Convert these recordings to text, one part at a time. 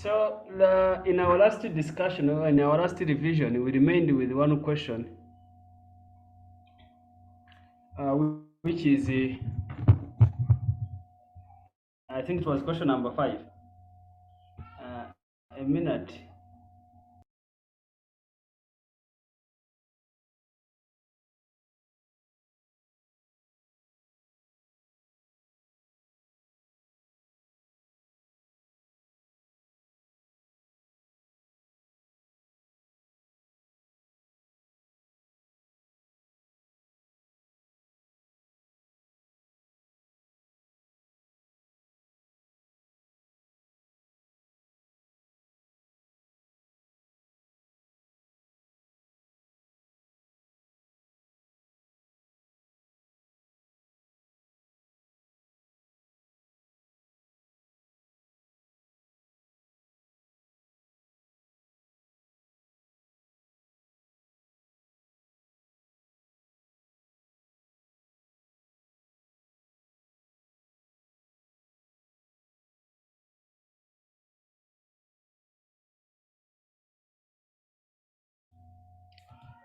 So in our last discussion or in our last revision, we remained with one question, uh, which is, I think it was question number 5. A minute.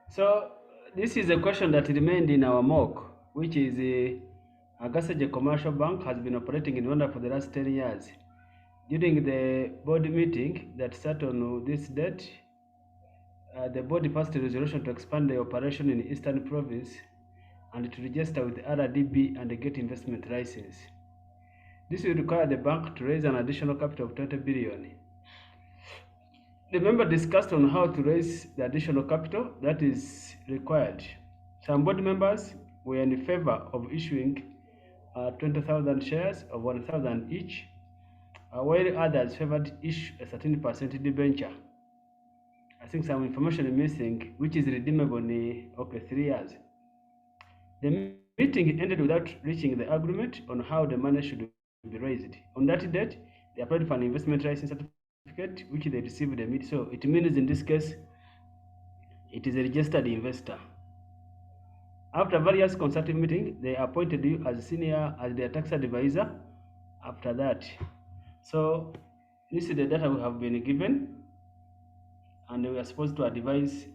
So this is a question that remained in our mock, which is, Agasaje Commercial Bank has been operating in Rwanda for the last 10 years. During the board meeting that sat on this date, the board passed a resolution to expand the operation in Eastern Province and to register with RDB and get investment license. This will require the bank to raise an additional capital of 20 billion. The member discussed on how to raise the additional capital that is required. Some board members were in favor of issuing 20,000 shares of 1,000 each, while others favored each a 13% debenture. I think some information is missing, which is redeemable in 3 years. The meeting ended without reaching the agreement on how the money should be raised. On that date, they applied for an investment license certificate, which they received immediately. So it means in this case, it is a registered investor. After various consultative meetings, they appointed you as their tax advisor after that. So this is the data we have been given, and we are supposed to advise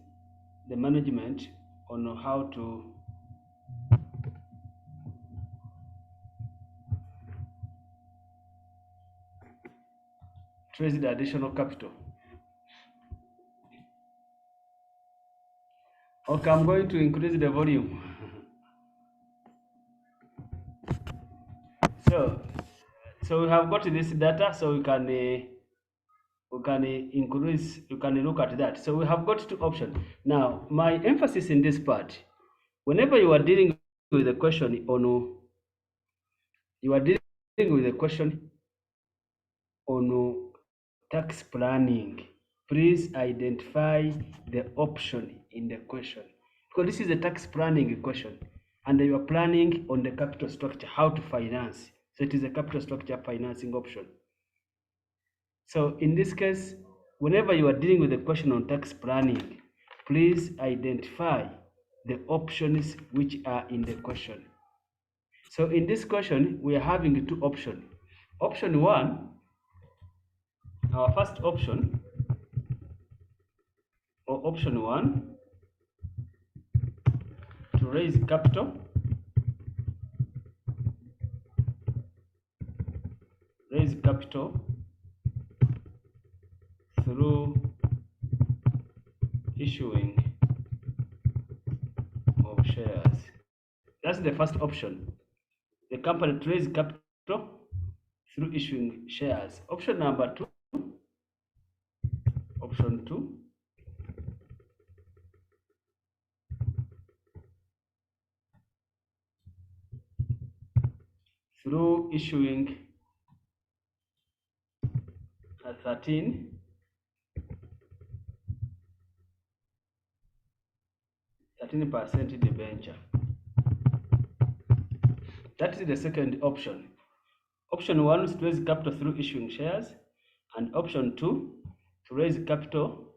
the management on how to raise the additional capital. Okay, I'm going to increase the volume. So we have got this data, so we can increase. You can look at that. So we have got 2 options. Now, my emphasis in this part, whenever you are dealing with a question on tax planning, please identify the option in the question, because this is a tax planning question, and you are planning on the capital structure, how to finance. So it is a capital structure financing option. So in this case, whenever you are dealing with a question on tax planning, please identify the options which are in the question. So in this question, we are having 2 options. Option 1, our first option, or option 1, to raise capital through issuing of shares. That's the first option. The company to raise capital through issuing shares. Option number 2, through issuing a 13% debenture. That is the second option. Option 1 is to raise capital through issuing shares, and option 2 to raise capital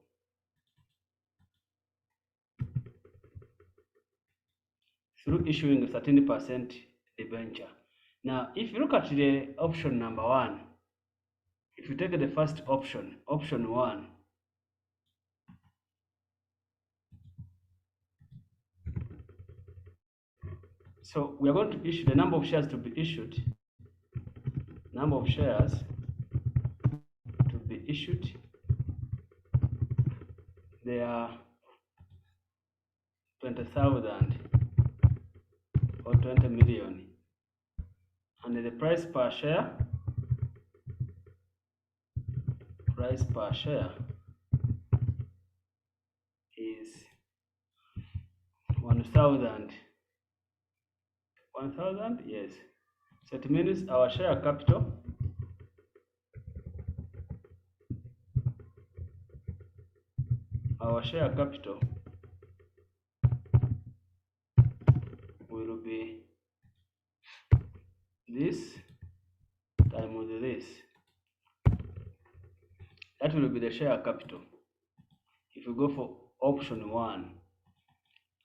through issuing a 13% debenture. Now, if you look at the option number 1, If you take the first option, option 1, so we are going to issue the number of shares to be issued. Number of shares to be issued, they are 20,000 or 20 million, and the price per share is 1,000. 1,000, yes. So it means our share capital will be this times this. That will be the share capital if you go for option 1.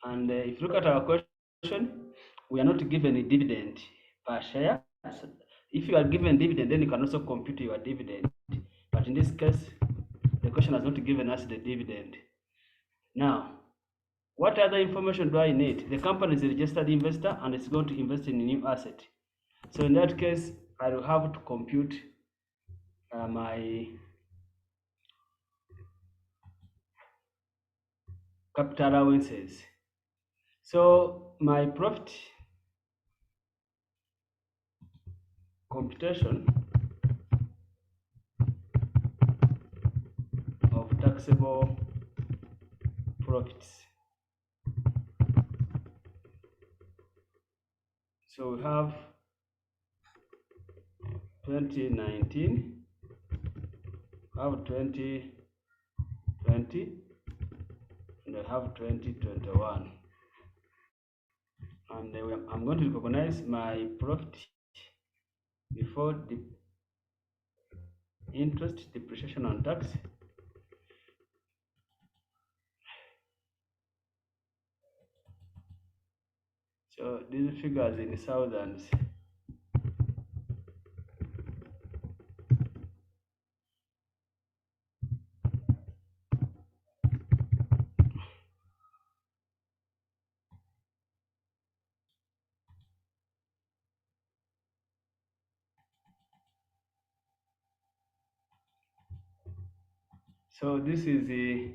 And if you look at our question, we are not given a dividend per share. So if you are given dividend, then you can also compute your dividend. But in this case, the question has not given us the dividend. Now, what other information do I need? The company is a registered investor and it's going to invest in a new asset. So in that case, I will have to compute my capital allowances. So my profit computation of taxable profits. So we have 2019, we have 2020, and I have 2021. And I'm going to recognize my profit before the interest, depreciation, and tax. So these figures in thousands. So this is the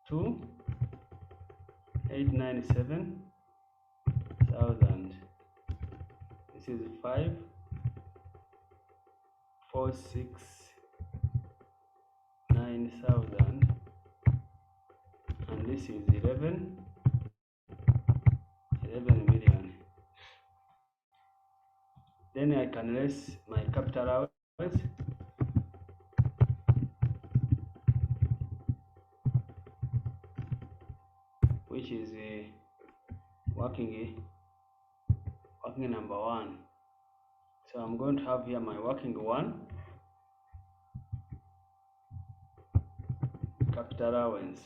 2,897,000. This is 5,469,000, and this is 11 million. Then I can less my capital allowance, which is working number 1. So I'm going to have here my working 1 capital allowance.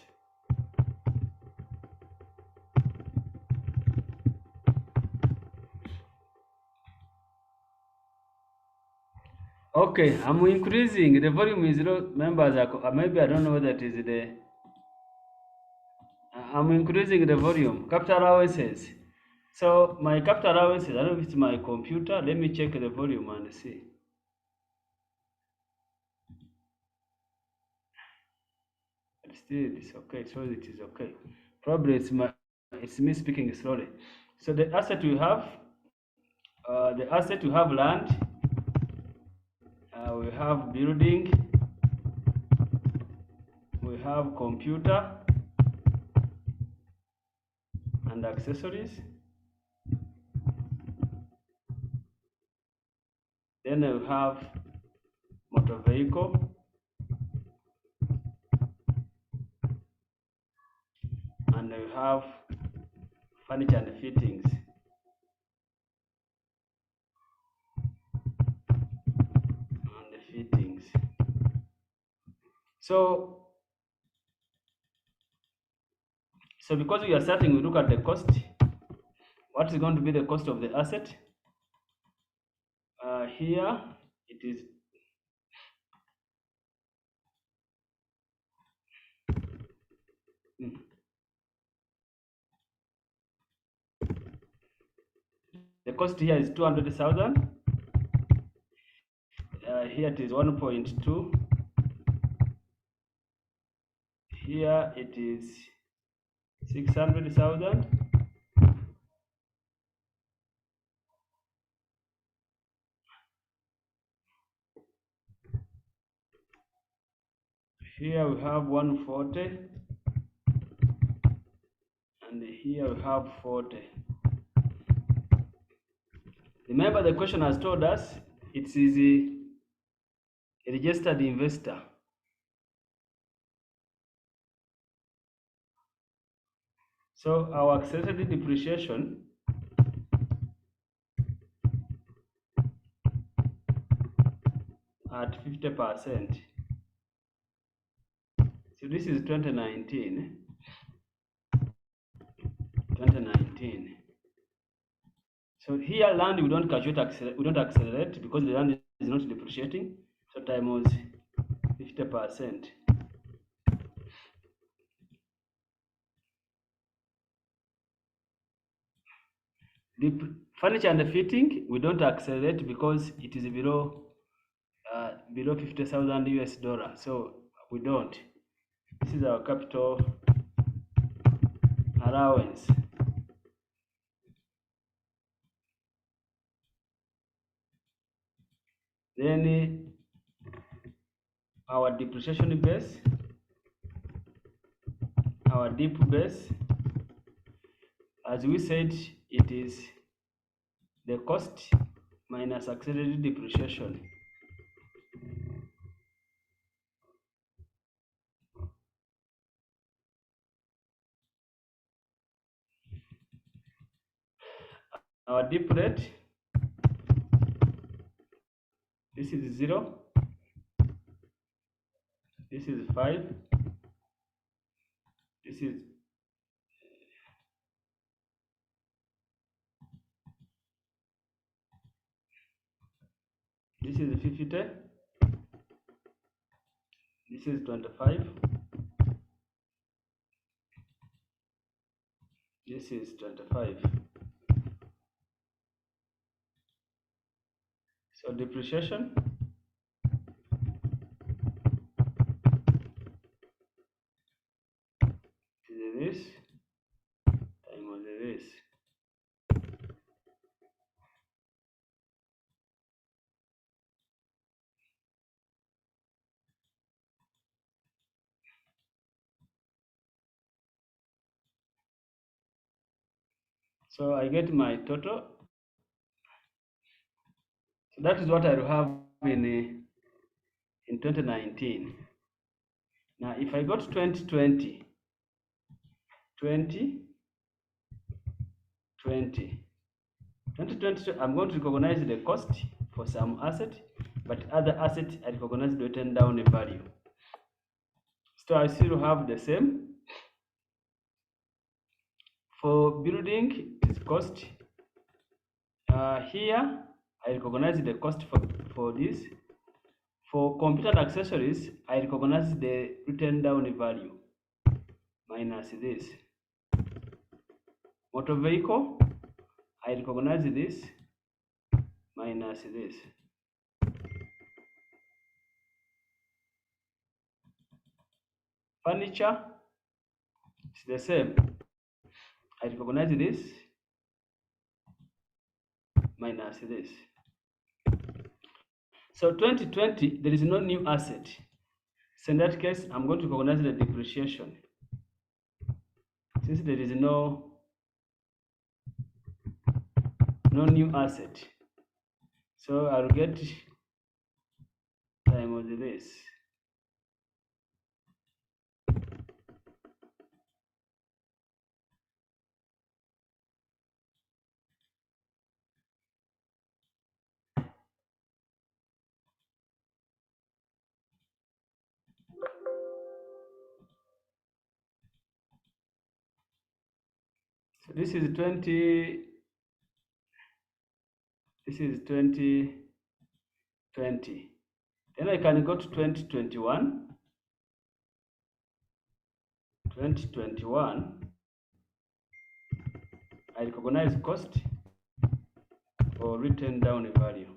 Okay, I'm increasing the volume is low. Members are maybe I don't know whether it is the. I'm increasing the volume. Capital allowances. So my capital allowances, I don't know if it's my computer. Let me check the volume and see. But still, it's okay. So it is okay. Probably it's me speaking slowly. So the asset we have, land. We have building. We have computer and accessories. Then we have motor vehicle, and we have furniture and fittings. So because we are starting, we look at the cost. What is going to be the cost of the asset? Here it is The cost here is 200,000. Here it is 1.2. Here it is 600,000. Here we have 140, and here we have 40. Remember, the question has told us it is a registered investor. So our accelerated depreciation at 50%. So this is 2019. 2019. So here land we don't calculate, we don't accelerate because the land is not depreciating. So times 50%. The furniture and the fitting we don't accelerate because it is below 50,000 US dollar. So we don't. This is our capital allowance. Then our depreciation base, our deep base, as we said, it is the cost minus accelerated depreciation. Our deep rate, this is 0, this is 5, this is this is 50, this is 25, this is 25. So depreciation is this times this. So I get my total. So that is what I will have in 2019. Now if I go to 2020, 2020, I'm going to recognize the cost for some asset, but other asset I recognize the written down value. So I still have the same. For building, it is cost. Here I recognize the cost for this. For computer and accessories, I recognize the written down value minus this. Motor vehicle, I recognize this minus this. Furniture, it's the same. I recognize this minus this. So 2020, there is no new asset. So in that case, I'm going to recognize the depreciation. Since there is no new asset, so I'll get times this. So this is 20. This is 2020. Then I can go to 2021. 2021, I recognize cost or written down value.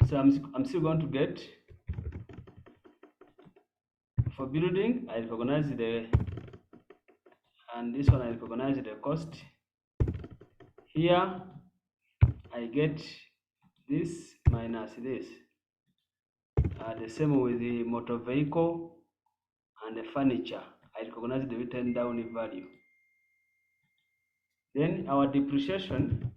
So I'm still going to get, for building, I recognize and this one I recognize the cost. Here I get this minus this. The same with the motor vehicle and the furniture. I recognize the written down value. Then our depreciation,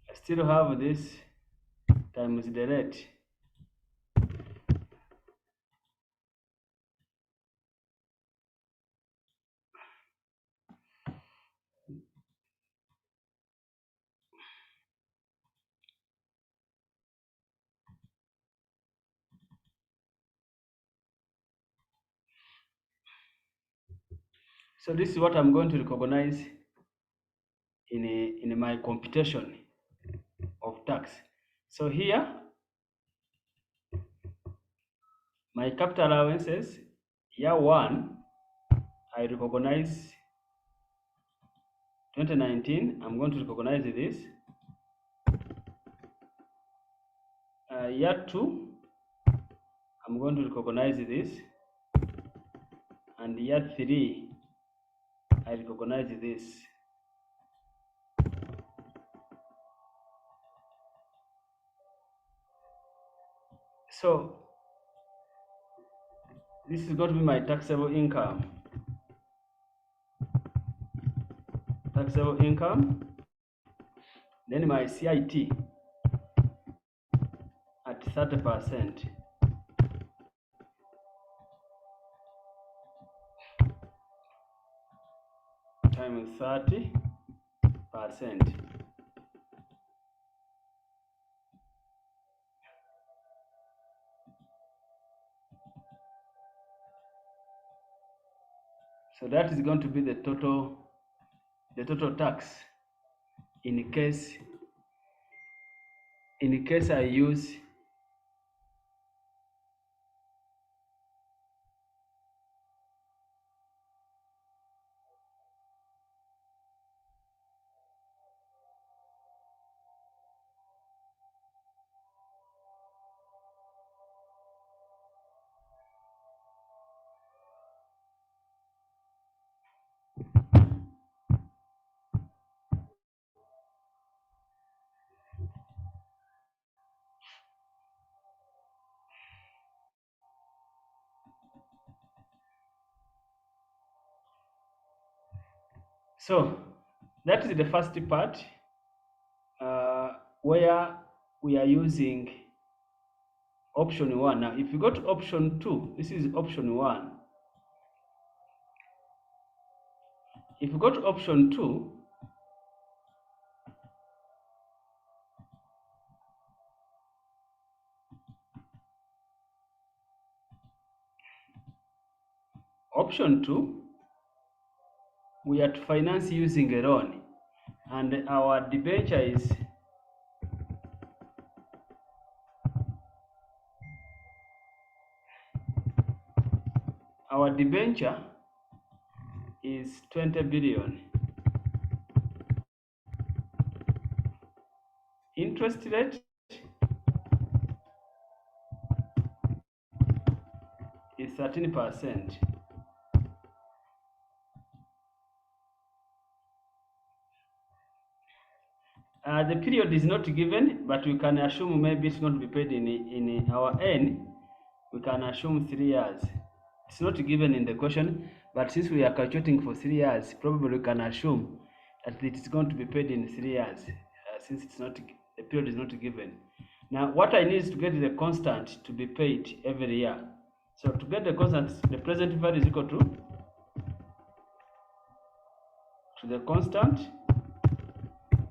I still have this times the rate. So this is what I'm going to recognize in my computation of tax. So here, my capital allowances, year 1, I recognize 2019, I'm going to recognize this. Year 2, I'm going to recognize this. And year 3, I recognize this. So this is going to be my taxable income. Taxable income. Then my CIT at 30%. Times 30%. So that is going to be the total tax in case I use so that is the first part where we are using option 1. Now if you go to option 2, this is option 1. If you go to option 2, we are to finance using a loan, and our debenture is is 20 billion. Interest rate is 13%. The period is not given, but we can assume maybe it's going to be paid in our N. We can assume 3 years. It's not given in the question, but since we are calculating for 3 years, probably we can assume that it is going to be paid in 3 years, since it's not, the period is not given. Now, what I need is to get the constant to be paid every year. So to get the constant, the present value is equal to the constant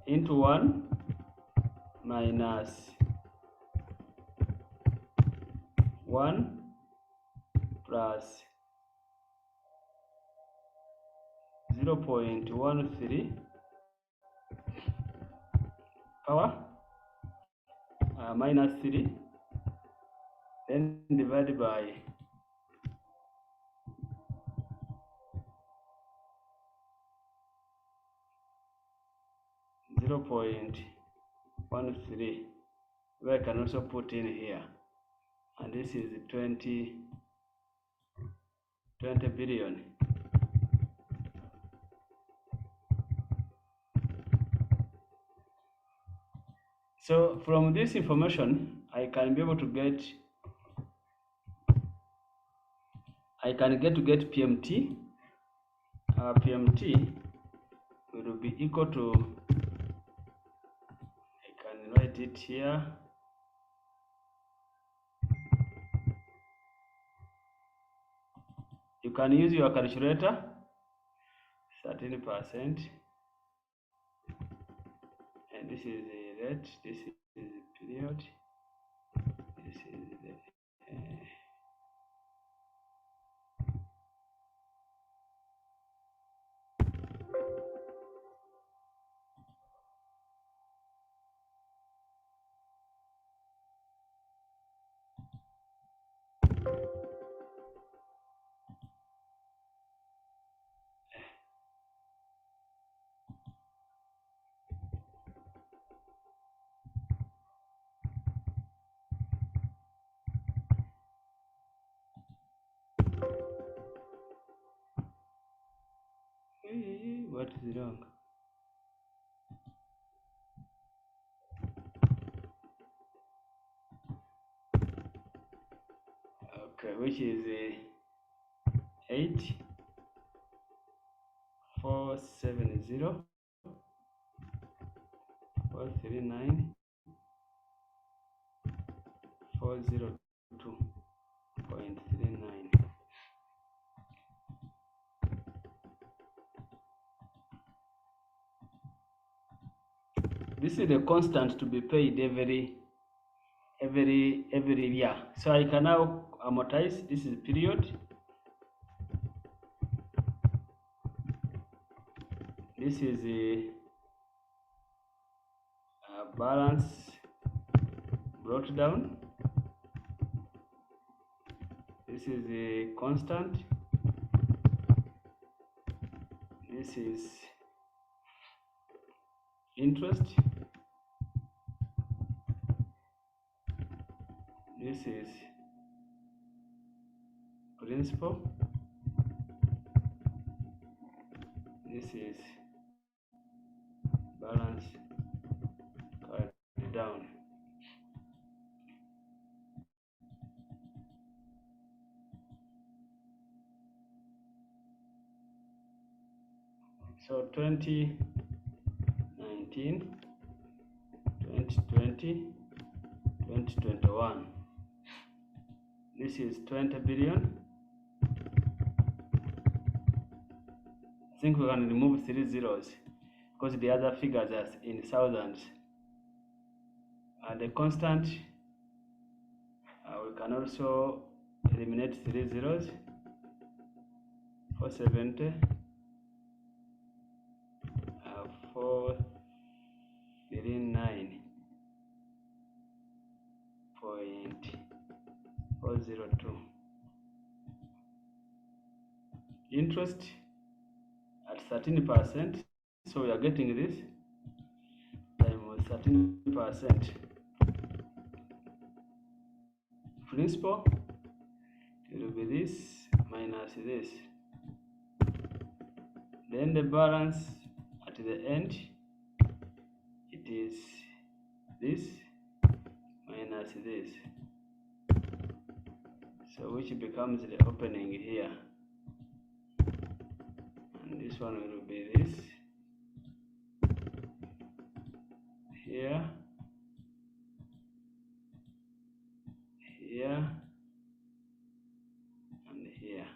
into 1 minus 1 plus 0.13 power minus 3, then divide by 0.13, where I can also put in here, and this is 20 billion. So from this information, I can be able to get, PMT. PMT will be equal to, I can write it here, you can use your calculator, 13%, and this is the rate, this is the period, this is the what is wrong? Okay, which is 8 470 439 402.39. This is the constant to be paid every year. So I can now amortize. This is period. This is a balance brought down. This is a constant. This is interest. This is principal. This is balance carried down. So 2019, 2020, 2021. This is 20 billion. I think we can remove 3 zeros because the other figures are in thousands. And the constant, we can also eliminate 3 zeros. 470, 439.402. Interest at 13%, so we are getting this times 13%. Principal, it will be this minus this. Then the balance at the end, it is this minus this. So which becomes the opening here. And this one will be this here, here, and here.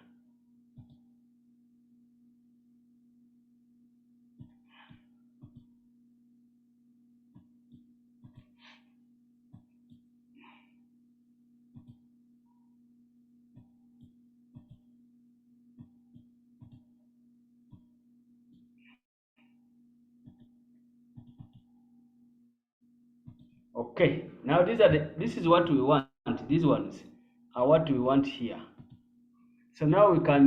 Okay, now this is what we want. These ones are what we want here. So now we can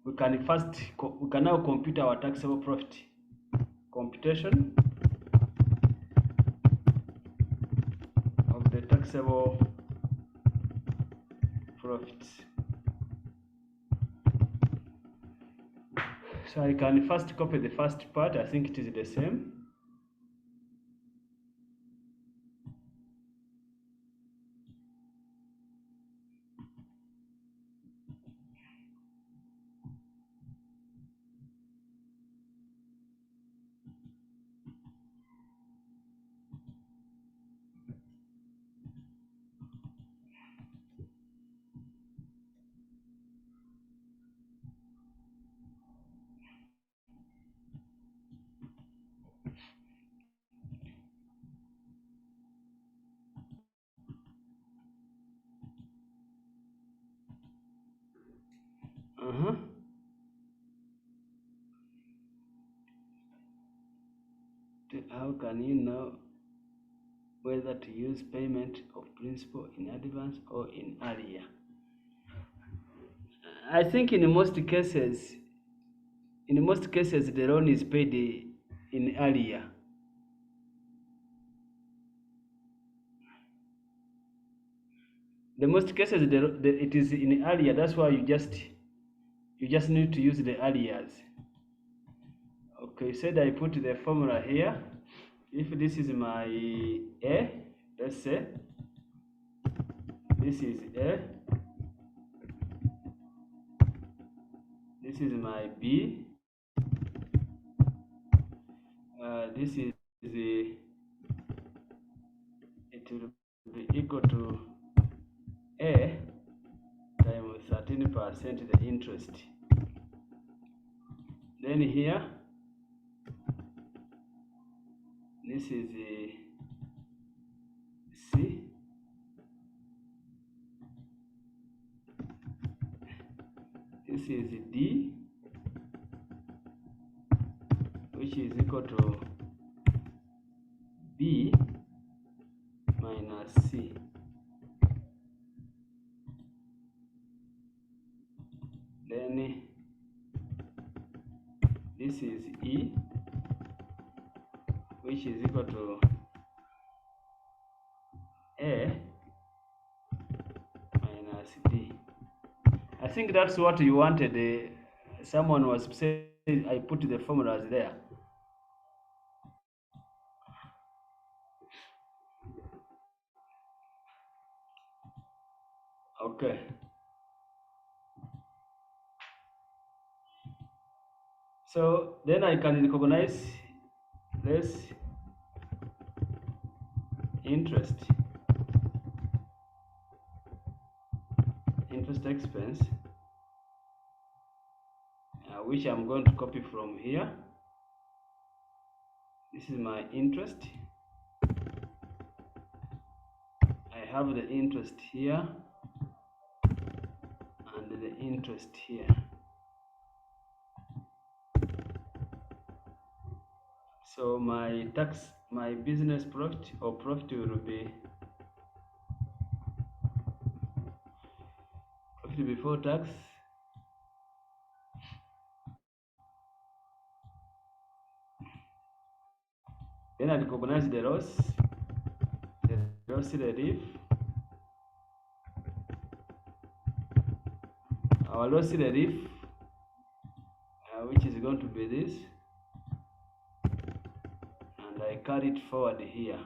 now compute our taxable profit. Computation of the taxable profits. So I can first copy the first part. I think it is the same. How can you know whether to use payment of principal in advance or in arrear? I think in most cases, the loan is paid in arrear. The most cases, it is in arrear. That's why you just need to use the arrears. Okay, said I put the formula here. If this is my A, let's say this is A, this is my B, this is the, it will be equal to A times 13% the interest. Then here, this is C, this is D, which is equal to B minus C. Then this is E, which is equal to A minus D. I think that's what you wanted. Someone was saying I put the formulas there. Okay. So then I can recognize this interest expense, which I'm going to copy from here. This is my interest. I have the interest here and the interest here. So my business profit or profit will be profit before tax then I recognize the loss relief. Our loss relief, which is going to be this, and I carry it forward here.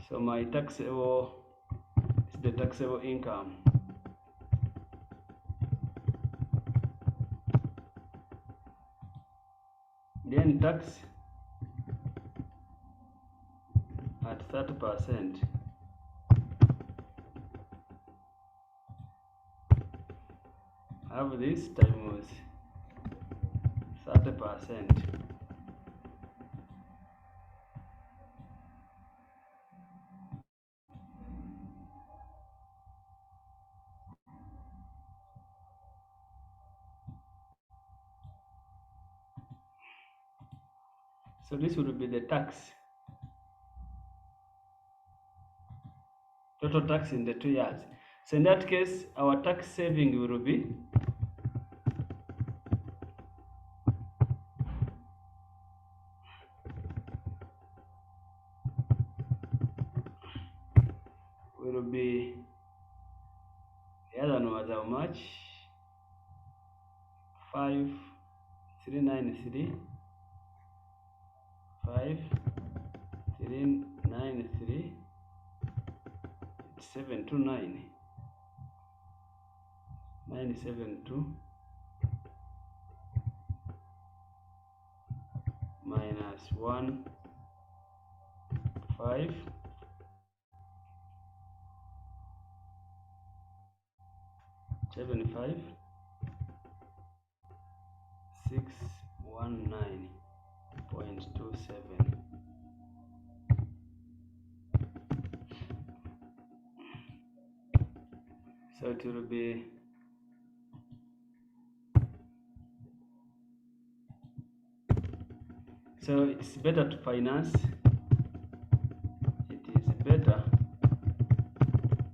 So my taxable is the taxable income. Then tax at 30%. Have this times 30%. So this will be the tax, total tax in the 2 years. So in that case, our tax saving will be the other one was how much? 5393 5393 729 972 minus 1 5 7 5 619.27. So it will be so it's better to finance. It is better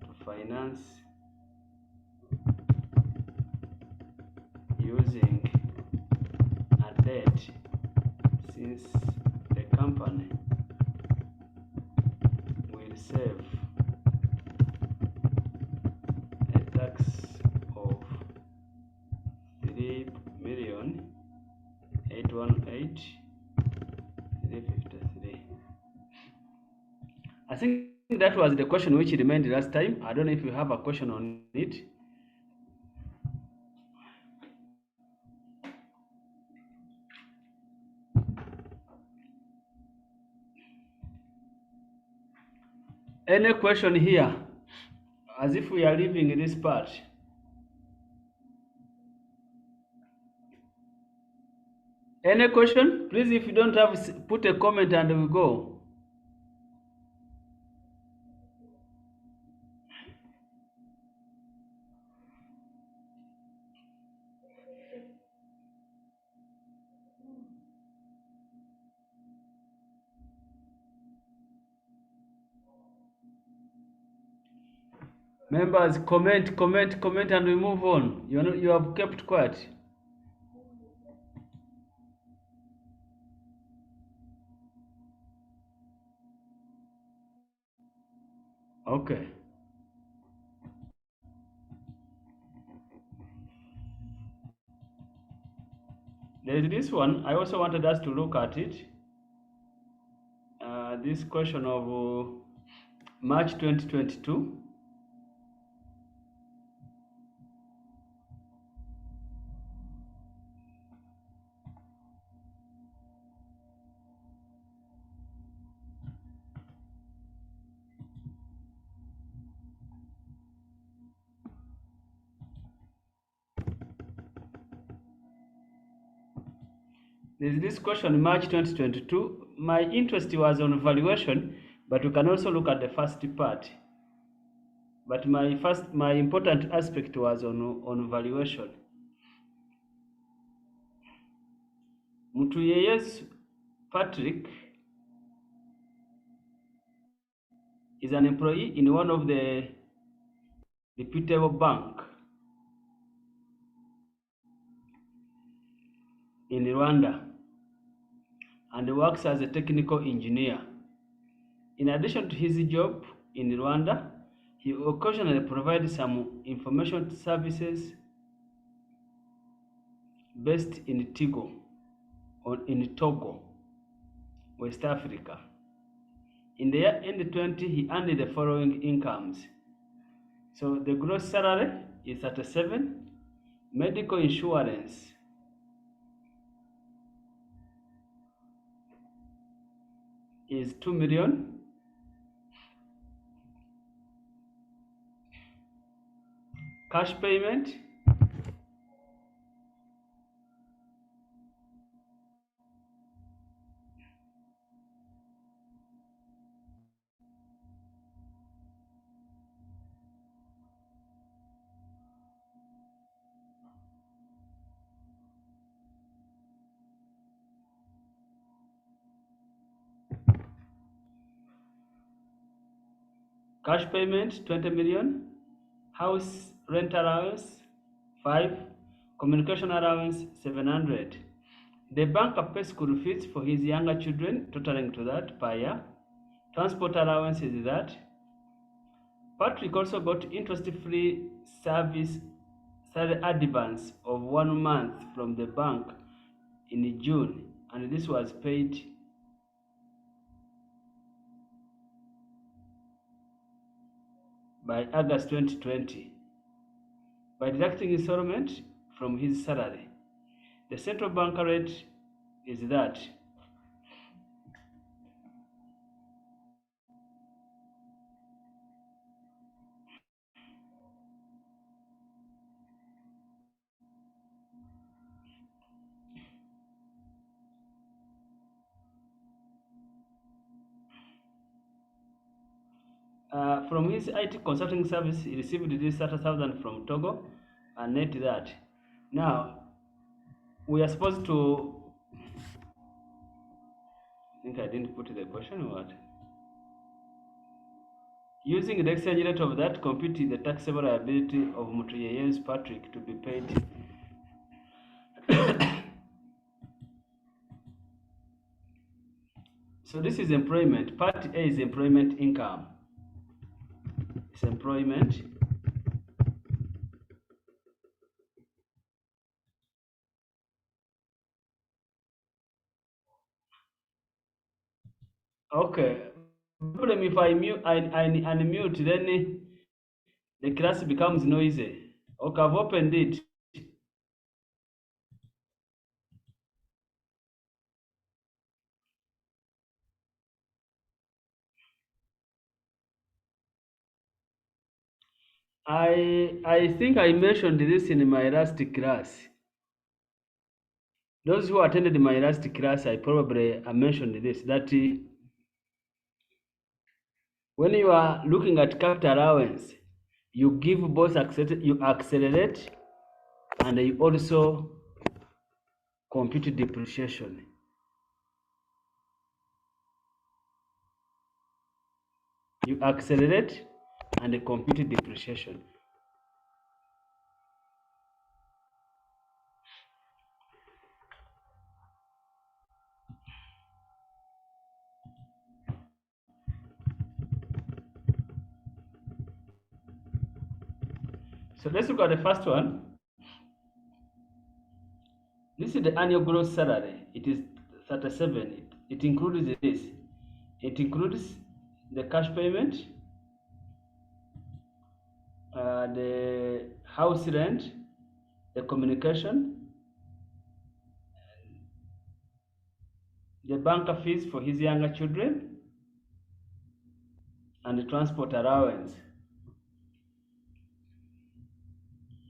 to finance using a debt, since the company will save a tax of 3,818,353. I think that was the question which remained last time. I don't know if you have a question on it. Any question here? As if we are leaving this part. Any question? Please, if you don't have, put a comment and we go. Members, comment, and we move on. You have kept quiet. Okay. There is this one. I also wanted us to look at it. This question of March 2022. There's this question, March 2022. My interest was on valuation, but we can also look at the first part. But my important aspect was on valuation. Mutuyeyes Patrick is an employee in one of the reputable bank in Rwanda and works as a technical engineer. In addition to his job in Rwanda, he occasionally provides some information services based in Togo, West Africa. In the year 2020, he earned the following incomes. So the gross salary is 37, medical insurance is 2 million, cash payment Cash payment 20 million, house rent allowance 5, communication allowance 700. The banker pays school fees for his younger children, totaling to that per year. Transport allowance is that. Patrick also got interest-free service salary advance of 1 month from the bank in June, and this was paid by August 2020 by deducting installment from his salary. The central bank rate is that. From his IT consulting service, he received this 30,000 from Togo and net that. Now, we are supposed to, I think I didn't put the question or what? Using the exchange rate of that, compute the taxable liability of Mutuyeye's Patrick to be paid. So this is employment. Part A is employment income. It's employment. Okay. Problem if I unmute, then the class becomes noisy. Okay, I've opened it. I think I mentioned this in my last class. Those who attended my last class, I probably mentioned this, that when you are looking at capital allowance, you give both you accelerate and you also compute depreciation. You accelerate and compute depreciation. So let's look at the first one. This is the annual gross salary. It is 37. It includes this. It includes the cash payment, the house rent, the communication, the banker fees for his younger children, and the transport allowance.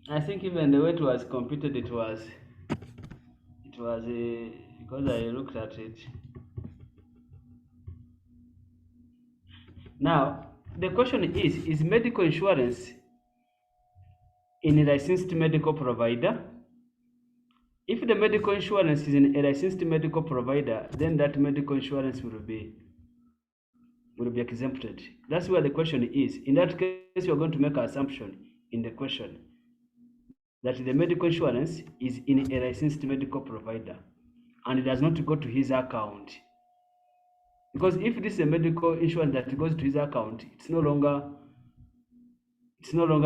I think even the way it was computed, it was because I looked at it. Now, the question is medical insurance in a licensed medical provider? If the medical insurance is in a licensed medical provider, then that medical insurance will be exempted. That's where the question is. In that case, you're going to make an assumption in the question that the medical insurance is in a licensed medical provider and it does not go to his account. Because if this is a medical insurance that goes to his account, it's no longer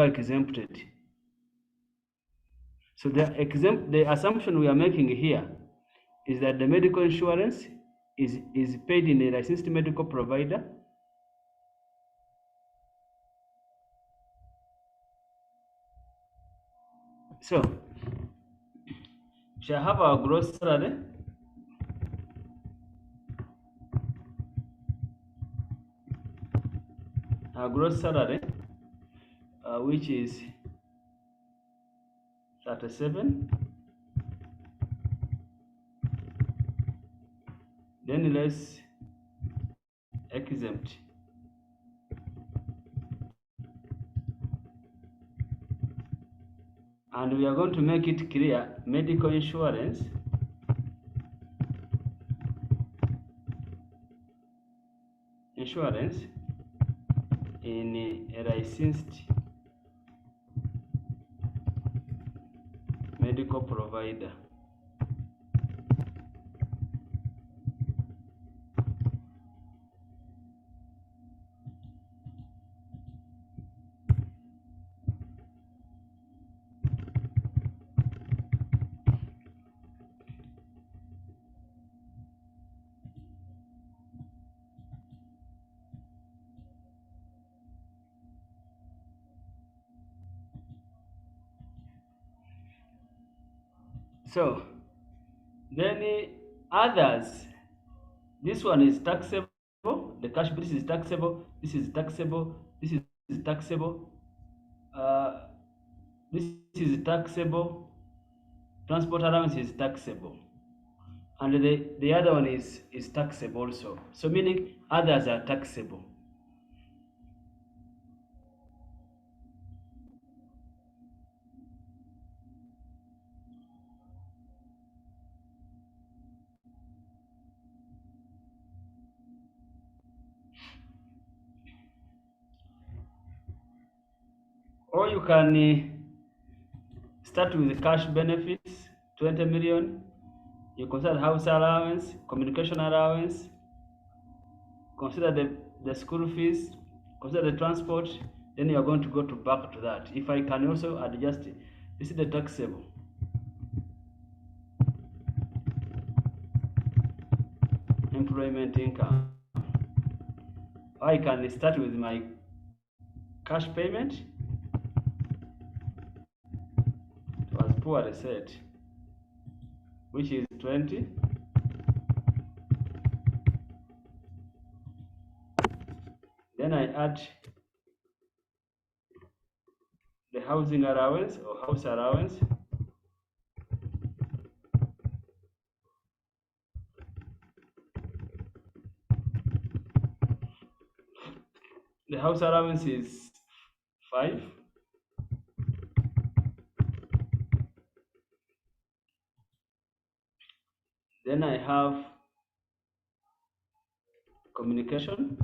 exempted. So the assumption we are making here is that the medical insurance is paid in a licensed medical provider. So we shall have our gross salary. Our gross salary, which is 37. Then let's exempt. And we are going to make it clear, medical insurance in a licensed medical provider. So then others, this one is taxable, the cash, this is taxable, this is taxable, this is taxable, uh, this is taxable, transport allowance is taxable, and the other one is taxable also. So meaning others are taxable. Or you can start with cash benefits, 20 million. You consider house allowance, communication allowance, consider the school fees, consider the transport, then you are going to go to back to that. If I can also adjust it, this is the taxable. Employment income. I can start with my cash payment. It was poorly set, which is 20. Then I add the housing allowance or house allowance. The house allowance is 5. Then I have communication.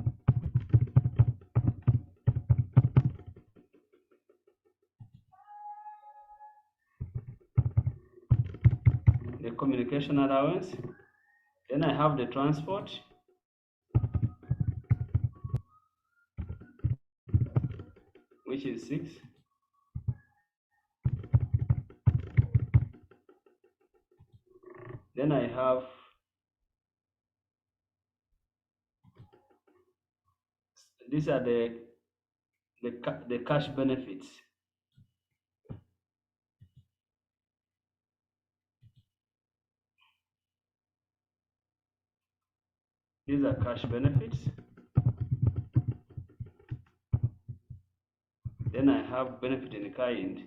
The communication allowance. Then I have the transport. Which is 6. Then I have these are the cash benefits. These are cash benefits. Then I have benefit in kind.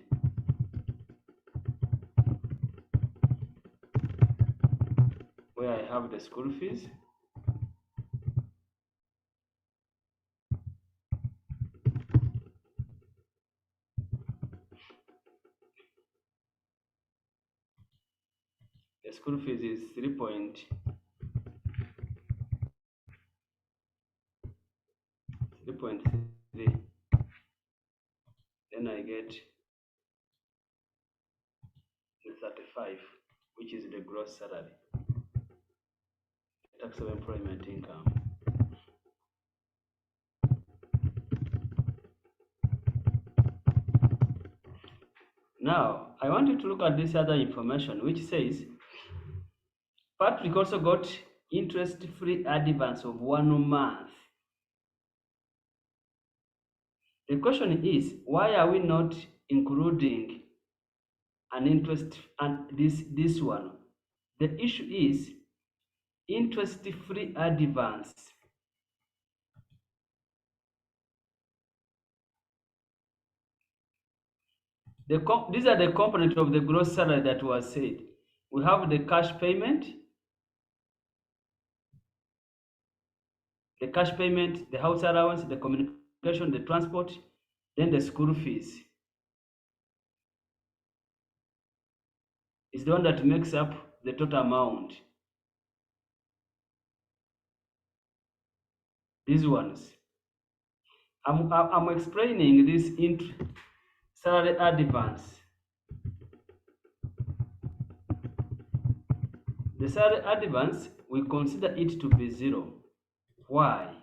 Where I have the school fees. The school fees is 3.3. Then I get the 35, which is the gross salary, taxable employment income. Now, I want you to look at this other information, which says Patrick also got interest-free advance of 1 month. The question is, why are we not including an interest and this one? The issue is interest-free advance. These are the components of the gross salary that was said. We have the cash payment, the house allowance, the communication, the transport, then the school fees. It's the one that makes up the total amount. These ones. I'm explaining this salary advance. The salary advance, we consider it to be zero. Why?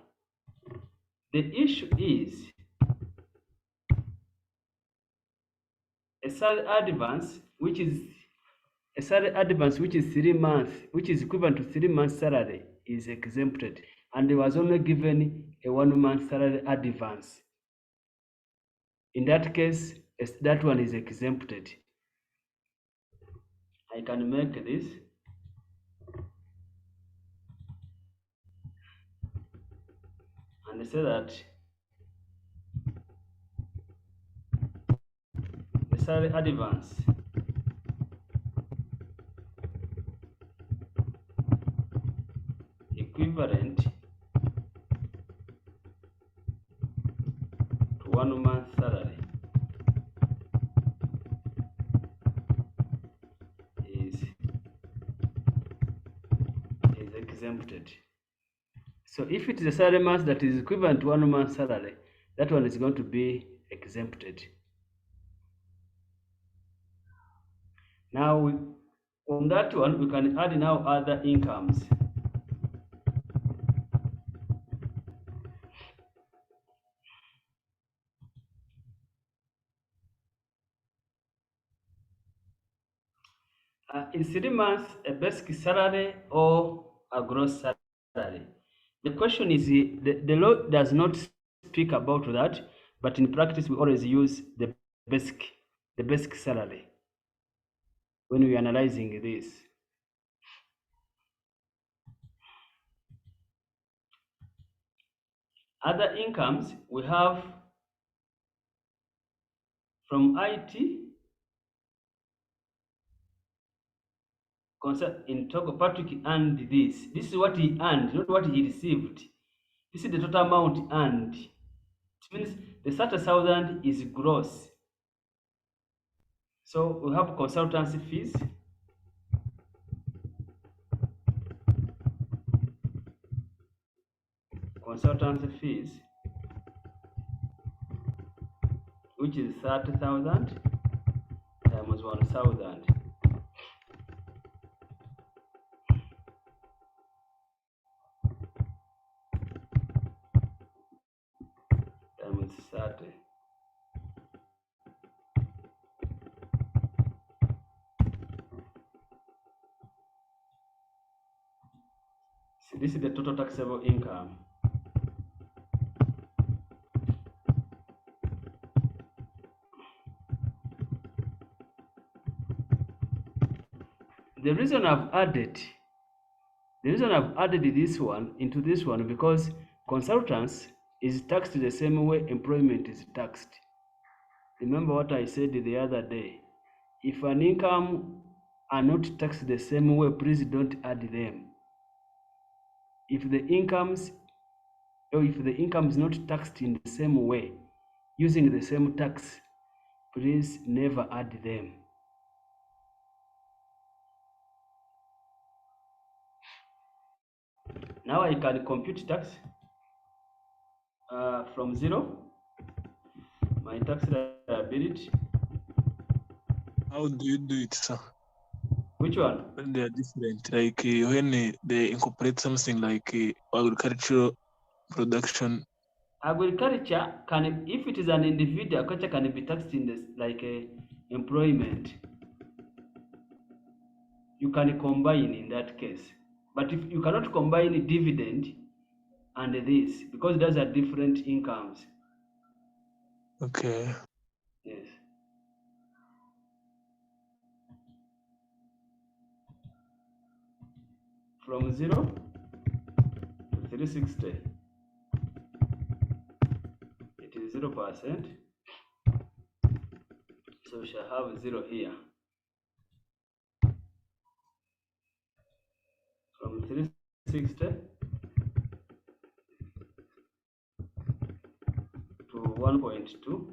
The issue is a salary advance, which is 3 months, which is equivalent to 3 months salary, is exempted, and he was only given a 1 month salary advance. In that case, that one is exempted. I can make this and say that the salary advance equivalent to 1 month salary is exempted. So if it is a salary month that is equivalent to 1 month salary, that one is going to be exempted. Now, on that one, we can add now other incomes. Is 3 months a basic salary or a gross salary? The question is, the law does not speak about that, but in practice we always use the basic salary when we are analyzing this. Other incomes we have from IT. In Togo, Patrick earned this. This is what he earned, not what he received. This is the total amount earned. It means the 30,000 is gross. So we have consultancy fees. Consultancy fees, which is 30,000 times 1,000. Times 30. So this is the total taxable income. The reason I've added this one into this one because consultants is taxed the same way employment is taxed. Remember what I said the other day. If an income are not taxed the same way, please don't add them. If the income is not taxed in the same way, using the same tax, please never add them. Now I can compute tax from zero, my tax liability. How do you do it, sir? Which one? When they are different, like when they incorporate something like agricultural production. Agriculture can, if it is an individual, agriculture can be taxed in this like employment. You can combine in that case, but if you cannot combine dividend and this because those are different incomes. Okay. Yes. From 0 to 360, it is 0%. So we shall have 0 here. From 360 to 1.2,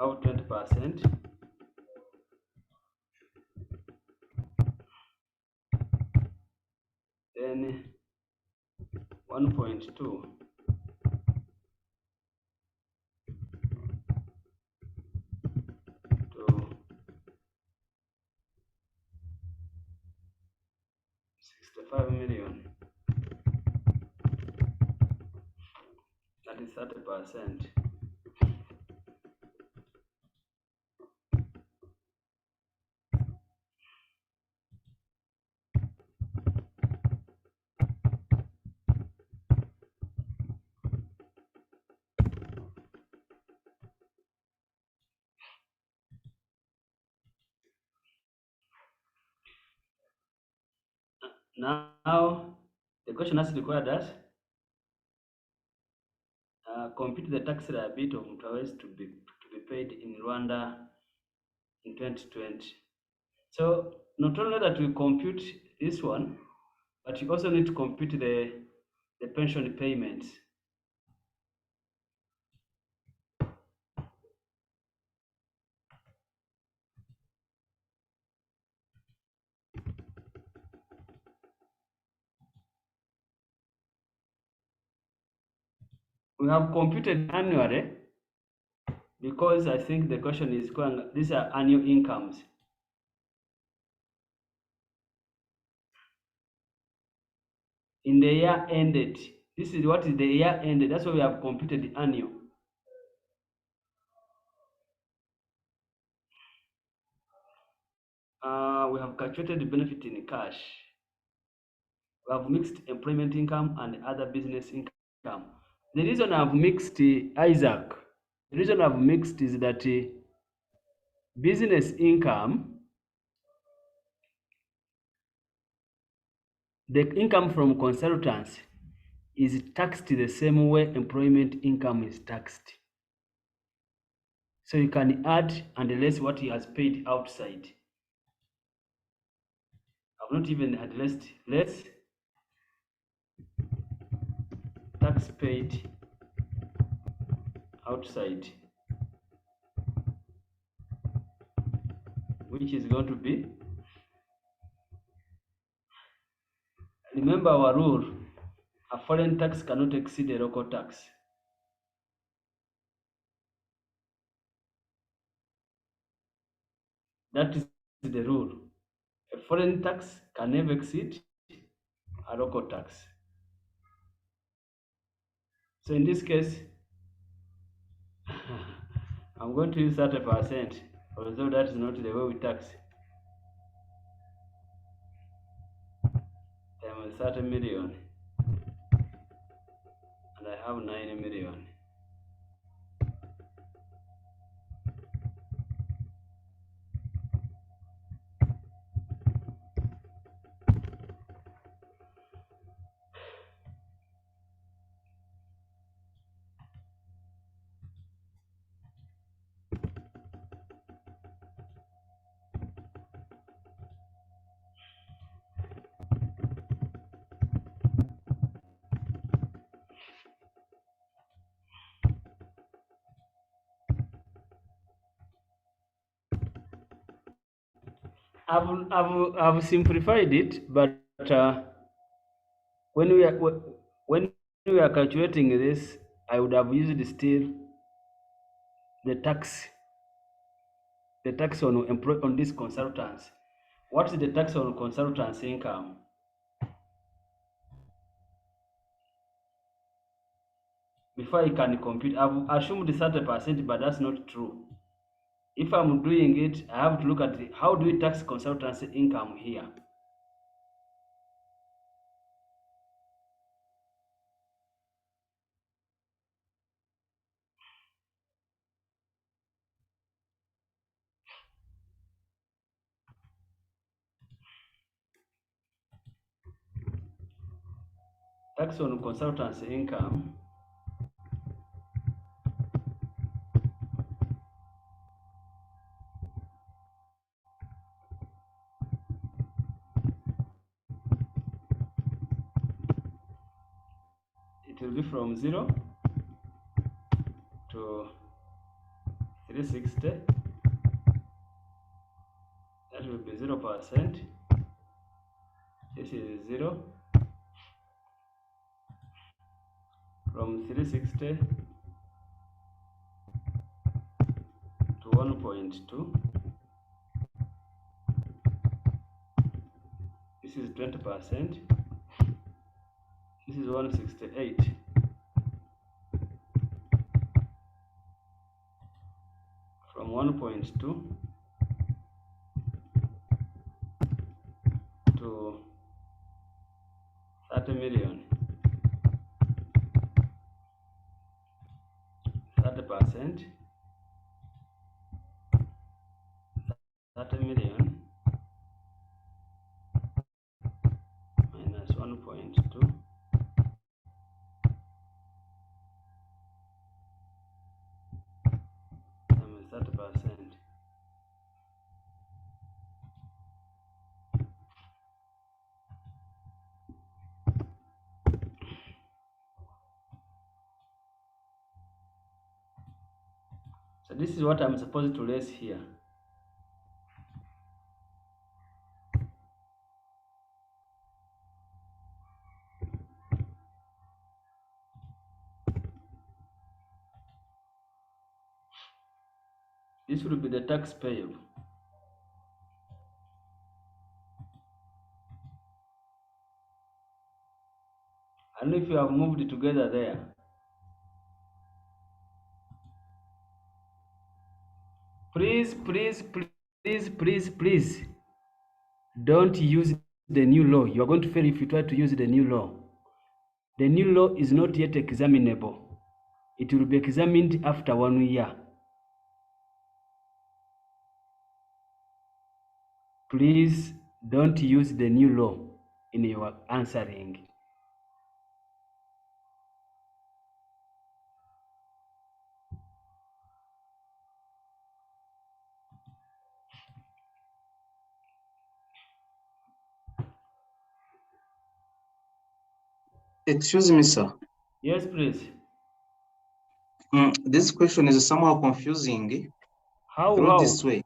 have 20%. Then 1.2 to 65 million. That is 30%. Now, the question has required us compute the tax liability of Mutawes to be paid in Rwanda in 2020. So not only that we compute this one, but you also need to compute the pension payments. We have computed annually because I think the question is going, these are annual incomes. In the year ended, this is what is the year ended, that's why we have computed the annual. We have calculated the benefit in cash. We have mixed employment income and other business income. The reason I've mixed Isaac, the reason I've mixed is that business income, the income from consultants is taxed the same way employment income is taxed. So you can add and less what he has paid outside. I've not even addressed less tax paid outside, which is going to be, remember our rule, a foreign tax cannot exceed a local tax. That is the rule. A foreign tax can never exceed a local tax. So in this case, I'm going to use 30%, although that is not the way we tax. Times 30 million, and I have 9 million. I've simplified it, but when we are calculating this, I would have used still the tax on these consultants. What is the tax on consultants' income? Before I can compute, I've assumed 30%, but that's not true. If I'm doing it, I have to look at how do we tax consultants' income here. Tax on consultants' income. It will be from 0 to 360. That will be 0%. This is 0. from 360 to 1.2. This is 20%. This is 168. From 1.2 to 30 million. 30%. 30 million minus 1.2 times 30%. So this is what I'm supposed to raise here. This will be the tax payable. And if you have moved it together there, please, don't use the new law. You are going to fail if you try to use the new law. The new law is not yet examinable. It will be examined after 1 year. Please don't use the new law in your answering. Excuse me, sir. Yes, please. This question is somehow confusing How? this way.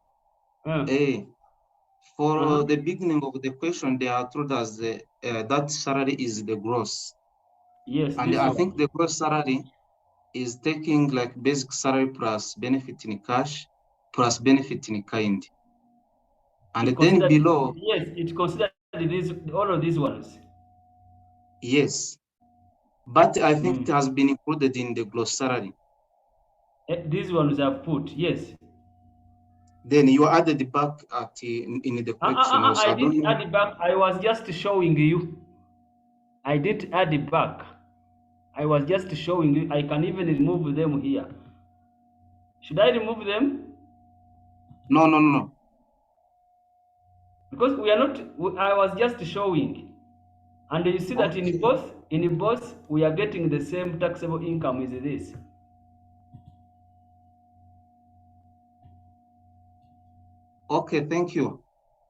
For the beginning of the question, they are told us that salary is the gross. Yes. And I think the gross salary is taking like basic salary plus benefit in cash plus benefit in kind. And then below. Yes, it considered all of these ones. Yes. But I think it has been included in the gross salary. These ones are put, yes. Then you added back in the question. I didn't add it back. I was just showing you. I didn't add it back. I was just showing you. I can even remove them here. Should I remove them? No. Because we are not. I was just showing, and you see that in both we are getting the same taxable income as this. Okay, thank you.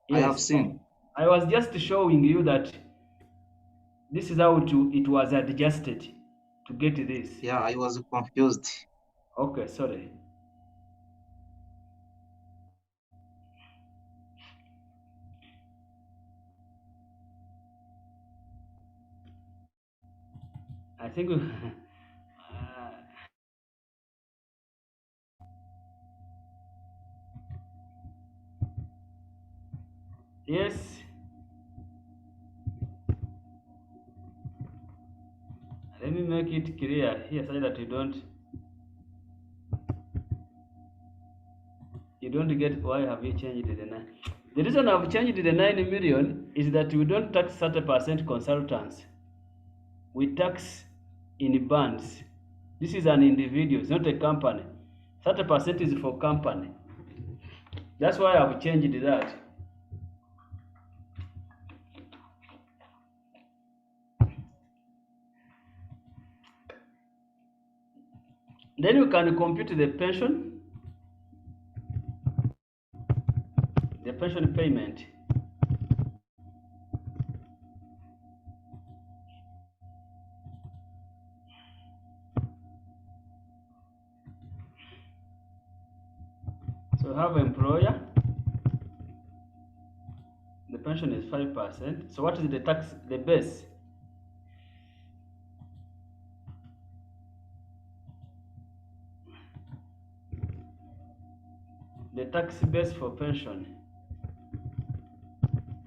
Yes. I have seen. I was just showing you that this is how it was adjusted to get this. Yeah, I was confused. Okay, sorry. I think yes. Let me make it clear here so that you don't get why have you changed the 9. The reason I've changed the 9 million is that we don't tax 30% consultants. We tax in bands. This is an individual, it's not a company. 30% is for company. That's why I've changed that. Then you can compute the pension payment. So have employer. The pension is 5%. So what is the tax? The base. the tax base for pension.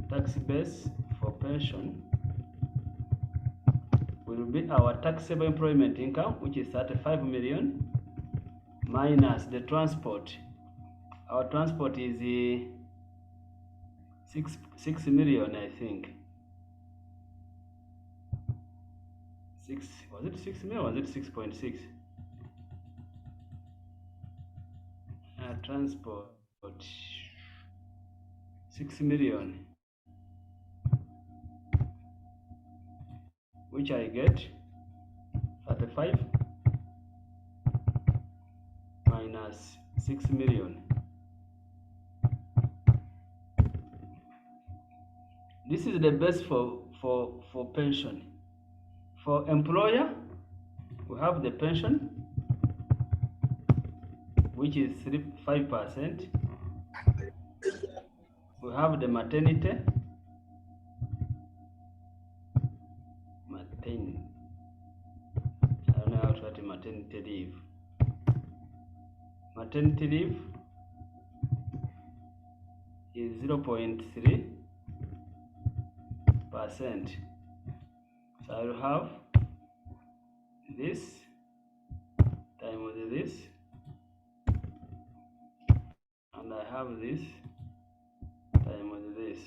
Tax base for pension will be our taxable employment income, which is 35 million, minus the transport. Our transport is 6 million, I think. Was it 6 million or was it 6.6? Transport 6 million, which I get 35 minus 6 million. This is the best for pension. For employer, we have the pension, which is 5%. We have the maternity. I don't know how to write maternity leave. Maternity leave is 0.3%. So I will have this times this, and I have this times this.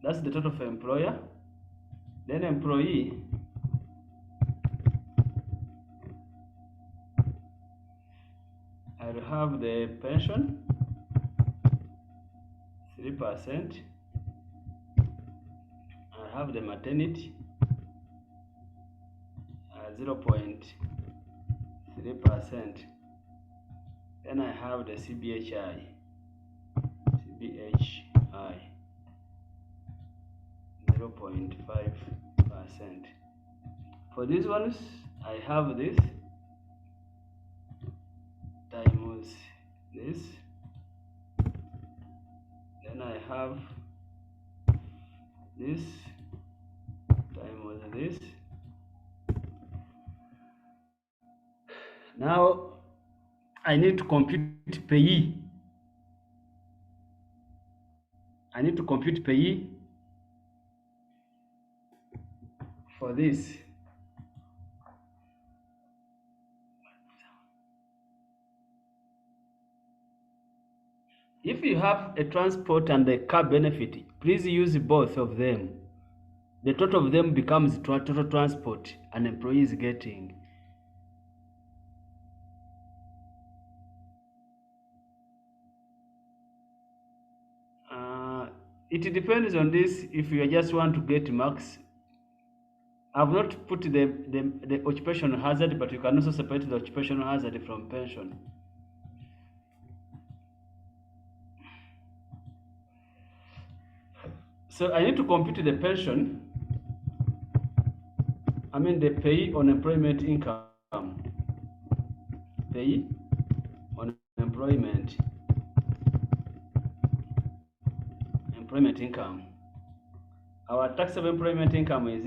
That's the total for employer. Then employee, I will have the pension 3%. I have the maternity 0.3%. Then I have the CBHI 0.5%. For these ones, I have this times this. Then I have this times this. Now I need to compute payee. I need to compute payee for this. If you have a transport and a car benefit, please use both of them. The total of them becomes total transport an employee is getting. It depends on this. If you just want to get max, I've not put the occupational hazard, but you can also separate the occupational hazard from pension. So I need to compute the pension, the pay on employment income. Pay on employment income. Our taxable employment income is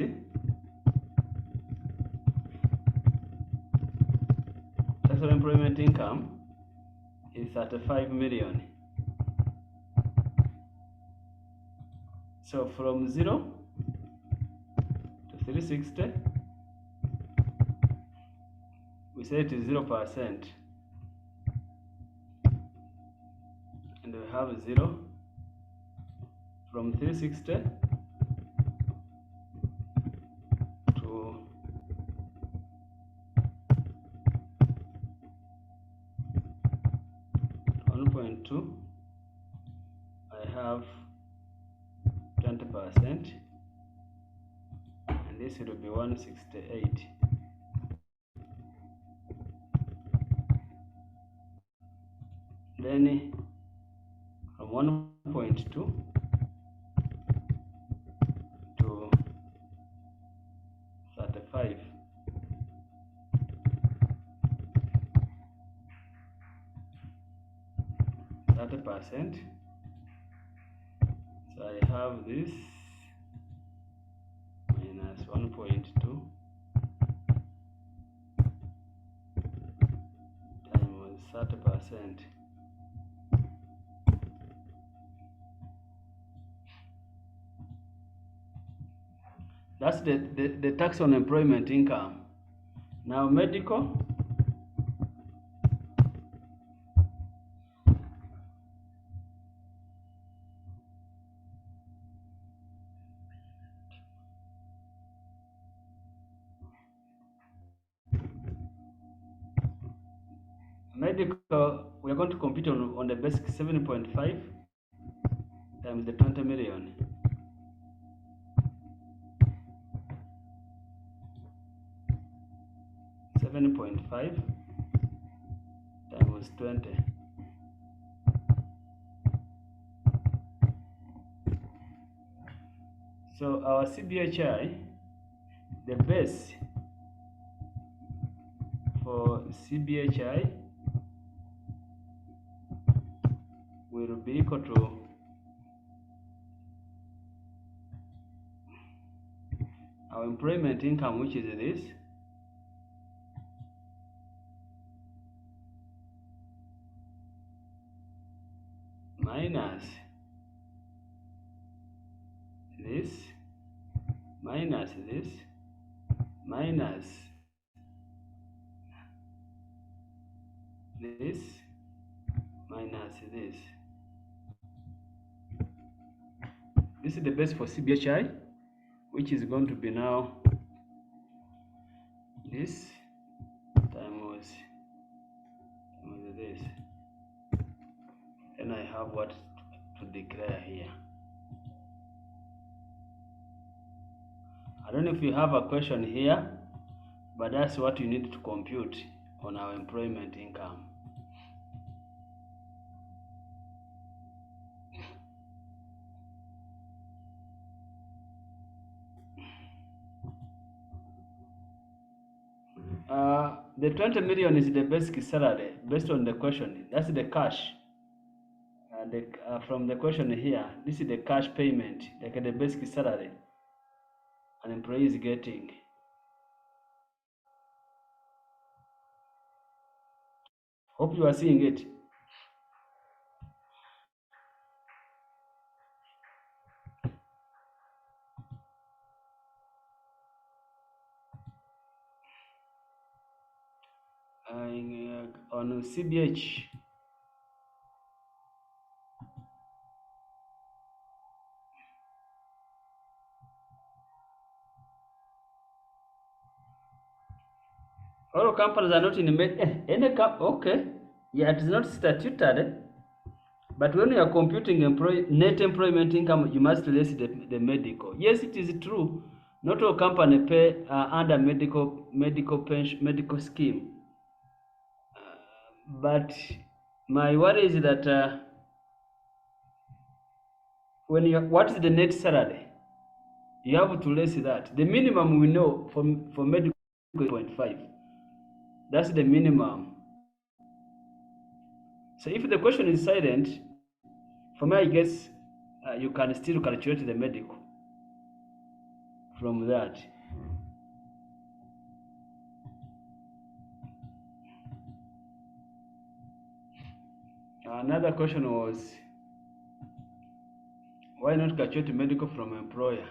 employment income is 35 million. So from 0 to 360, we say it is 0%, and we have 0 from 360 to 1.2. I have 20%, and this will be 168. Then from 1.2 to 35. %. So I have this minus 1.2 30%. That's the tax on employment income. Now medical. Medical, we are going to compute on the basic 7.5 times the 20 million. $7.5 times 20. So our CBHI, the base for CBHI will be equal to our employment income, which is this, minus this, minus this, minus this, minus this. This is the base for CBHI, which is going to be now this times this. And I have what to declare here. I don't know if you have a question here, but that's what you need to compute on our employment income. The 20 million is the basic salary based on the question. That's the cash. From the question here, this is the cash payment, like the basic salary an employee is getting. Hope you are seeing it. On CBH, all companies are not in any okay, yeah, it is not statutory, but when you are computing net employment income, you must less the medical. Yes, it is true. Not all companies pay under medical pension, medical scheme. But my worry is that when what is the net salary? You have to less that. The minimum we know for medical is 0.5. That's the minimum. So if the question is silent, for me, I guess you can still calculate the medical from that. Another question was, why not calculate medical from employer?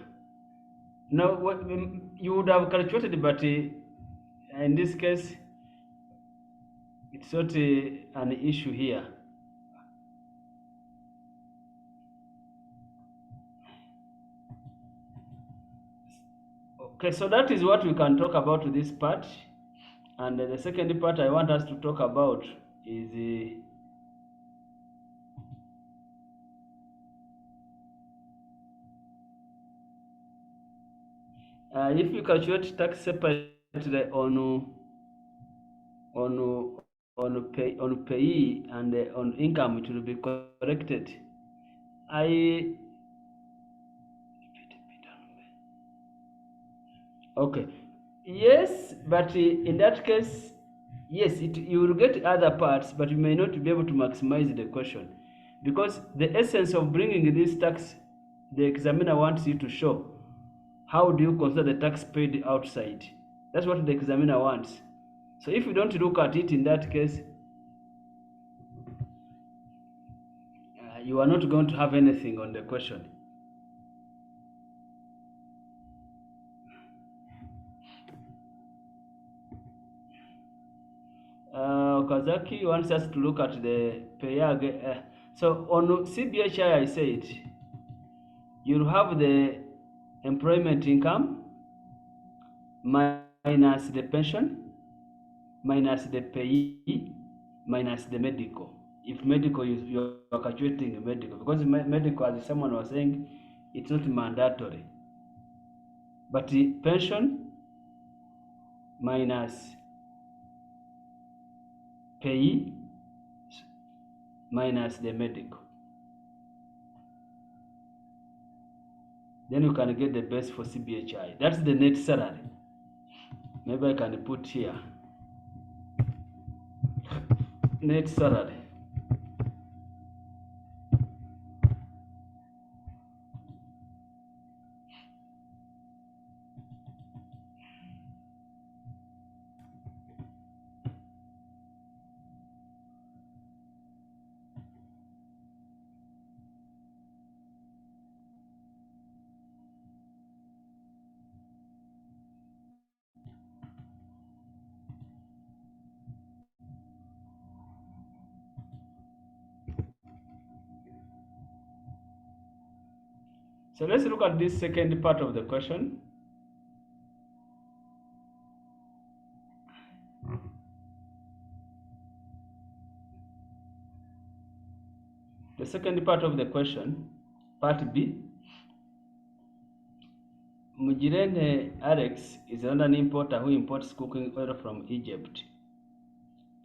Now, what you would have calculated, but in this case, it's not an issue here. Okay, so that is what we can talk about this part. And the second part I want us to talk about is if you calculate tax separately on payee and on income, it will be corrected. Okay, yes, but in that case, yes, you will get other parts, but you may not be able to maximize the question, because the essence of bringing this tax, the examiner wants you to show how do you consider the tax paid outside. That's what the examiner wants. So if you don't look at it in that case, you are not going to have anything on the question. Okazaki wants us to look at the payer. So on CBHI, I said you'll have the employment income minus the pension, minus the payee, minus the medical. If medical, you're calculating medical, because medical, as someone was saying, it's not mandatory. But the pension minus payee minus the medical, then you can get the best for CBHI. That's the net salary. Maybe I can put here net salary. So let's look at this second part of the question. The second part of the question, part B. Mujirene Alex is another importer who imports cooking oil from Egypt.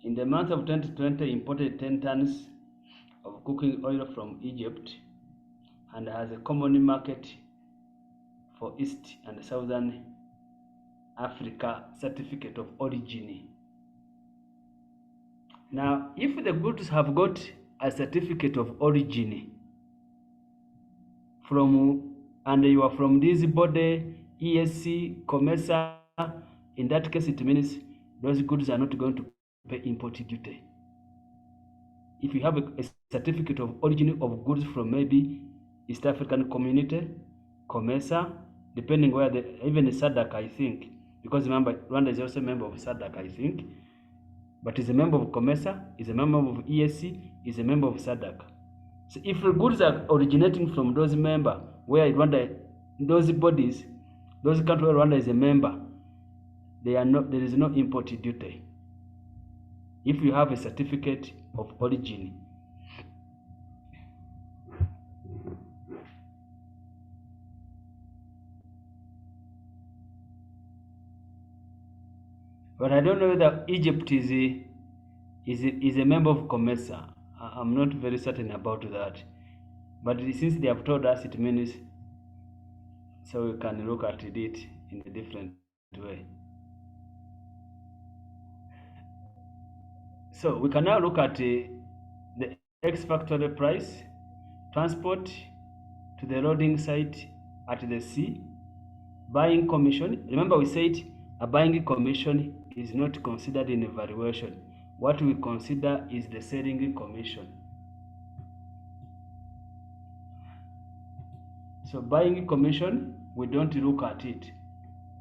In the month of 2020, imported 10 tons of cooking oil from Egypt and has a common market for East and Southern Africa certificate of origin. Now, if the goods have got a certificate of origin and you are from this body, ESC, COMESA, in that case it means those goods are not going to pay import duty. If you have a certificate of origin of goods from maybe East African Community, COMESA, depending where even the SADC, I think, because remember Rwanda is also a member of SADC, I think, but is a member of COMESA, is a member of ESC, is a member of SADC. So if the goods are originating from those members where Rwanda, those bodies, those countries where Rwanda is a member, there is no import duty if you have a certificate of origin. But I don't know whether Egypt is a member of COMESA. I'm not very certain about that. But since they have told us, it means so we can look at it in a different way. So we can now look at the ex-factory price, transport to the loading site at the sea, buying commission. Remember we said a buying commission is not considered in evaluation. What we consider is the selling commission. So buying commission, we don't look at it,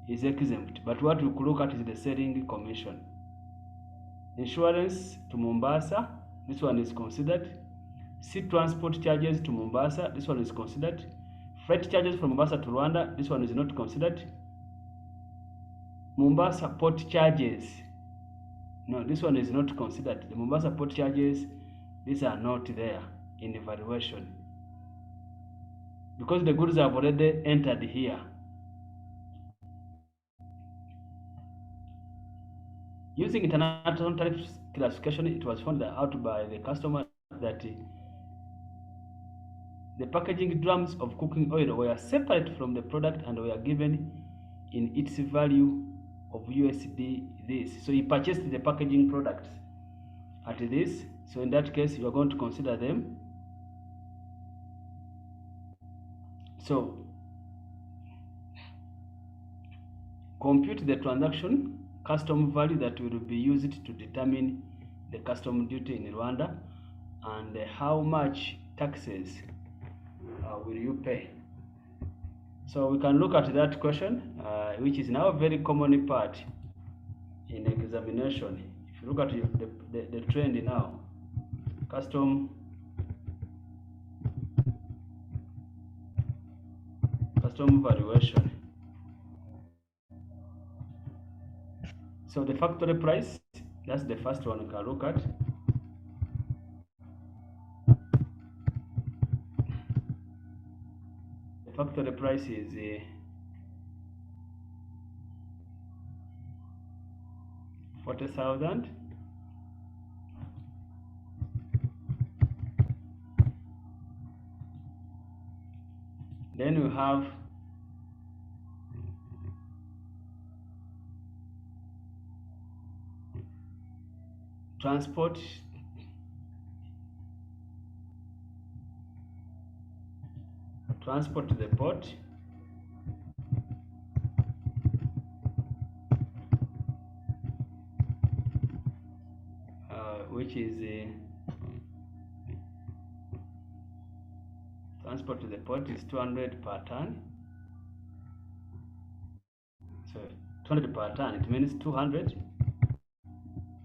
is exempt. But what we could look at is the selling commission. Insurance to Mombasa, this one is considered. Sea transport charges to Mombasa, this one is considered. Freight charges from Mombasa to Rwanda, this one is not considered. Mombasa port charges, no, this one is not considered. The Mombasa port charges, these are not there in evaluation because the goods have already entered here. Using international tariff classification, it was found out by the customer that the packaging drums of cooking oil were separate from the product and were given in its value of USD this. So he purchased the packaging products at this. So in that case, you are going to consider them. So compute the transaction custom value that will be used to determine the custom duty in Rwanda and how much taxes will you pay? So we can look at that question, which is now a very common part in examination. If you look at the trend now, custom valuation. So the factory price, that's the first one we can look at. The factory price is 40,000. Then we have transport, to the port, which is transport to the port is 200 per ton. So 200 per ton, it means 200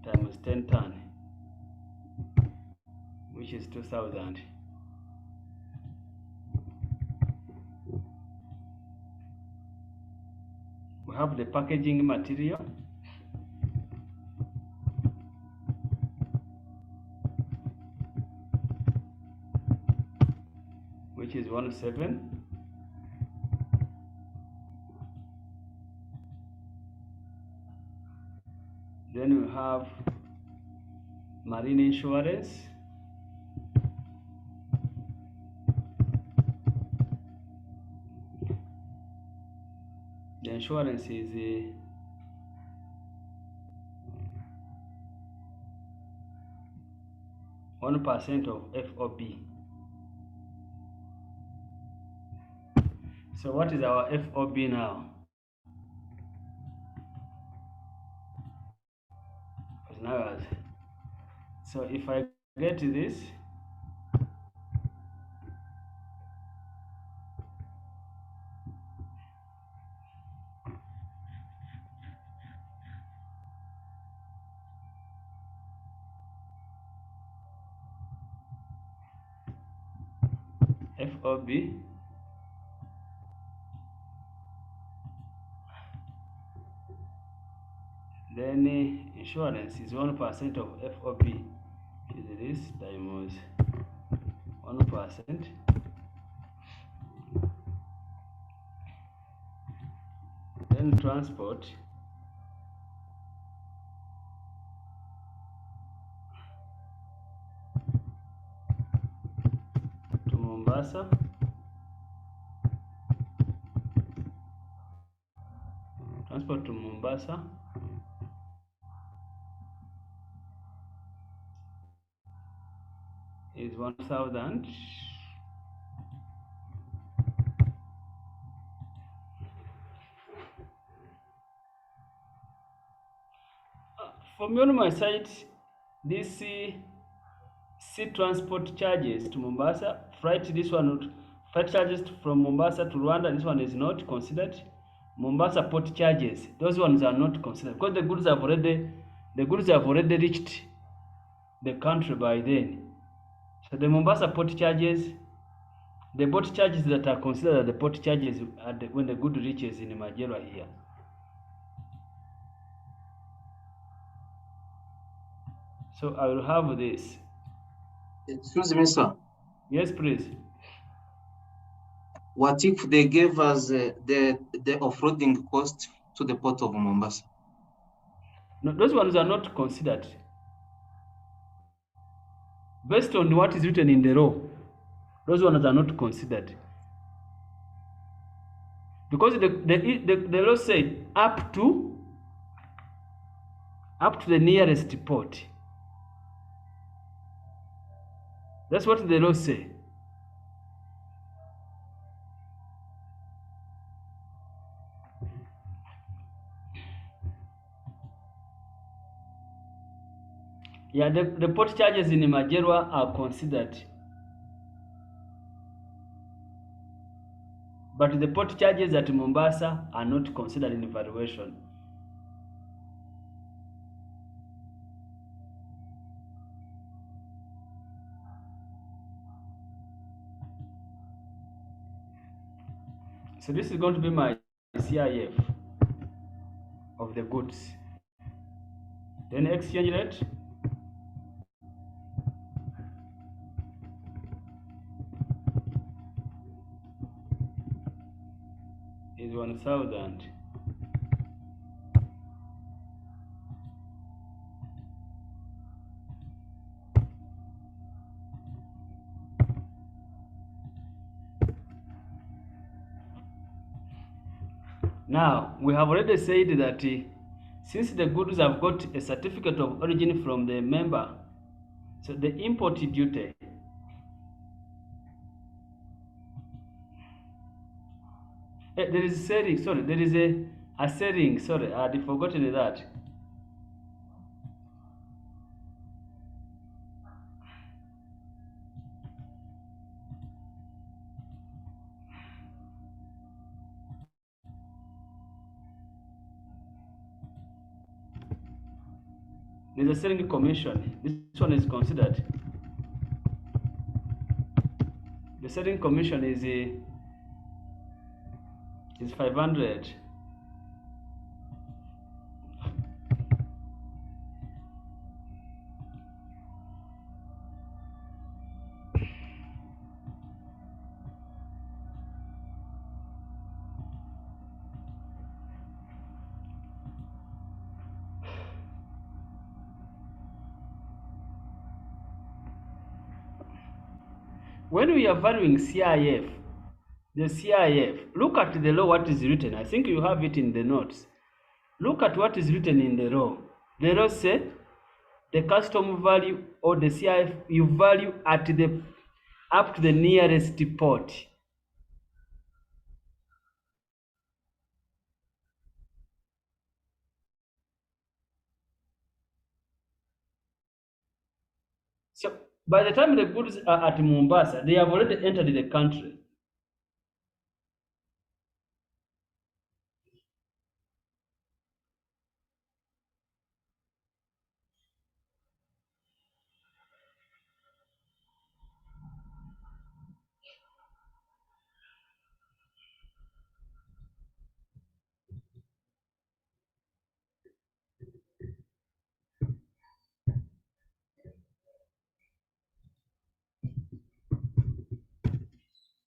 times 10 ton, which is 2,000. We have the packaging material, which is 17. Then we have marine insurance, the insurance is 1% of FOB. So what is our FOB now? So if I get this, FOB, then insurance is 1% of FOB, is this times 1%. Then transport to Mombasa, is 1,000. For me on my side, this sea transport charges to Mombasa, flight charges from Mombasa to Rwanda, this one is not considered. Mombasa port charges, those ones are not considered because the goods have already reached the country by then. So the Mombasa port charges, the port charges that are considered are the port charges when the good reaches in Majerwa here. So I will have this. Excuse me, sir. Yes, please. What if they gave us the off-roading cost to the port of Mombasa? No, those ones are not considered. Based on what is written in the law, those ones are not considered. Because the law said up to the nearest port. That's what the law say. Yeah, the port charges in Majerwa are considered. but the port charges at Mombasa are not considered in valuation. So this is going to be my CIF of the goods. Then exchange rate is 1,000. Now, we have already said that since the goods have got a certificate of origin from the member, so the import duty there is selling, sorry, there is a selling, sorry, I had forgotten that. There's a selling commission. This one is considered. The selling commission is 500. When we are valuing CIF, the CIF, look at the law, what is written. I think you have it in the notes. Look at what is written in the law. The law says the custom value or the CIF you value at the up to the nearest port. So by the time the goods are at Mombasa, they have already entered the country.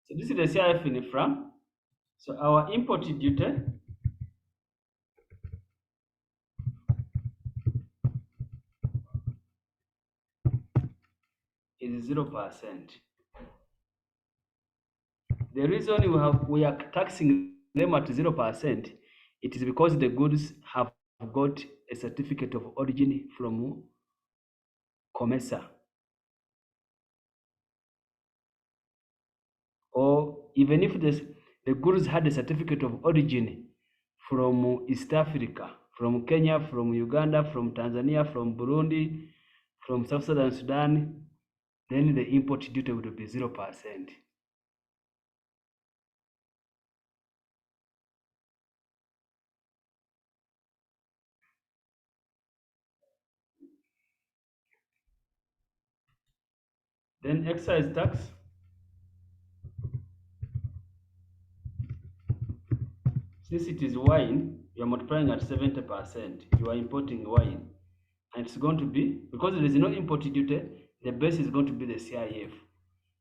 So this is the CIF in France. So our import duty is 0%. The reason we are taxing them at 0%, it is because the goods have got a certificate of origin from COMESA. Or even if the goods had a certificate of origin from East Africa, from Kenya, from Uganda, from Tanzania, from Burundi, from South Sudan, then the import duty would be 0%. Then excise tax, since it is wine, you are multiplying at 70%. You are importing wine. And it's going to be, because there is no import duty, the base is going to be the CIF.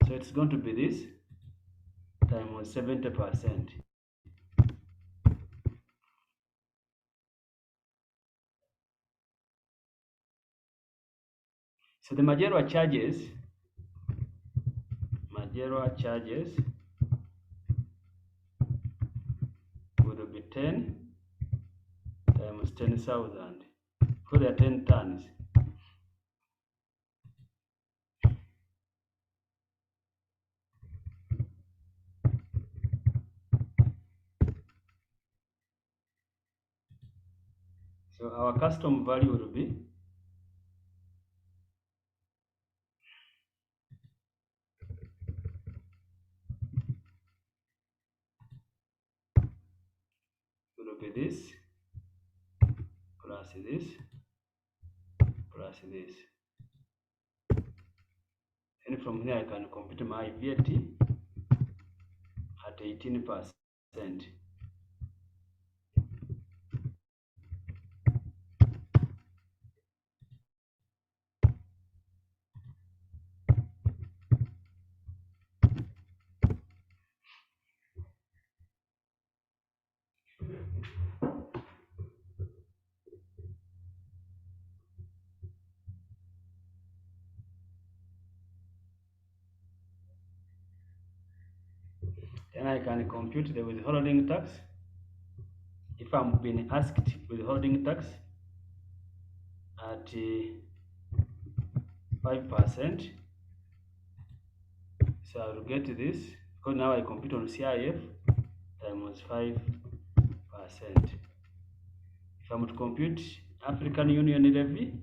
So it's going to be this times 70%. So the Majerwa charges would be 10 times 10,000 for the 10 tons. So our custom value will be this plus this plus this. And from here I can compute my VAT at 18%. Then I can compute the withholding tax. If I'm being asked withholding tax at 5%, so I will get this, because now I compute on CIF times 5%. If I'm to compute African Union levy,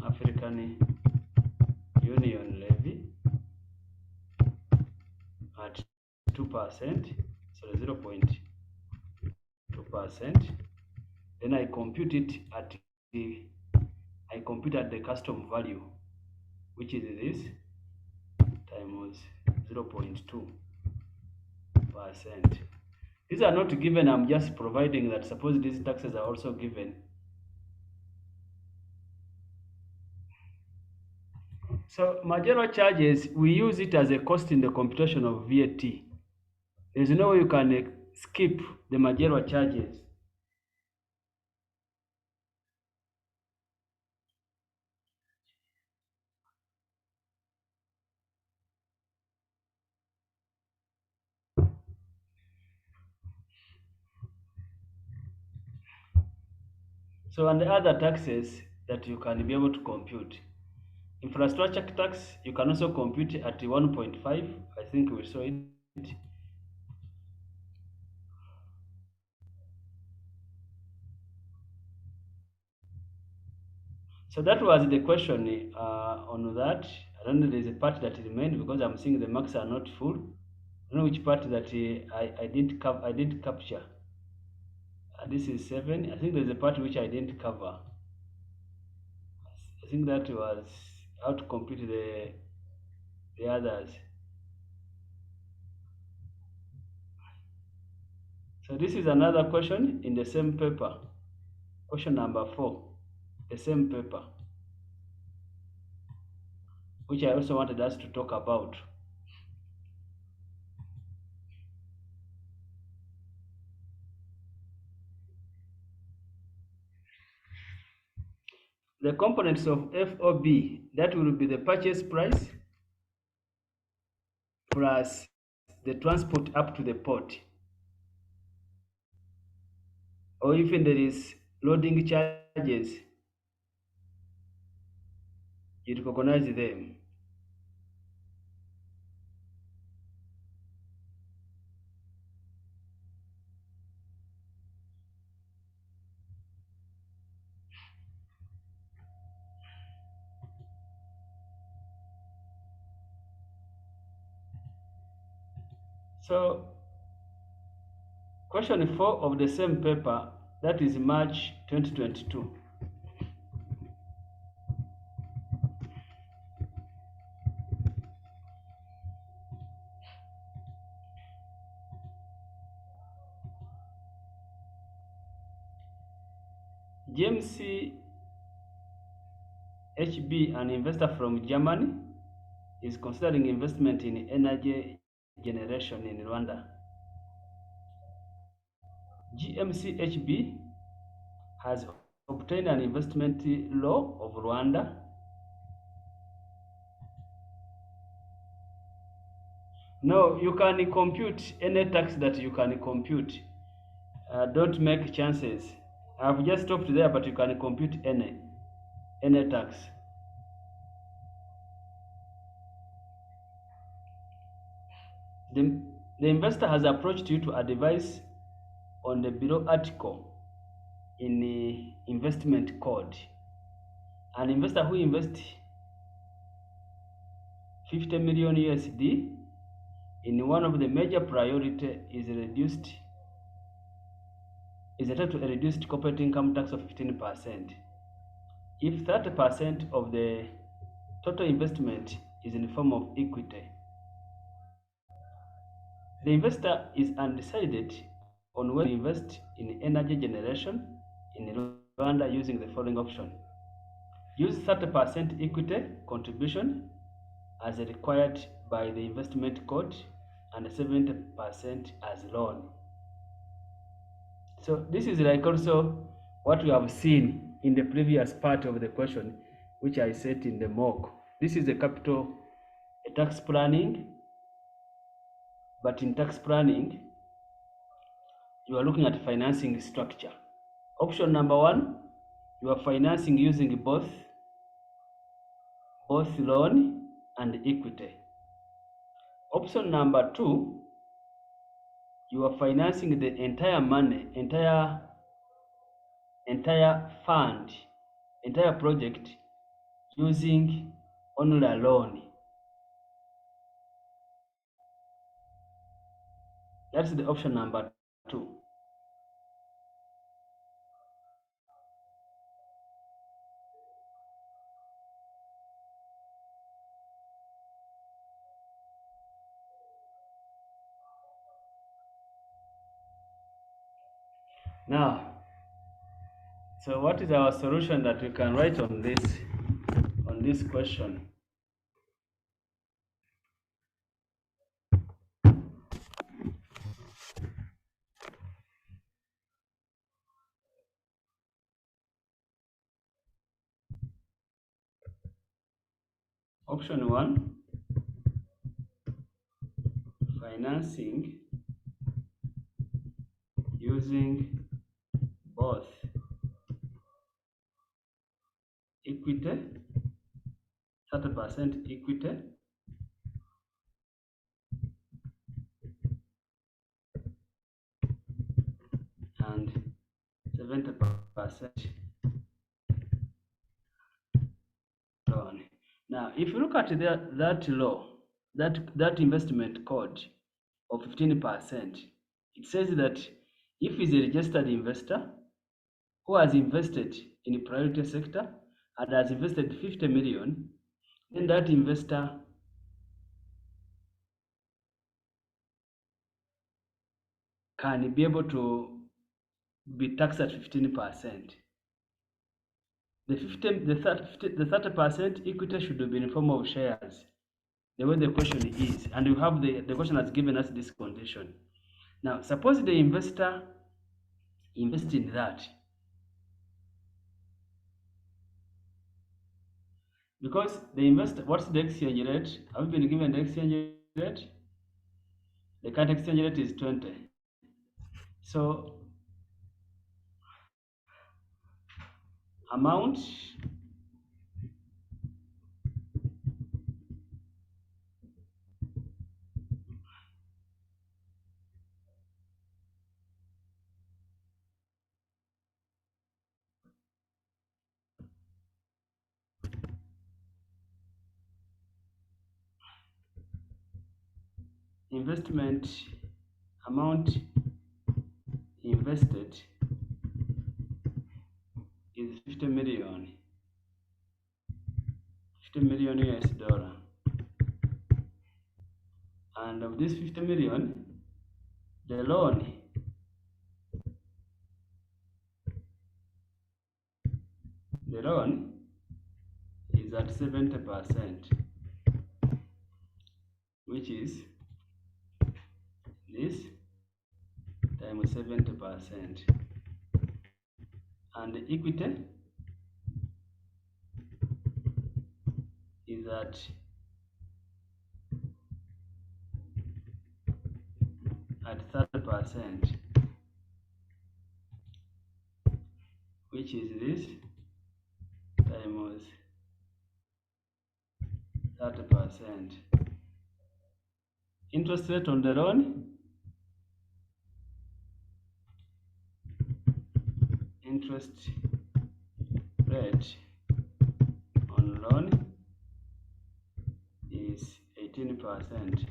African Union levy at 2%, so 0.2%, then I compute it at the custom value, which is this times 0.2%. These are not given, I'm just providing that suppose these taxes are also given. So marginal charges, we use it as a cost in the computation of VAT. There's no way you can skip the marginal charges. So, and the other taxes that you can be able to compute. Infrastructure tax, you can also compute at 1.5. I think we saw it. So that was the question on that. I don't know, there's a part that remained because I'm seeing the marks are not full. I don't know which part that I didn't capture. This is 7. I think there's a part which I didn't cover. I think that was how to compute the others. So this is another question in the same paper. Question number 4, the same paper, which I also wanted us to talk about. The components of FOB, that will be the purchase price plus the transport up to the port. Or even there is loading charges, you recognize them. So question 4 of the same paper, that is March 2022. GMC HB, an investor from Germany, is considering investment in energy generation in Rwanda. GMC HB has obtained an investment law of Rwanda. No, you can compute any tax that you can compute. Don't make chances. I've just stopped there, but you can compute any tax. The investor has approached you to advise on the below article in the investment code. An investor who invests 50 million USD in one of the major priority is reduced is entitled to a reduced corporate income tax of 15%. If 30% of the total investment is in the form of equity, the investor is undecided on whether to invest in energy generation in Rwanda using the following option. Use 30% equity contribution as required by the investment code and 70% as loan. So this is like also what we have seen in the previous part of the question, which I said in the mock. This is a tax planning, but in tax planning, you are looking at financing structure. Option number 1, you are financing using both loan and equity. Option number 2, you are financing the entire money, entire fund, entire project using only a loan. That's the option number 2. Now, so what is our solution that we can write on this question? Option 1, financing using both equity, 30% equity, and 70% loan. Now, if you look at that law, that investment code of 15%, it says that if he's a registered investor who has invested in the priority sector and has invested 50 million, then that investor can be able to be taxed at 15%. The 30% equity should be in the form of shares, the way the question is, and you have the question has given us this condition. Now, suppose the investor invests in that, because the investor, what's the exchange rate? Have we been given the exchange rate? The current exchange rate is 20. So amount investment amount invested is 50 million US dollar, and of this 50 million, the loan is at 70%, which is this times 70%, and the equity is at 30%, which is this times 30%. Interest rate on the loan, interest rate on loan is 18%.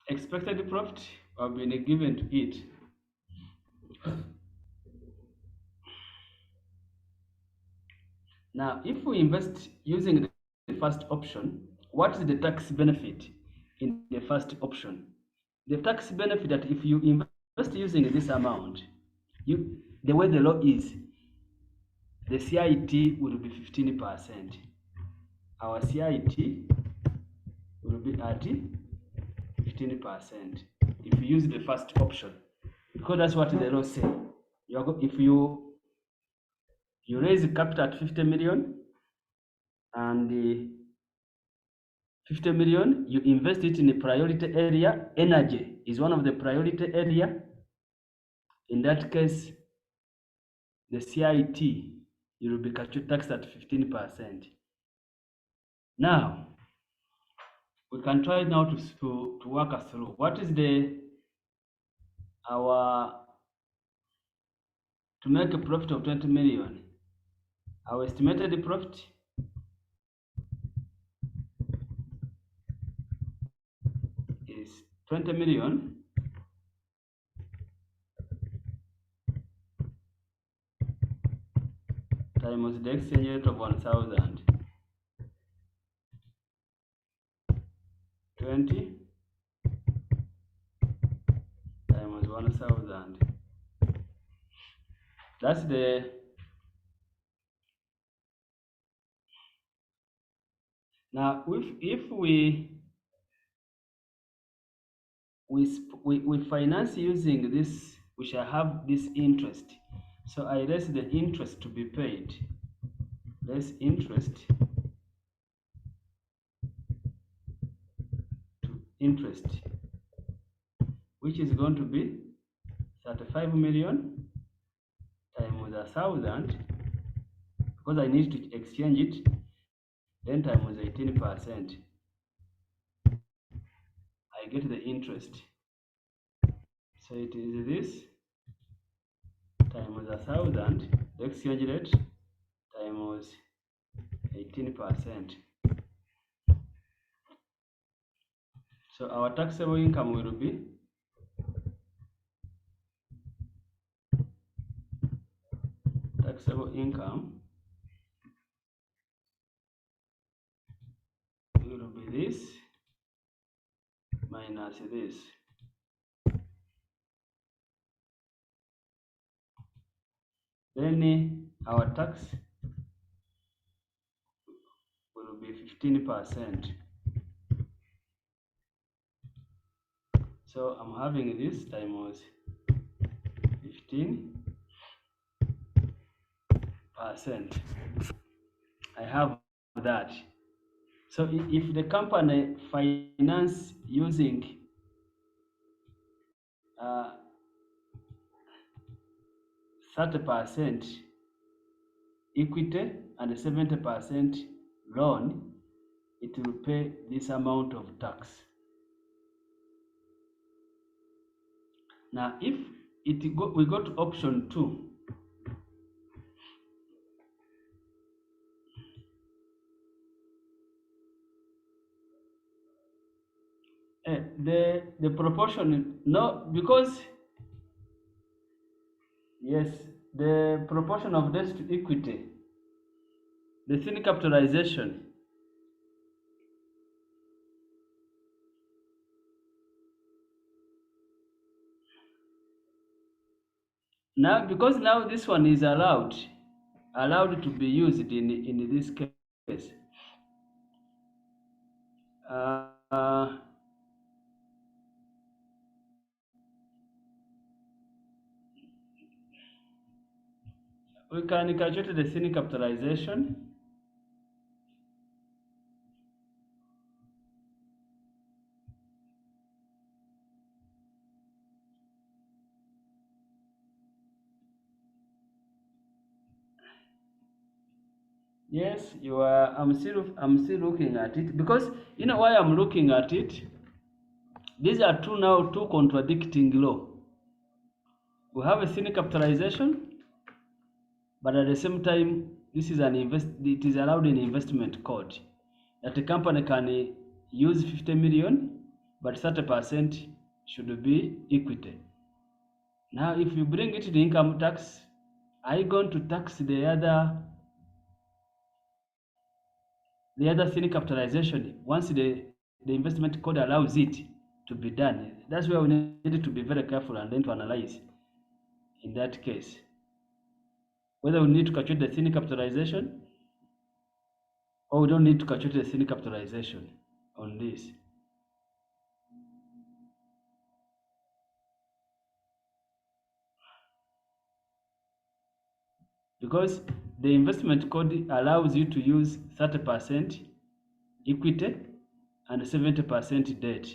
Expected profit have been given to it. Now, if we invest using the first option, what is the tax benefit in the first option? The tax benefit that if you invest using this amount, the way the law is, the CIT will be 15%. Our CIT will be at 15% if you use the first option, because that's what the law says. If you raise capital at 50 million and 50 million, you invest it in a priority area. Energy is one of the priority area. In that case, the CIT, you will be taxed at 15%. Now, we can try now to work us through. What is to make a profit of 20 million? Our estimated profit is 20 million times the exchange rate of 1,000. 20 times 1,000. That's the now. If we finance using this, we shall have this interest. So I raise the interest to be paid. Less interest to interest, which is going to be 35 million times 1,000, because I need to exchange it, then times 18%. I get the interest. So it is this times 1,000, the exchange rate, times 18%. So our taxable income will be this minus this. Then our tax will be 15%. So I'm having this times 15%. I have that. So if the company finance using 30% equity and 70% loan, it will pay this amount of tax. Now, if we go to option 2, the proportion, no, because yes, the proportion of debt to equity, the thin capitalization, now because now this one is allowed to be used in this case. We can calculate the thin capitalization. Yes, you are. I'm still looking at it, because you know why I'm looking at it. These are two contradicting law. We have a thin capitalization, but at the same time, this is it is allowed in investment code that the company can use 50 million, but 30% should be equity. Now, if you bring it to the income tax, are you going to tax the other thin capitalization once the investment code allows it to be done? That's where we need to be very careful and then to analyze in that case whether we need to calculate the thin capitalization or we don't need to calculate the thin capitalization on this. Because the investment code allows you to use 30% equity and 70% debt.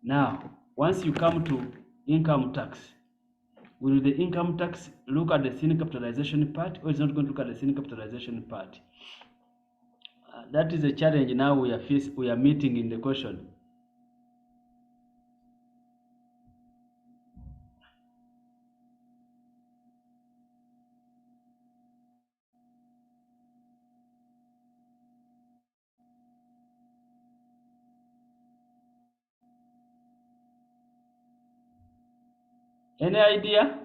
Now, once you come to income tax, will the income tax look at the thin capitalization part, or is not going to look at the thin capitalization part? That is a challenge now we are meeting in the question. Any idea?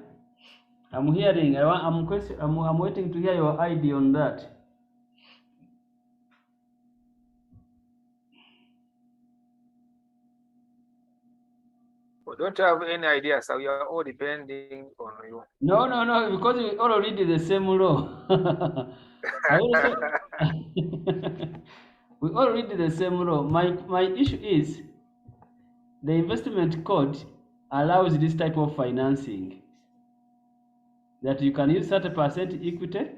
I'm hearing. I'm waiting to hear your idea on that. We don't have any idea, so we are all depending on you. No, because we already did the same law. We already did the same law. My issue is the investment code allows this type of financing that you can use 30% equity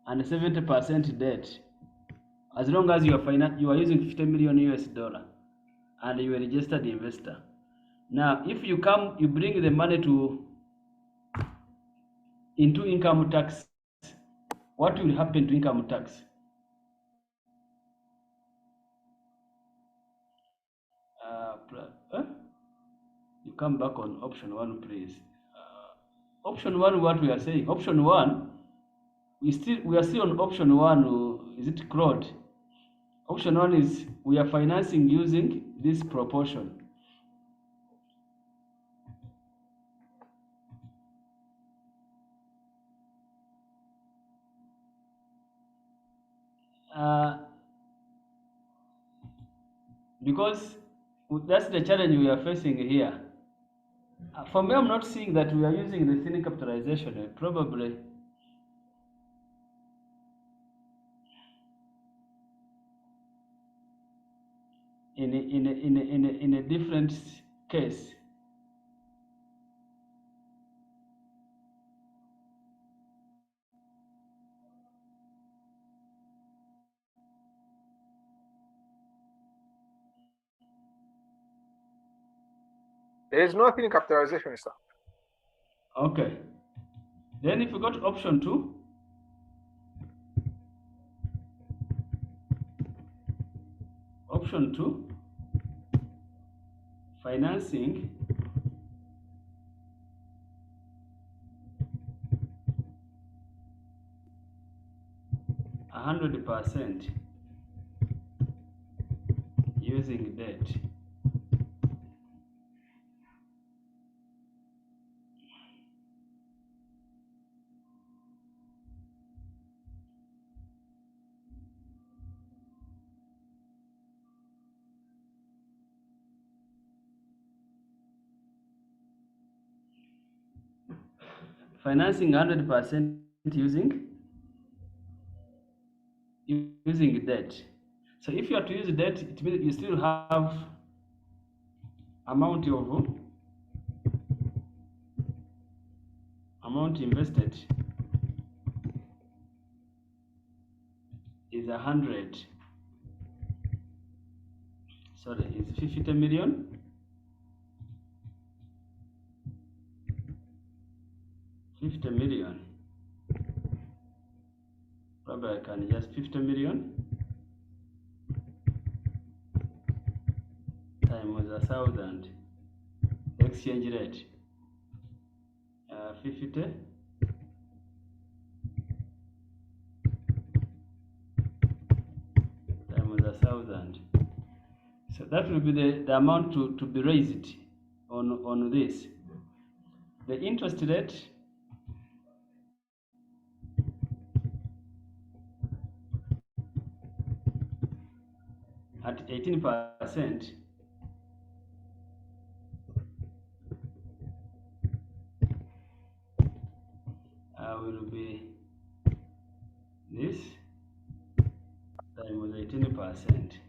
and 70% debt, as long as you are using 50 million US dollar and you are a registered investor. Now, if you bring the money into income tax, what will happen to income tax? You come back on option 1, please. Option 1, what we are saying? Option 1, we are still on option 1. Is it CROD? Option 1 is we are financing using this proportion. Because that's the challenge we are facing here. For me, I'm not seeing that we are using the thin capitalization. Probably in a different case. There is nothing in capitalization, sir. Okay. Then if you go to option 2, option 2, financing a 100% using debt. Financing 100% using debt. So if you are to use debt, it means you still have amount invested is 100. Sorry, is 50 million. 50 million. Probably I can just 50 million times 1,000. Exchange rate 50 times 1,000. So So that will be the amount to be raised on this. The interest rate at 18% will be this times 18%.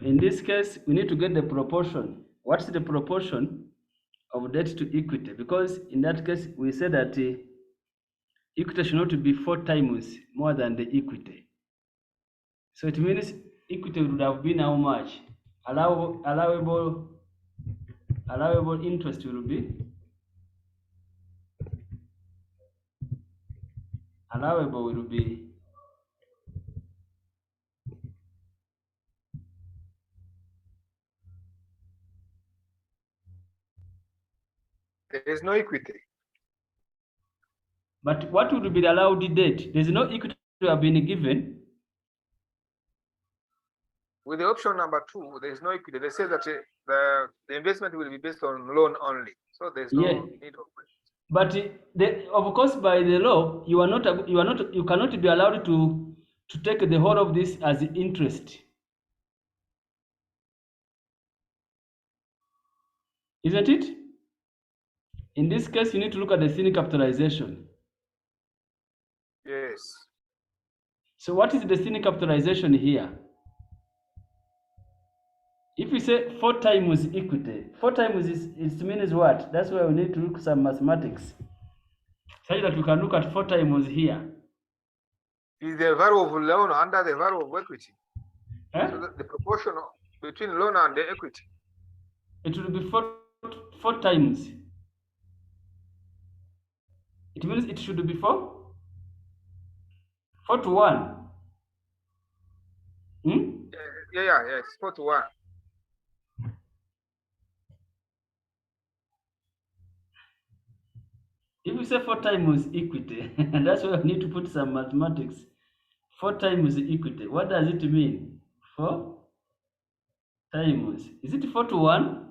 In this case, we need to get the proportion. What's the proportion of debt to equity? Because in that case, we said that equity should not be 4 times more than the equity. So it means equity would have been how much? Allowable interest will be There is no equity. But what would be the allowed debt? There's no equity to have been given. With the option number 2, there is no equity. They say that the investment will be based on loan only. So there's no need of it. But of course, by the law, you cannot be allowed to take the whole of this as interest. Isn't it? In this case, you need to look at the thin capitalization. Yes. So what is the thin capitalization here? If we say 4 times equity, 4 times it means what? That's why we need to look at some mathematics, such that we can look at 4 times here. Is the value of loan under the value of equity? Eh? So the proportion between loan and the equity. It will be 4 times. It means it should be 4 to 1. Yes, 4 to 1. If you say 4 times equity, that's why we need to put some mathematics. 4 times equity, what does it mean? 4 times, is it 4 to 1?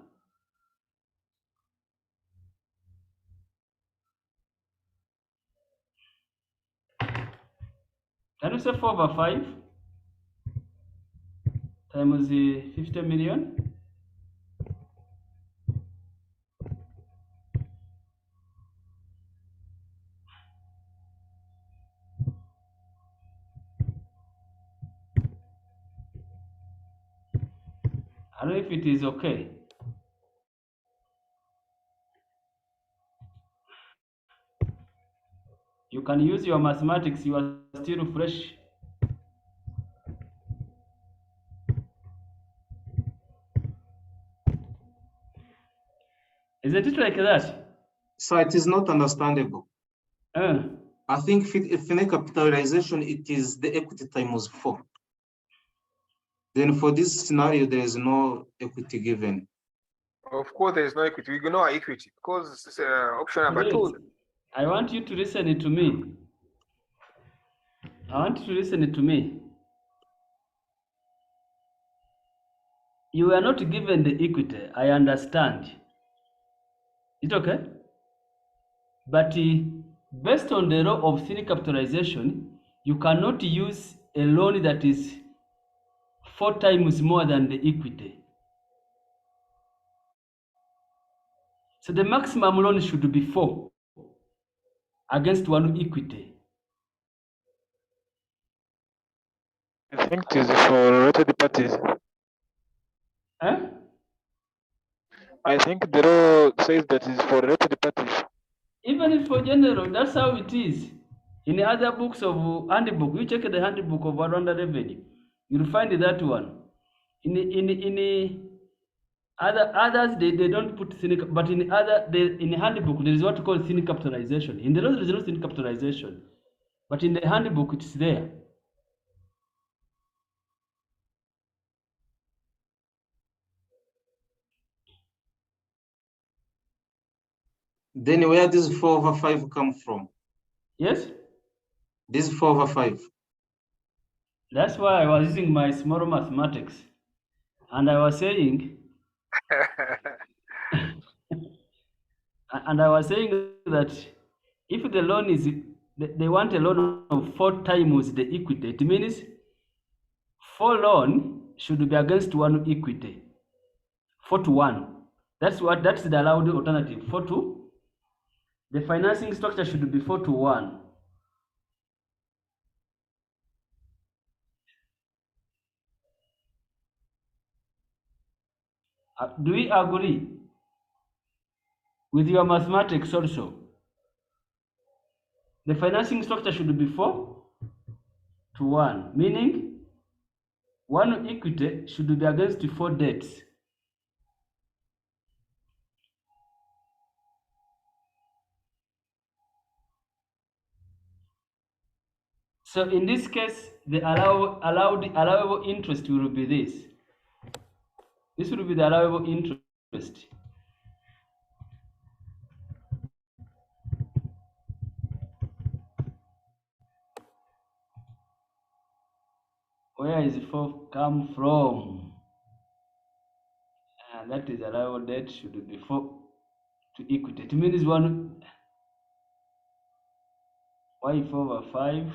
Can you say 4 over 5 times 50 million? I don't know if it is okay. You can use your mathematics, you are still fresh. Isn't it like that? So it is not understandable. I think if in a capitalization, it is the equity times 4. Then for this scenario, there is no equity given. Of course, there is no equity. We ignore equity because it's option number 2. I want you to listen to me. You are not given the equity, I understand. Is it okay? But based on the law of thin capitalization, you cannot use a loan that is 4 times more than the equity. So the maximum loan should be 4 against 1 equity. I think it is for related parties. I think the law says that is for related parties. Even if for general, that's how it is. In the other books of handbook, you check the handbook of Rwanda Revenue, you'll find that one. In others they don't put thin, but in the handbook there is what we call thin capitalization. In the law there is no thin capitalization, but in the handbook it's there. Then where does 4 over 5 come from? Yes? This 4 over 5. That's why I was using my small mathematics. And I was saying, that if the loan is, they want a loan of 4 times the equity, it means 4 loan should be against 1 equity, 4 to 1. That's the allowed alternative. 4 to, the financing structure should be 4 to 1. Do we agree with your mathematics also? The financing structure should be 4 to 1, meaning 1 equity should be against 4 debts. So in this case, the allowable interest will be this. This will be the allowable interest. Where is 4 come from? And that is allowable debt should be 4 to equity. It means why 4 over 5?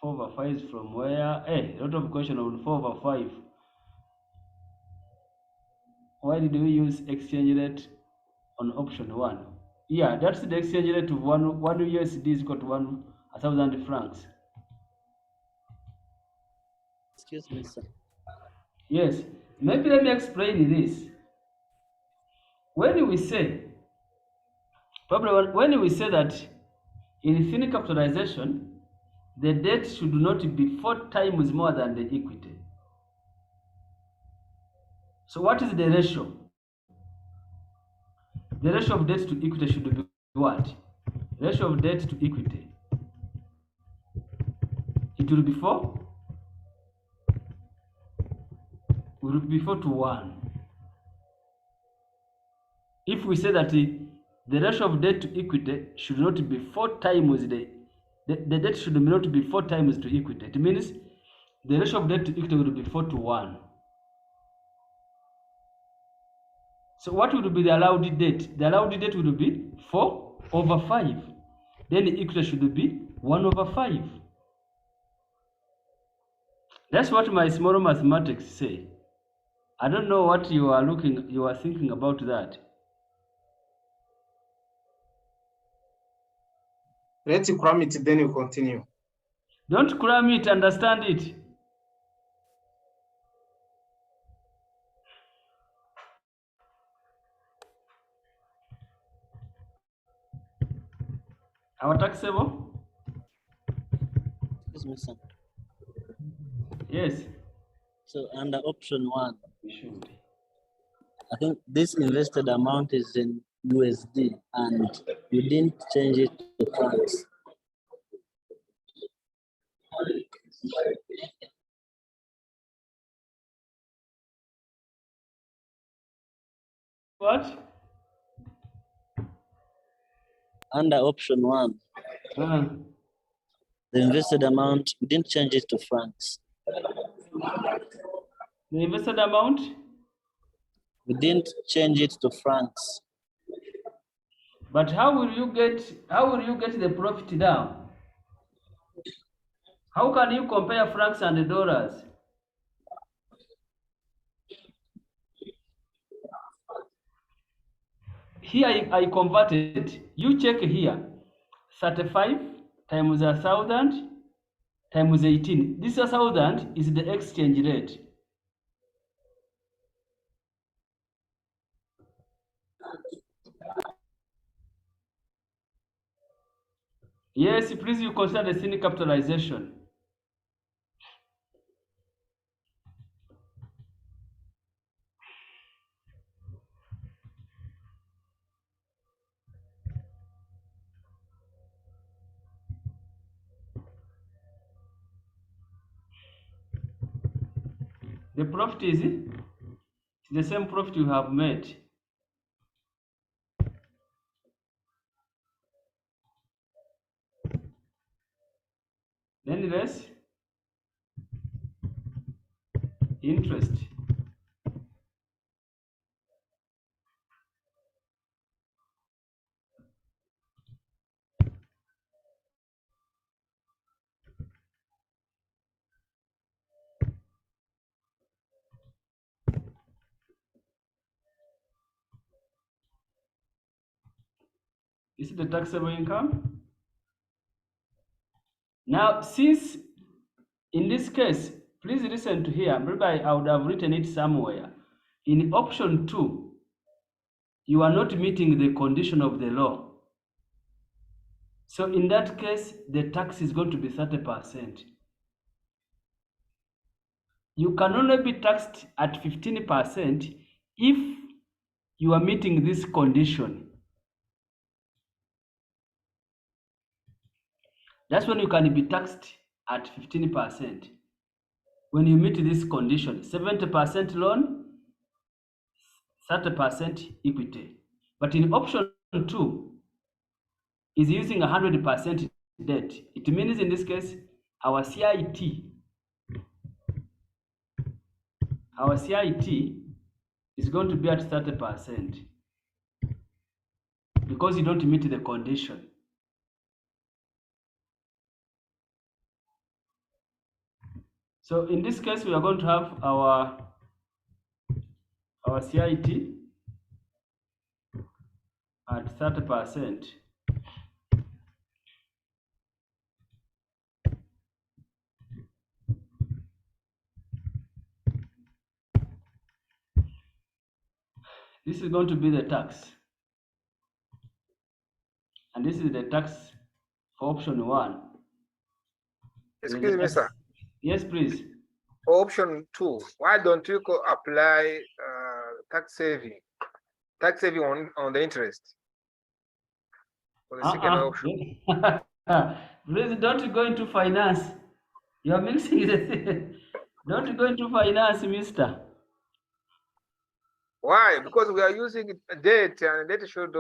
4 over 5 is from where? A lot of question on 4 over 5. Why did we use exchange rate on option 1? Yeah, that's the exchange rate of one USD is equal to 1,000 francs. Excuse me, sir. Yes, maybe let me explain this. When we say that in thin capitalization, the debt should not be 4 times more than the equity. So what is the ratio? The ratio of debt to equity should be what? Ratio of debt to equity. It will be 4. Will be 4 to 1. If we say that the ratio of debt to equity should not be 4 times the debt should not be 4 times to equity, it means the ratio of debt to equity will be 4 to 1. So what would be the allowed debt? The allowed debt will be 4 over 5. Then the equity should be 1 over 5. That's what my small mathematics say. I don't know what you are thinking about that. Let's cram it, then you continue. Don't cram it, understand it. Our taxable? Excuse me, sir. Yes. So under option 1, We should. I think this invested amount is in USD and you didn't change it to francs. What? Under option 1, the invested amount, we didn't change it to francs. The invested amount? We didn't change it to francs. But how will you get the profit down? How can you compare francs and dollars? Here I converted. You check here. 35 times 1,000 times 18. This 1,000 is the exchange rate. Yes, please you consider the thin capitalization. The profit is the same profit you have made. Then less interest. This is the taxable income. Now, since in this case, please listen to here. Maybe I would have written it somewhere. In option 2, you are not meeting the condition of the law. So in that case, the tax is going to be 30%. You can only be taxed at 15% if you are meeting this condition. That's when you can be taxed at 15%. When you meet this condition, 70% loan, 30% equity. But in option 2, is using 100% debt. It means in this case, our CIT is going to be at 30% because you don't meet the condition. So in this case, we are going to have our CIT at 30%. This is going to be the tax. And this is the tax for option 1. Excuse me, sir. Yes, please. For option 2, why don't you apply tax saving on the interest for the second option? Please don't go into finance. You are mixing the thing. Don't go into finance, mister. Why? Because we are using debt, and debt should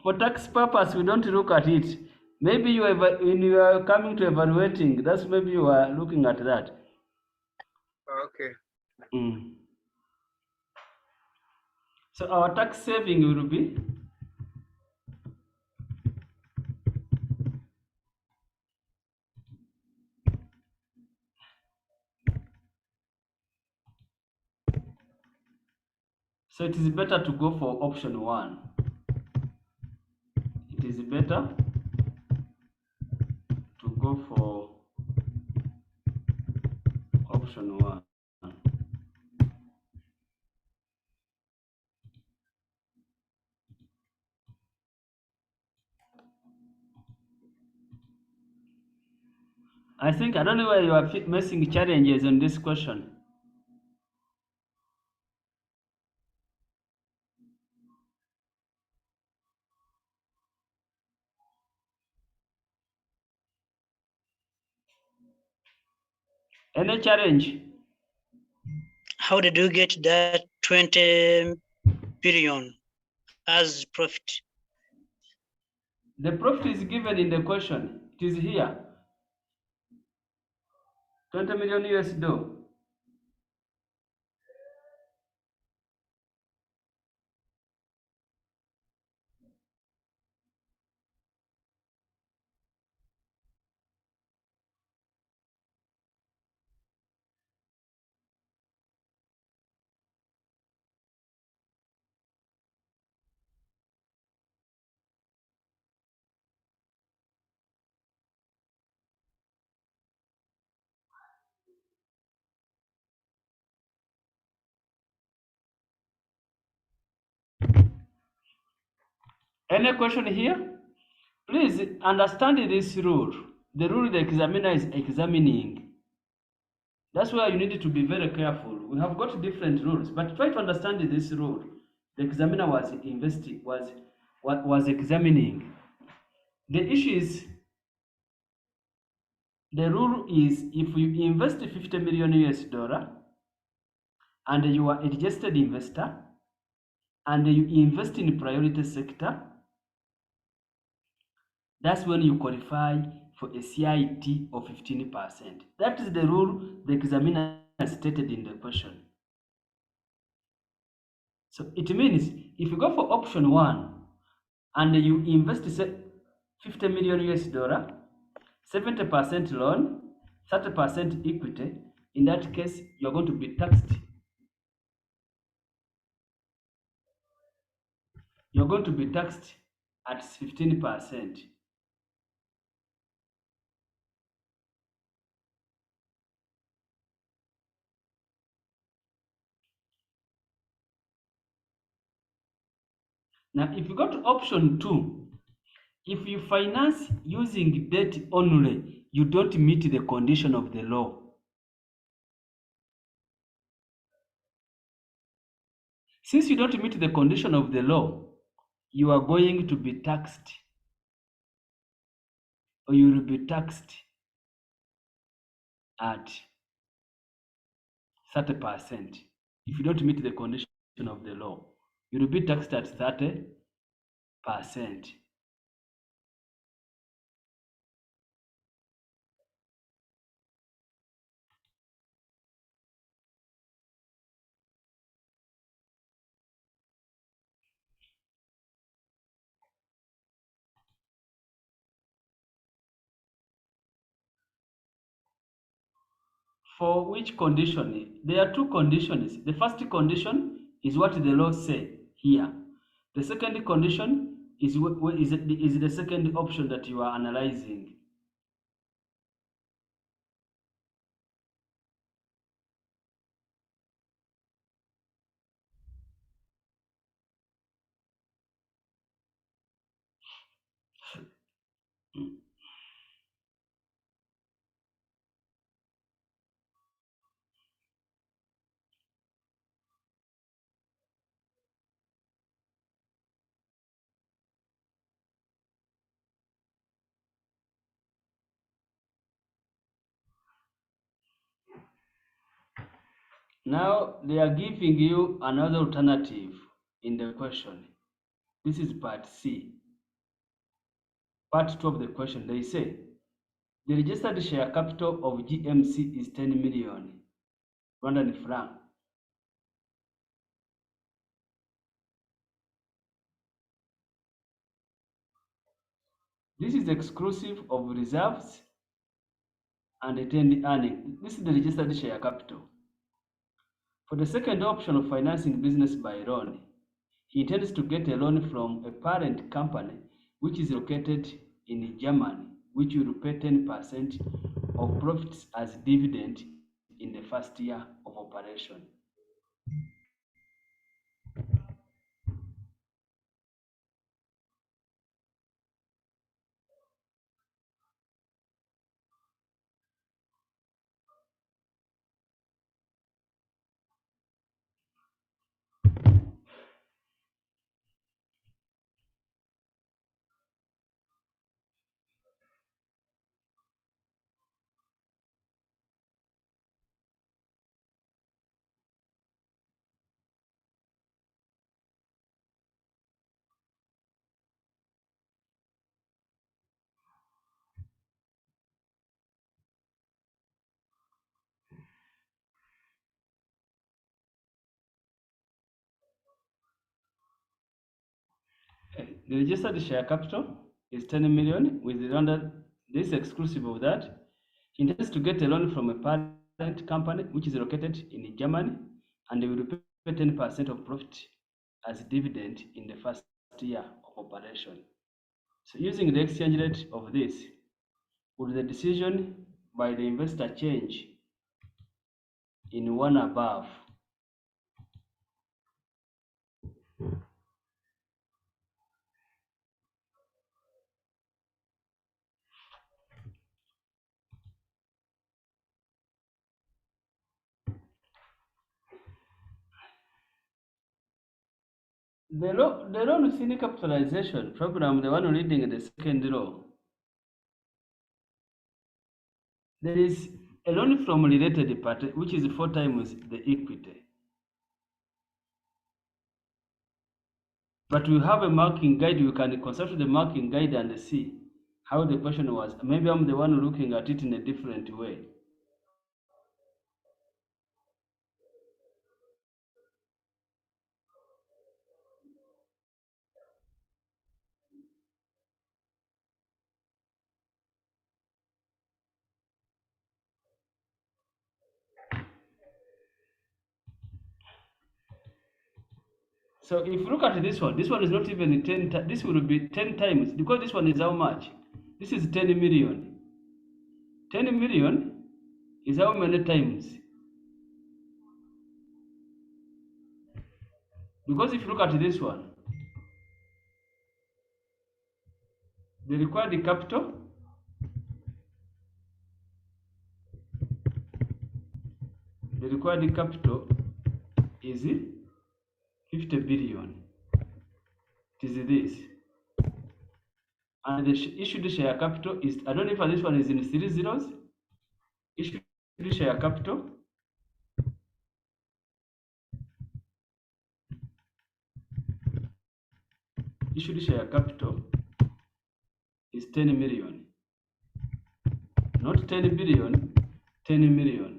for tax purpose, we don't look at it. Maybe when you are coming to evaluating, that's maybe you are looking at that. Okay. So our tax saving will be so it is better to go for option 1. It is better to go for option 1. I don't know where you are facing challenges on this question. Any challenge? How did you get that 20 billion as profit? The profit is given in the question. It is here. 20 million US dollars. Any question here? Please understand this rule. The rule the examiner is examining. That's why you need to be very careful. We have got different rules, but try to understand this rule. The examiner was examining. The issue is, the rule is, if you invest 50 million US dollar and you are a registered investor and you invest in priority sector, that's when you qualify for a CIT of 15%. That is the rule the examiner stated in the question. So it means if you go for option 1 and you invest say 50 million US dollar, 70% loan, 30% equity, in that case you're going to be taxed. You're going to be taxed at 15%. Now, if you go to option 2, if you finance using debt only, you don't meet the condition of the law. Since you don't meet the condition of the law, you are going to be taxed, or you will be taxed at 30%. If you don't meet the condition of the law, you will be taxed at 30%. For which condition? There are 2 conditions. The first condition is what the law says here. The second condition is the second option that you are analyzing. Now they are giving you another alternative in the question. This is part C. Part 2 of the question, they say, the registered share capital of GMC is 10 million Rwandan franc. This is exclusive of reserves and retained earnings. This is the registered share capital. For the second option of financing business by loan, he intends to get a loan from a parent company which is located in Germany, which will pay 10% of profits as dividend in the first year of operation. The registered share capital is 10 million with Rwanda. This is exclusive of that. He intends to get a loan from a parent company which is located in Germany, and they will pay 10% of profit as dividend in the first year of operation. So using the exchange rate of this, would the decision by the investor change in one above? The loan senior capitalization program, the one reading the second law, there is a loan from related party, which is 4 times the equity. But we have a marking guide. You can consult the marking guide and see how the question was. Maybe I'm the one looking at it in a different way. So if you look at this one is not even 10, this will be 10 times, because this one is how much? This is 10 million. 10 million is how many times? Because if you look at this one, the required capital is 50 billion. It is this. And the issued share capital is, I don't know if this one is in 3 zeros. Issued share capital is 10 million. Not 10 billion, 10 million.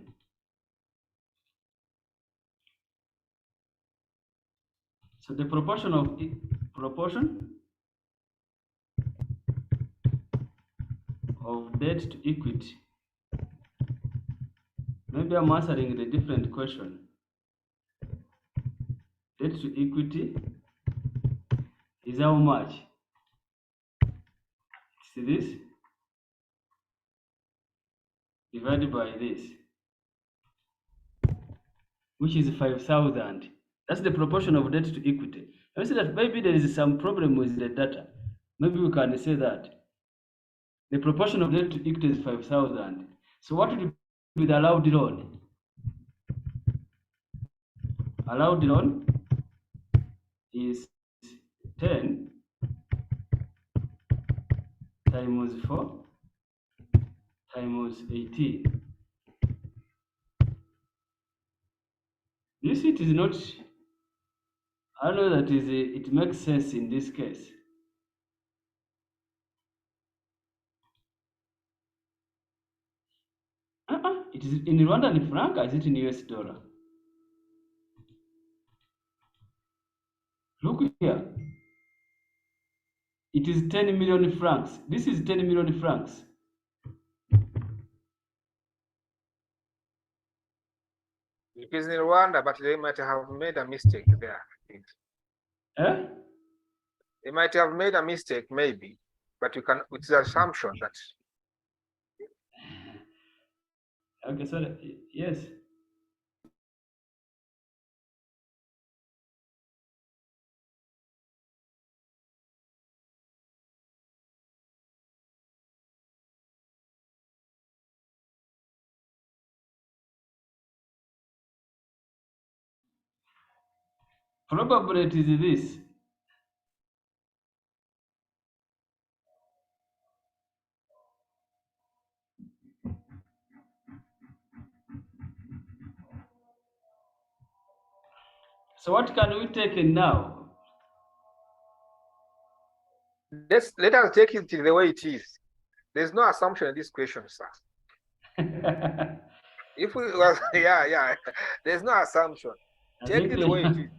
So the proportion of debt to equity. Maybe I'm answering the different question. Debt to equity is how much? See this? Divided by this, which is 5,000. That's the proportion of debt to equity. I see that maybe there is some problem with the data. Maybe we can say that the proportion of debt to equity is 5,000. So what would be the allowed loan? Allowed loan is 10 times 4 times 18. You see, it is not, I know that it makes sense in this case. It is in Rwandan franc, or is it in US dollar? Look here. It is 10 million francs. This is 10 million francs. It is in Rwanda, but they might have made a mistake there. Eh? They might have made a mistake, maybe, but you can. It's an assumption that. Okay, so yes. Probably it is this. So what can we take in now? Let us take it the way it is. There's no assumption in this question, sir. If we was, yeah, there's no assumption. Take it the way it is.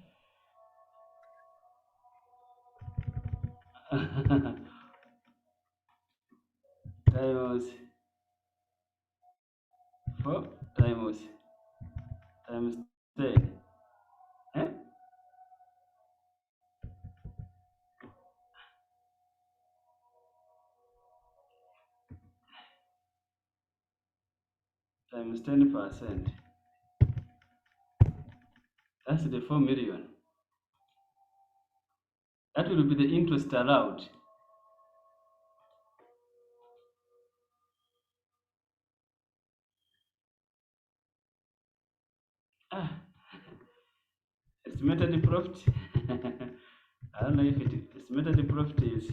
Times 4 times 10. Eh? Times 10%. That's the 4 million. That will be the interest allowed. Estimated profit. I don't know if estimated profit is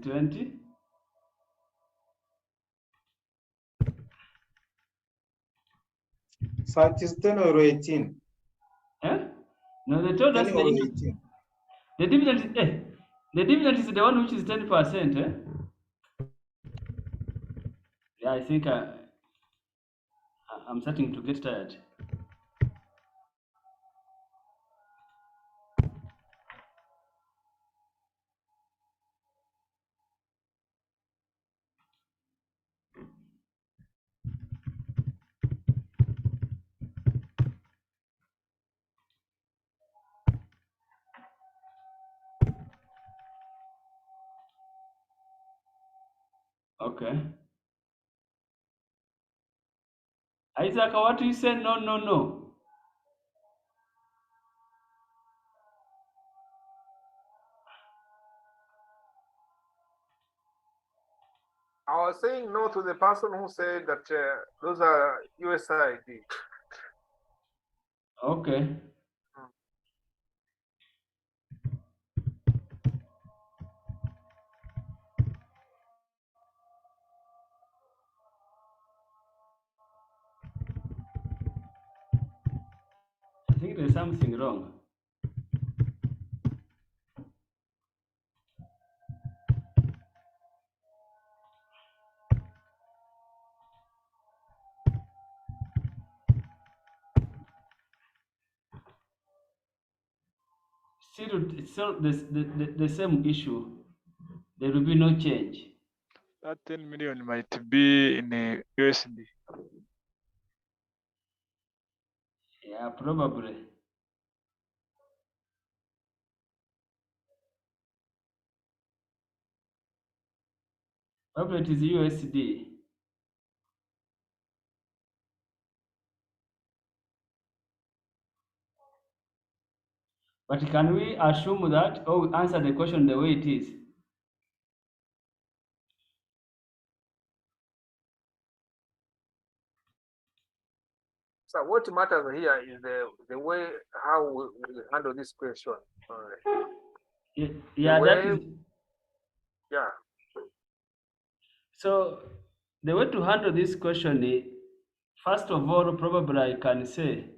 20. So it is 10 or 18. Eh? No, they told us the dividend. The dividend is the one which is 10%, eh? Yeah, I think I'm starting to get tired. Okay. Isaac, what you say? No, no, no. I was saying no to the person who said that those are USID. Okay. I think there's something wrong. It's still the same issue. There will be no change. That 10 million might be in USD. Yeah, probably. Probably it is USD. But can we assume that, or we answer the question the way it is? So what matters here is the way how we handle this question. Yeah, that is. Yeah. So the way to handle this question is, first of all, probably I can say,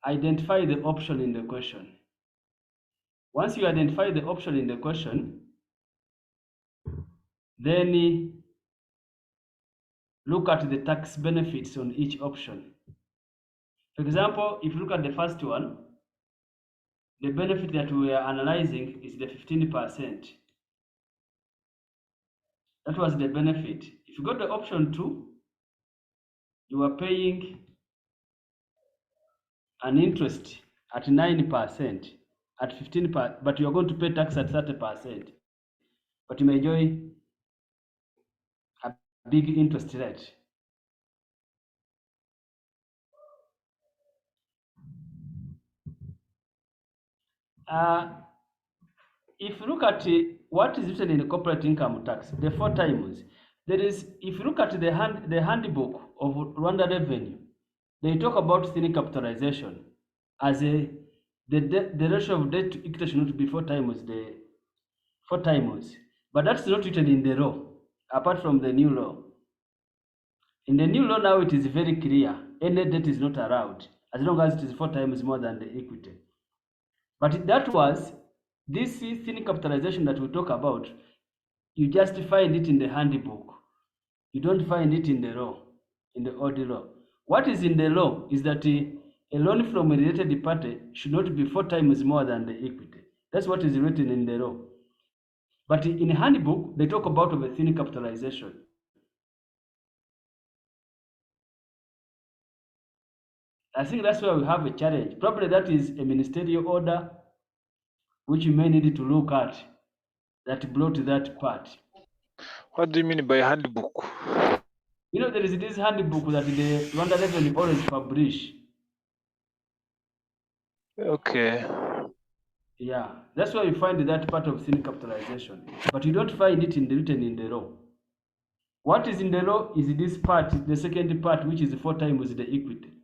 identify the option in the question. Once you identify the option in the question, then look at the tax benefits on each option. For example, if you look at the first one, the benefit that we are analyzing is the 15%. That was the benefit. If you go to option 2, you are paying an interest at 9%, at 15%, but you are going to pay tax at 30%. But you may enjoy a big interest rate. If you look at what is written in the corporate income tax, the 4 times, there is, if you look at the handbook of Rwanda Revenue, they talk about thin capitalization as the ratio of debt to equity should not be 4 times the 4 times, but that's not written in the law, apart from the new law. In the new law now, it is very clear, any debt is not allowed as long as it is 4 times more than the equity. But that was this thin capitalization that we talk about. You just find it in the handbook. You don't find it in the law, in the old law. What is in the law is that a loan from a related party should not be 4 times more than the equity. That's what is written in the law. But in the handbook, they talk about a thin capitalization. I think that's where we have a challenge. Probably that is a ministerial order which you may need to look at that brought that part. What do you mean by handbook? You know, there is this handbook that the Rwanda Revenue always publish. Okay. Yeah, that's why you find that part of thin capitalization, but you don't find it written in the law. What is in the law is this part, the second part, which is 4 times the equity.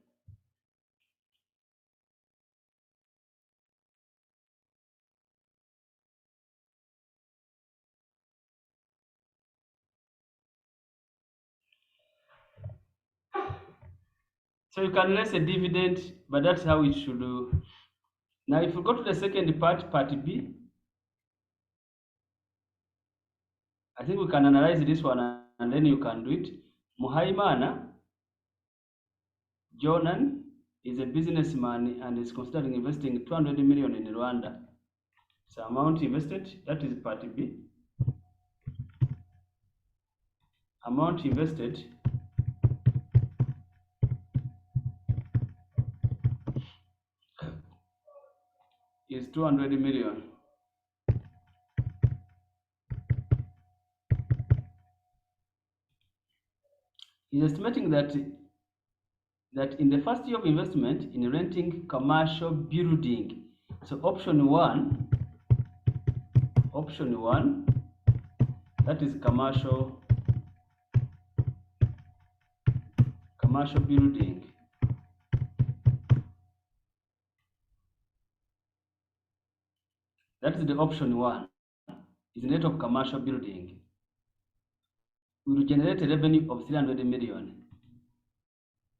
So you can less a dividend, but that's how it should Now, if you go to the second part, part B, I think we can analyze this one and then you can do it. Muhaimana Jonan is a businessman and is considering investing 200 million in Rwanda. So amount invested, that is part B. Amount invested is 200 million. He's estimating that in the first year of investment in renting commercial building. So option one, that is commercial building. That is the option one, is net of commercial building. We will generate a revenue of 300 million.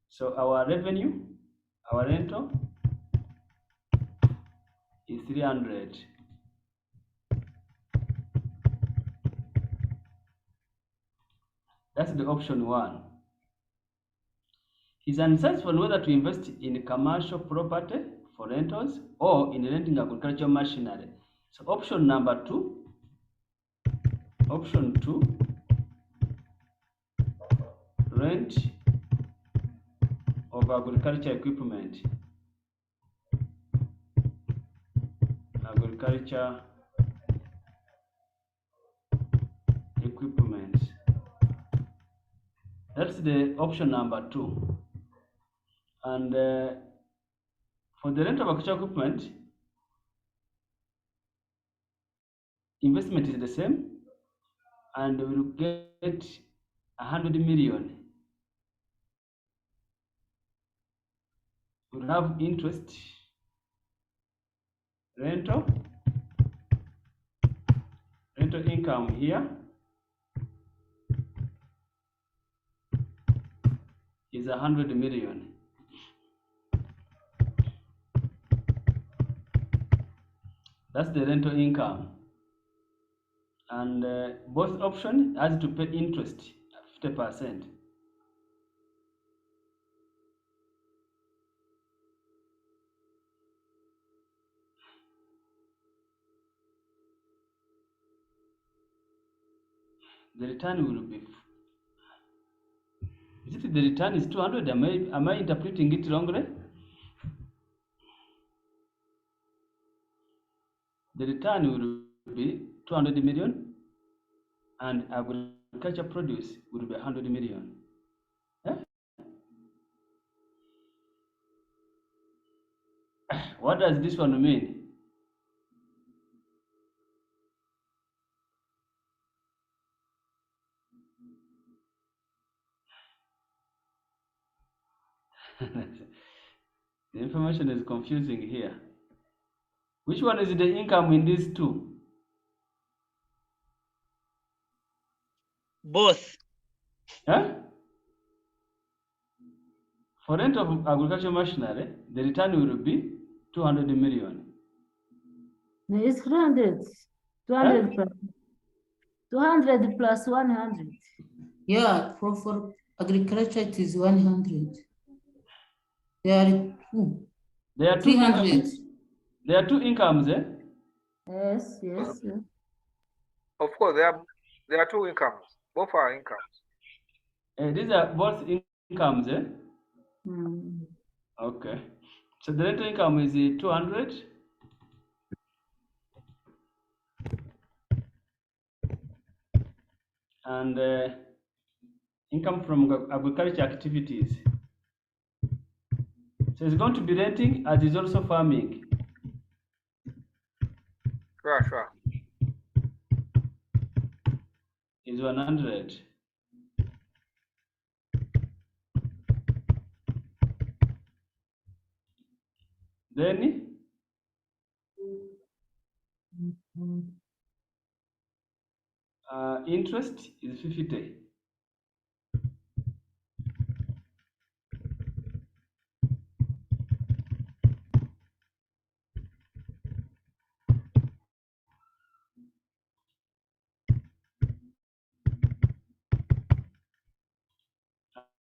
So our revenue, our rental is 300. That's the option one. He's undecided on whether to invest in commercial property for rentals or in renting agricultural machinery. So option number two, rent of agriculture equipment. That's the option number two. And for the rent of agricultural equipment, investment is the same, and we will get 100 million. We'll have interest, rental income here is 100 million. That's the rental income. And both options has to pay interest at 50%. The return will be, is it the return is 200? Am I interpreting it wrongly? The return will be 200 million and agriculture produce will be 100 million. Eh? What does this one mean? The information is confusing here. Which one is the income in these two? Both. Huh? For rent of agricultural machinery, the return will be 200 million. No, it's 200. 200 Huh? plus 200 plus 100. Yeah, for agriculture it is 100. There are two. There are 300. There are two incomes, eh? Yes. Of course, there are two incomes. Both are incomes. These are both incomes, eh? Mm. Okay. So the rental income is 200. And income from agriculture activities. So it's going to be renting as is also farming. Sure. Is 100. Then interest is 50.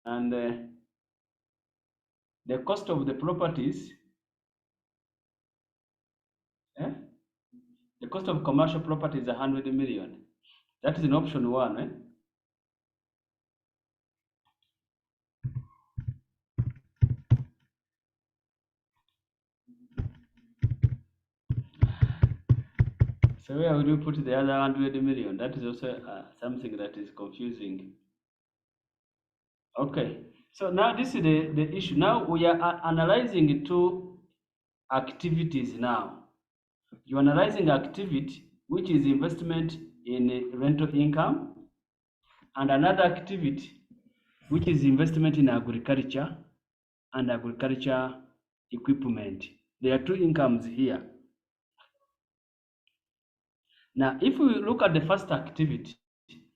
and the cost of the properties, the cost of commercial property is 100 million. That is in option 1. So where would you put the other 100 million? That is also something that is confusing. Okay, so now this is the issue. Now we are analyzing two activities now. You're analyzing activity, which is investment in rental income, and another activity, which is investment in agriculture and agriculture equipment. There are two incomes here. Now, if we look at the first activity,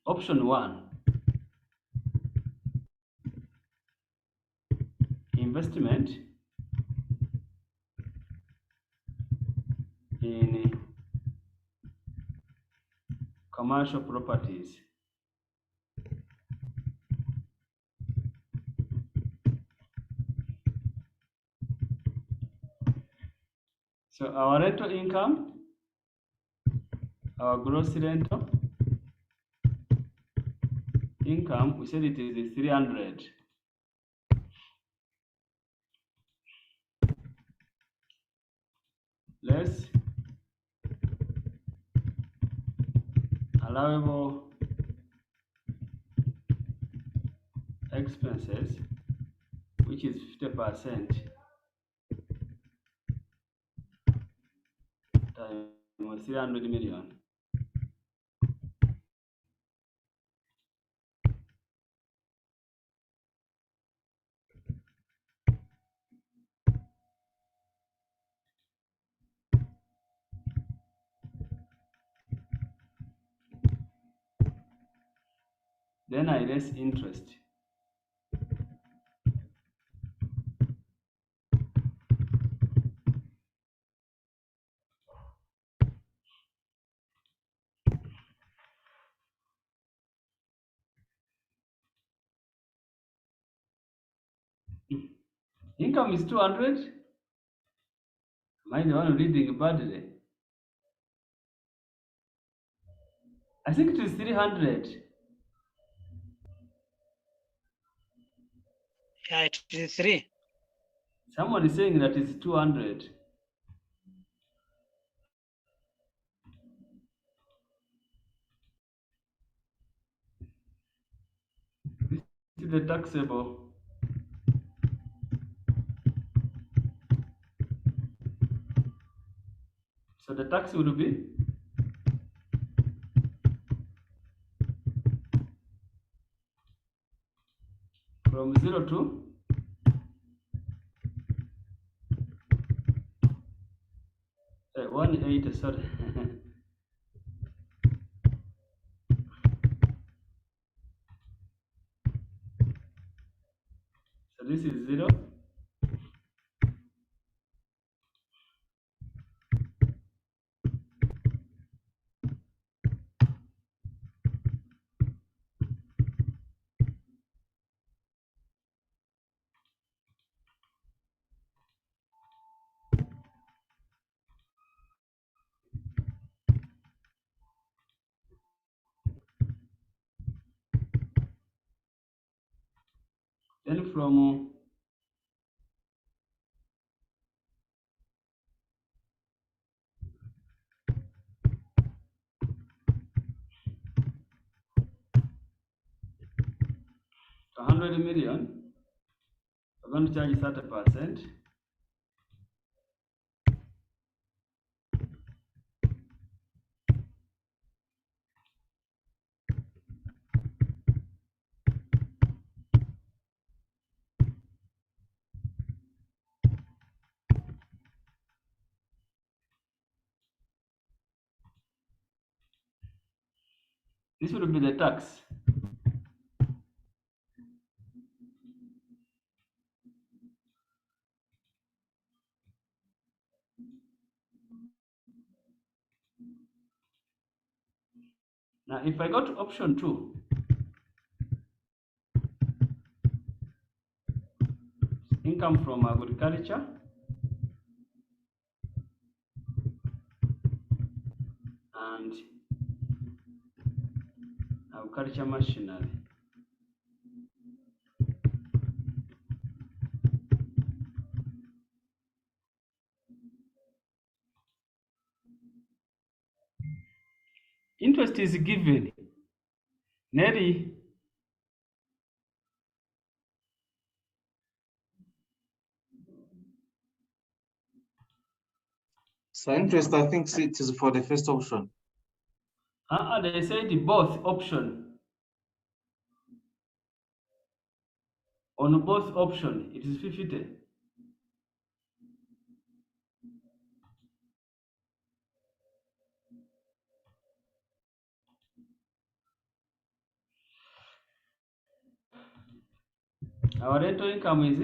option 1, investment in commercial properties. So our rental income, our gross rental income, we said it is 300. Less allowable expenses, which is 50%, times 300 million. Then I less interest. Income is 200. Am I the one reading badly? I think it is 300. Yeah, it is 3. Someone is saying that it's 200. This is the taxable. So the tax will be from 0 to 180, sorry. So this is 0. Then from 100 million, we're going to charge 30%. This will be the tax. Now, if I go to option 2, income from agriculture and agriculture machinery. Interest is given. Nelly. So interest, I think it is for the first option. They said both option. On both option, it is 50. Our rental income is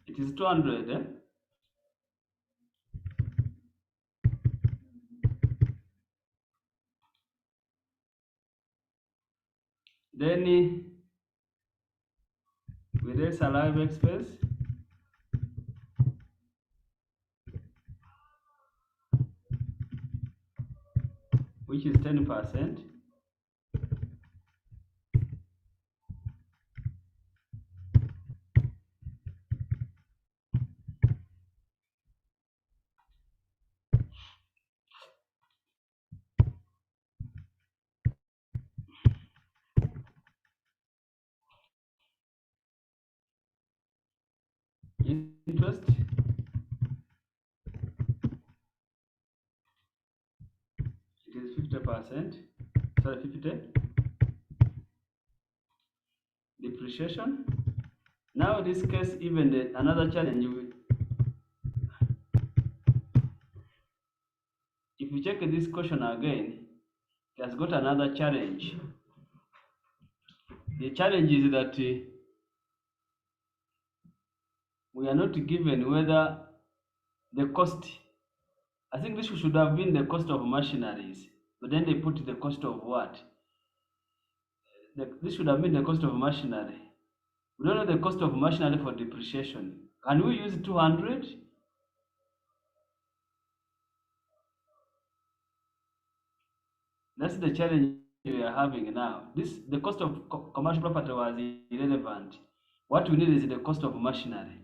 it is 200. Then with this alive expense, which is 10%. Interest it is 50%, sorry 50. Depreciation. Now in this case, even another challenge, if you check this question again, it has got another challenge. The challenge is that we are not given whether the cost, I think this should have been the cost of machineries, but then they put the cost of what? This should have been the cost of machinery. We don't know the cost of machinery for depreciation. Can we use 200? That's the challenge we are having now. The cost of commercial property was irrelevant. What we need is the cost of machinery.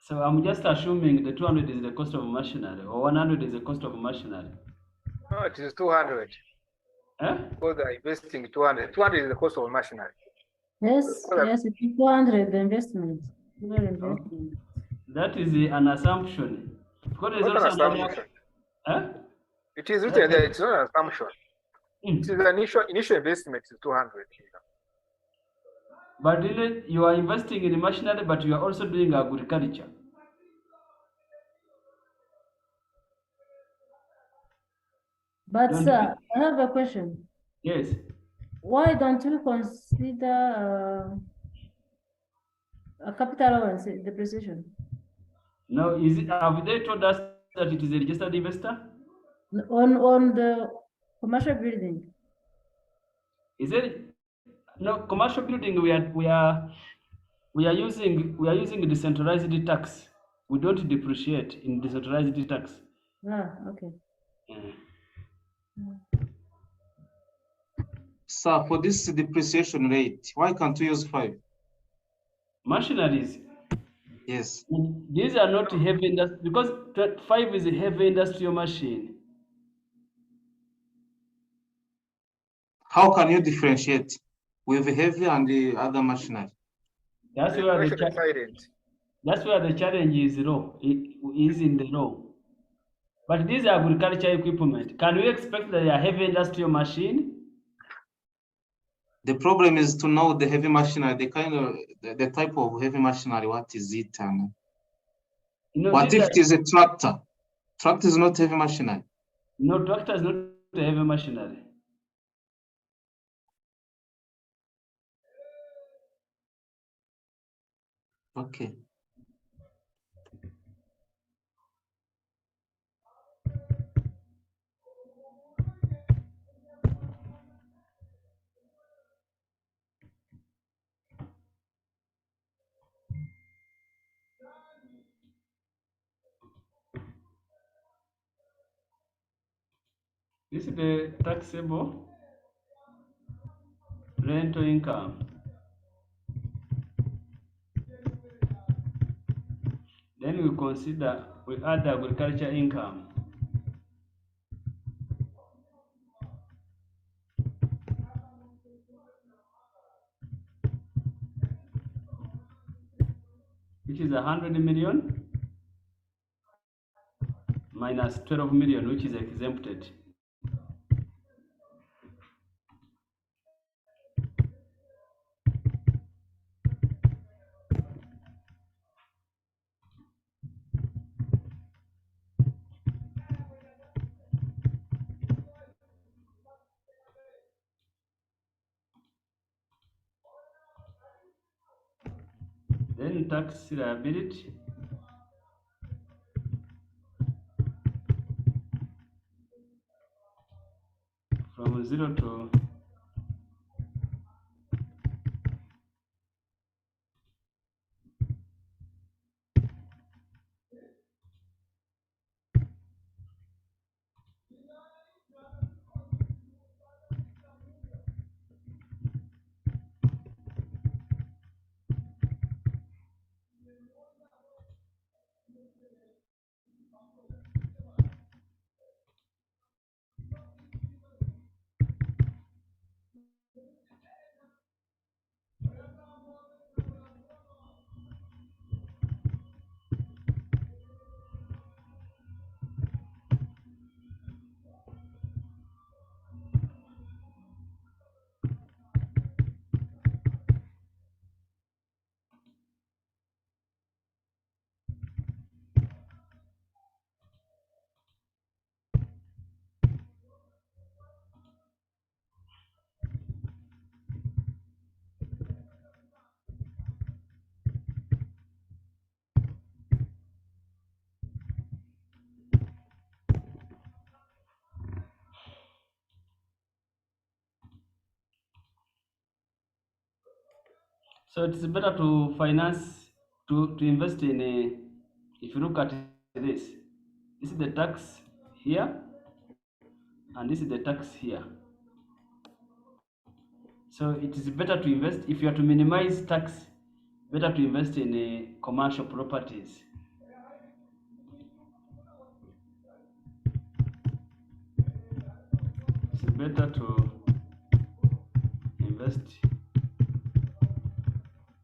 So I'm just assuming the 200 is the cost of machinery, or 100 is the cost of machinery. No, it is 200. Eh? Because they're investing 200. 200 is the cost of machinery. Yes, yes, it is 200 the investment. That is an assumption. Because there's Not an also assumption. It is written there, it's not an assumption. It is the initial investment is 200. But really, you are investing in machinery, but you are also doing agriculture. But sir, I have a question. Yes. Why don't you consider a capital allowance depreciation? No, have they told us that it is a registered investor? On the commercial building. Is it? No, commercial building we are using decentralized tax. We don't depreciate in decentralized tax. Okay. So for this depreciation rate, why can't we use 5? Machineries. Yes. These are not heavy industry because 5 is a heavy industrial machine. How can you differentiate with heavy and the other machinery? That's where the challenge is low. It is in the low. But these are agriculture equipment. Can we expect that they are heavy industrial machine? The problem is to know the heavy machinery, the type of heavy machinery, what is it? And what if it is a tractor? Tractor is not heavy machinery. No, tractor is not a heavy machinery. Okay. This is the taxable rental income. Then we add the agriculture income. Which is 100 million minus 12 million, which is exempted. Then tax liability. From 0 to so it's better to finance to invest in a. If you look at this is the tax here and this is the tax here. So it is better to invest if you are to minimize tax. Better to invest in commercial properties. It's better to invest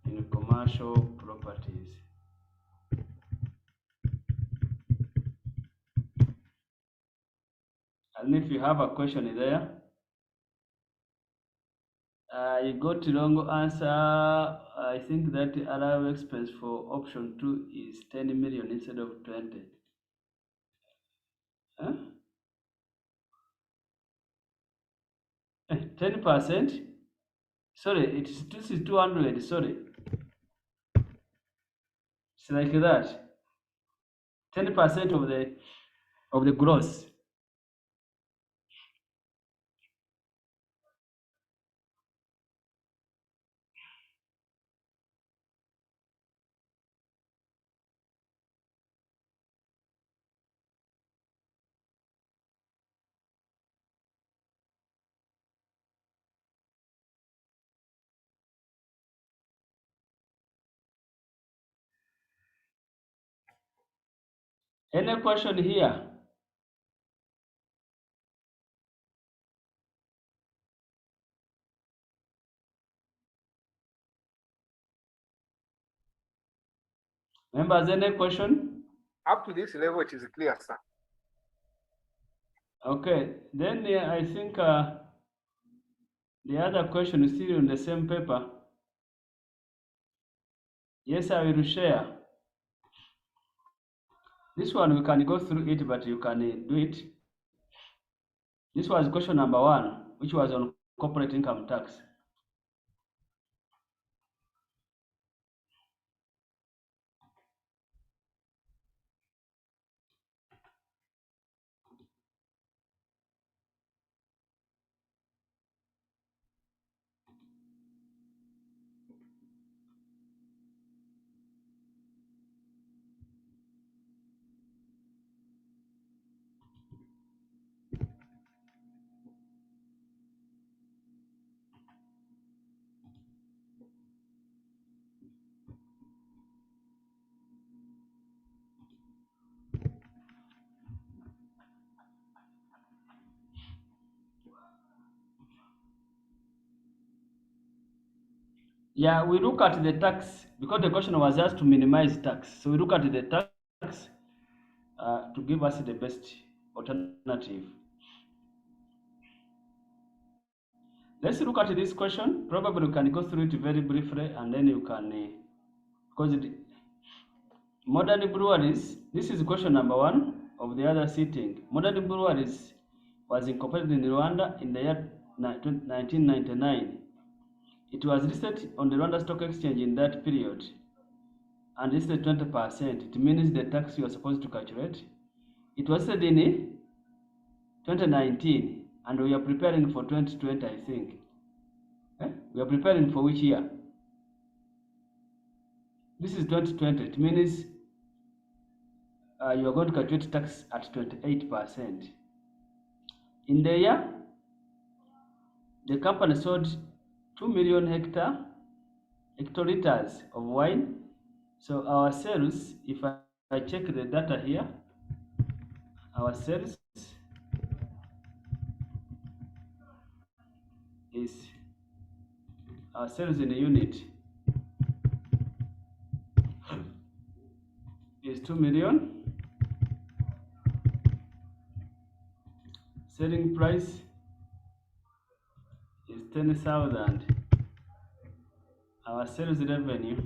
in commercial properties. And if you have a question there, you got the wrong answer. I think that the allowed expense for option 2 is 10 million instead of 20. Huh? 10%? Sorry, this is 200. Sorry, it's like that. 10% of the gross. Any question here? Members, any question? Up to this level, it is clear, sir. Okay, then I think the other question is still on the same paper. Yes, I will share. This one we can go through it, but you can do it. This was question number 1, which was on corporate income tax. Yeah, we look at the tax because the question was asked to minimize tax. So we look at the tax to give us the best alternative. Let's look at this question. Probably we can go through it very briefly and then you can, because modern breweries, this is question number 1 of the other sitting. Modern breweries was incorporated in Rwanda in the year 1999. It was listed on the Rwanda Stock Exchange in that period. And this is 20%. It means the tax you are supposed to calculate. It was listed in 2019 and we are preparing for 2020, I think. We are preparing for which year? This is 2020. It means you are going to calculate tax at 28%. In the year, the company sold 2 million hectoliters of wine. So our sales, if I check the data here, our sales is in a unit is 2 million. Selling price is 10,000. Our sales revenue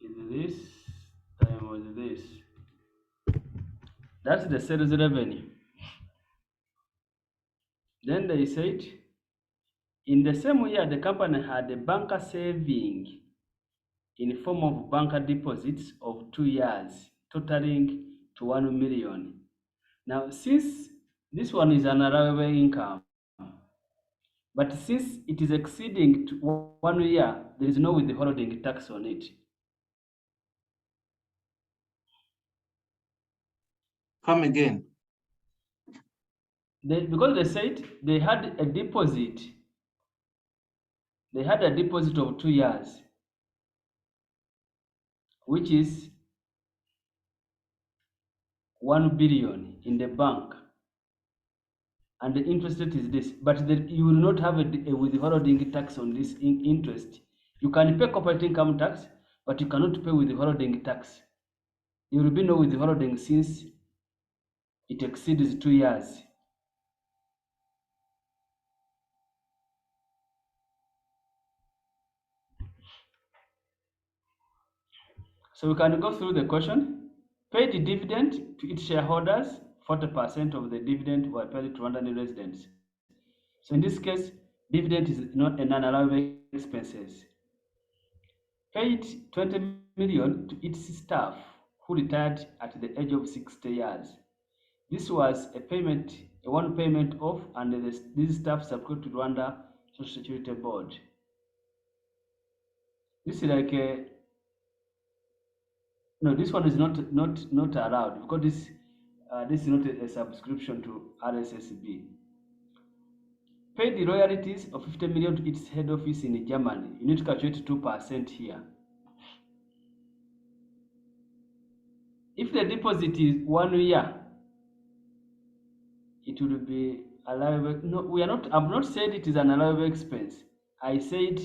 is this times this. That's the sales revenue. Then they said, in the same year, the company had a banker saving in form of banker deposits of 2 years, totaling to 1 million. Now, since this one is an allowable income, but since it is exceeding to 1 year, there is no withholding tax on it. Come again. Because they said they had a deposit. They had a deposit of 2 years, which is 1 billion in the bank. And the interest rate is this. But you will not have a withholding tax on this interest. You can pay corporate income tax, but you cannot pay withholding tax. There will be no withholding since it exceeds 2 years. So we can go through the question. Paid dividend to its shareholders, 40% of the dividend were paid to Rwandan residents. So in this case, dividend is not a non-allowable expenses. Paid 20 million to its staff who retired at the age of 60 years. This was a payment, a one payment of, and these staff subscribed to Rwanda Social Security Board. This is like a no. This one is not allowed because this is not a subscription to RSSB. Paid the royalties of 50 million to its head office in Germany. You need to calculate 2% here. If the deposit is 1 year, it will be allowable. No, we are not. I've not said it is an allowable expense. I said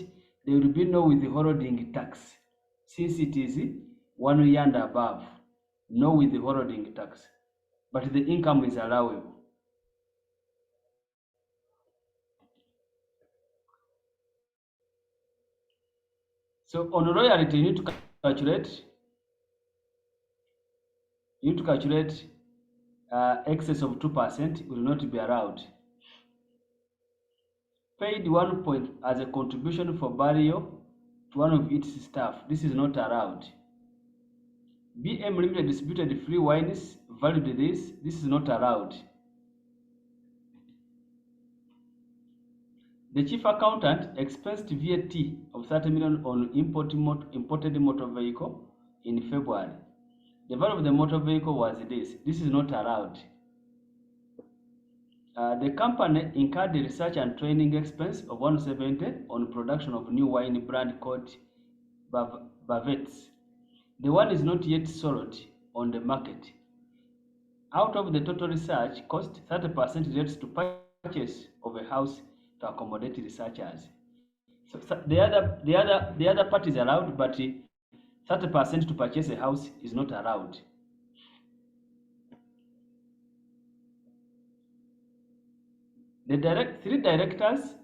there will be no withholding tax since it is 1 year and above. No withholding tax, but the income is allowable. So on royalty, you need to calculate. Excess of 2% will not be allowed. Paid 1 point as a contribution for burial to one of its staff. This is not allowed. BM Limited distributed free wines valued this. This is not allowed. The chief accountant expensed VAT of 30 million on imported motor vehicle in February. The value of the motor vehicle was this. This is not allowed. The company incurred the research and training expense of 170 on production of new wine brand called Bavets. The one is not yet sold on the market. Out of the total research cost, 30% relates to purchase of a house to accommodate researchers. So the other part is allowed, but 30% to purchase a house is not allowed. The three directors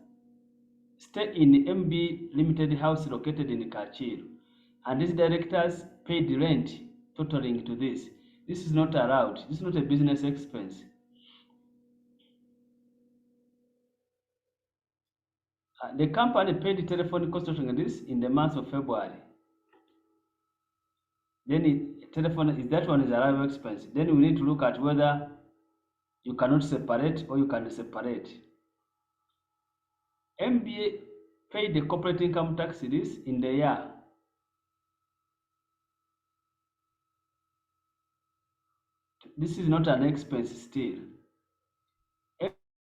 stay in MB Limited House located in Kachir, and these directors paid rent totaling to this. This is not allowed. This is not a business expense. The company paid telephone cost totaling this in the month of February. Then telephone is that one is arrival expense. Then we need to look at whether you cannot separate or you can separate. MBA paid the corporate income tax this in the year. This is not an expense still.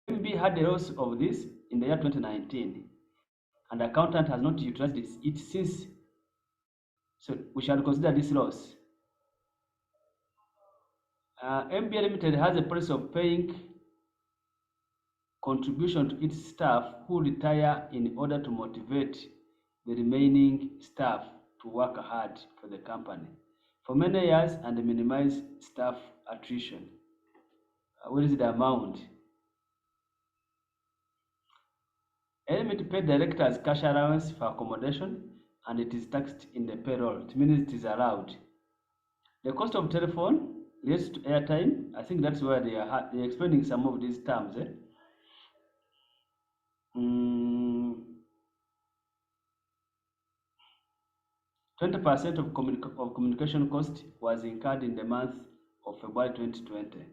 MB had a loss of this in the year 2019, and the accountant has not utilized it since. So we shall consider this loss. MBA Limited has a policy of paying contribution to its staff who retire in order to motivate the remaining staff to work hard for the company for many years and minimize staff attrition. What is the amount? Element paid directors cash allowance for accommodation, and it is taxed in the payroll. It means it is allowed. The cost of telephone relates to airtime. I think that's where they're explaining some of these terms. 20% of communication cost was incurred in the month of February 2020.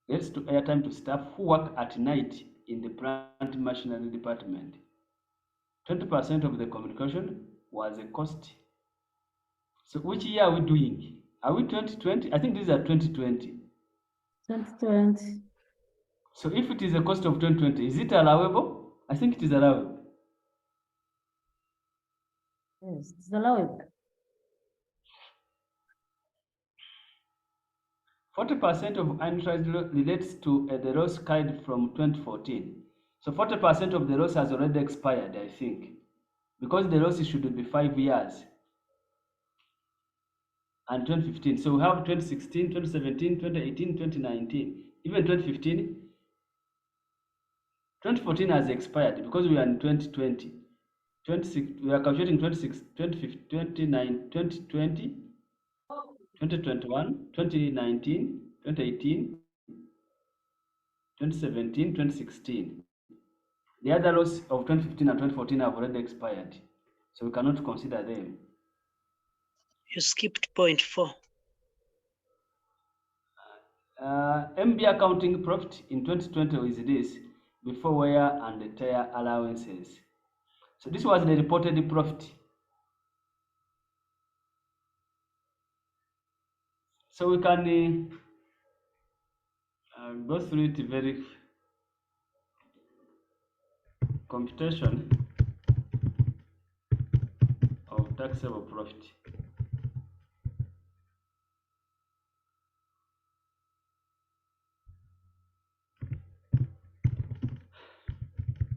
Relates to airtime to staff who work at night in the plant machinery department. 20% of the communication was a cost. So which year are we doing? Are we 2020? I think these are 2020. 2020. So if it is a cost of 2020, is it allowable? I think it is allowable. Yes, it's allowable. 40% of unauthorized relates to the loss carried from 2014. So 40% of the loss has already expired, I think, because the loss should be 5 years and 2015. So we have 2016, 2017, 2018, 2019, even 2015. 2014 has expired because we are in 2020. We are calculating 2020, 2020, 2021, 2019, 2018, 2017, 2016. The other laws of 2015 and 2014 have already expired, so we cannot consider them. You skipped point 4. MB accounting profit in 2020 is this, before wear and tear allowances. So this was the reported profit. So we can go through it very computation of taxable profit.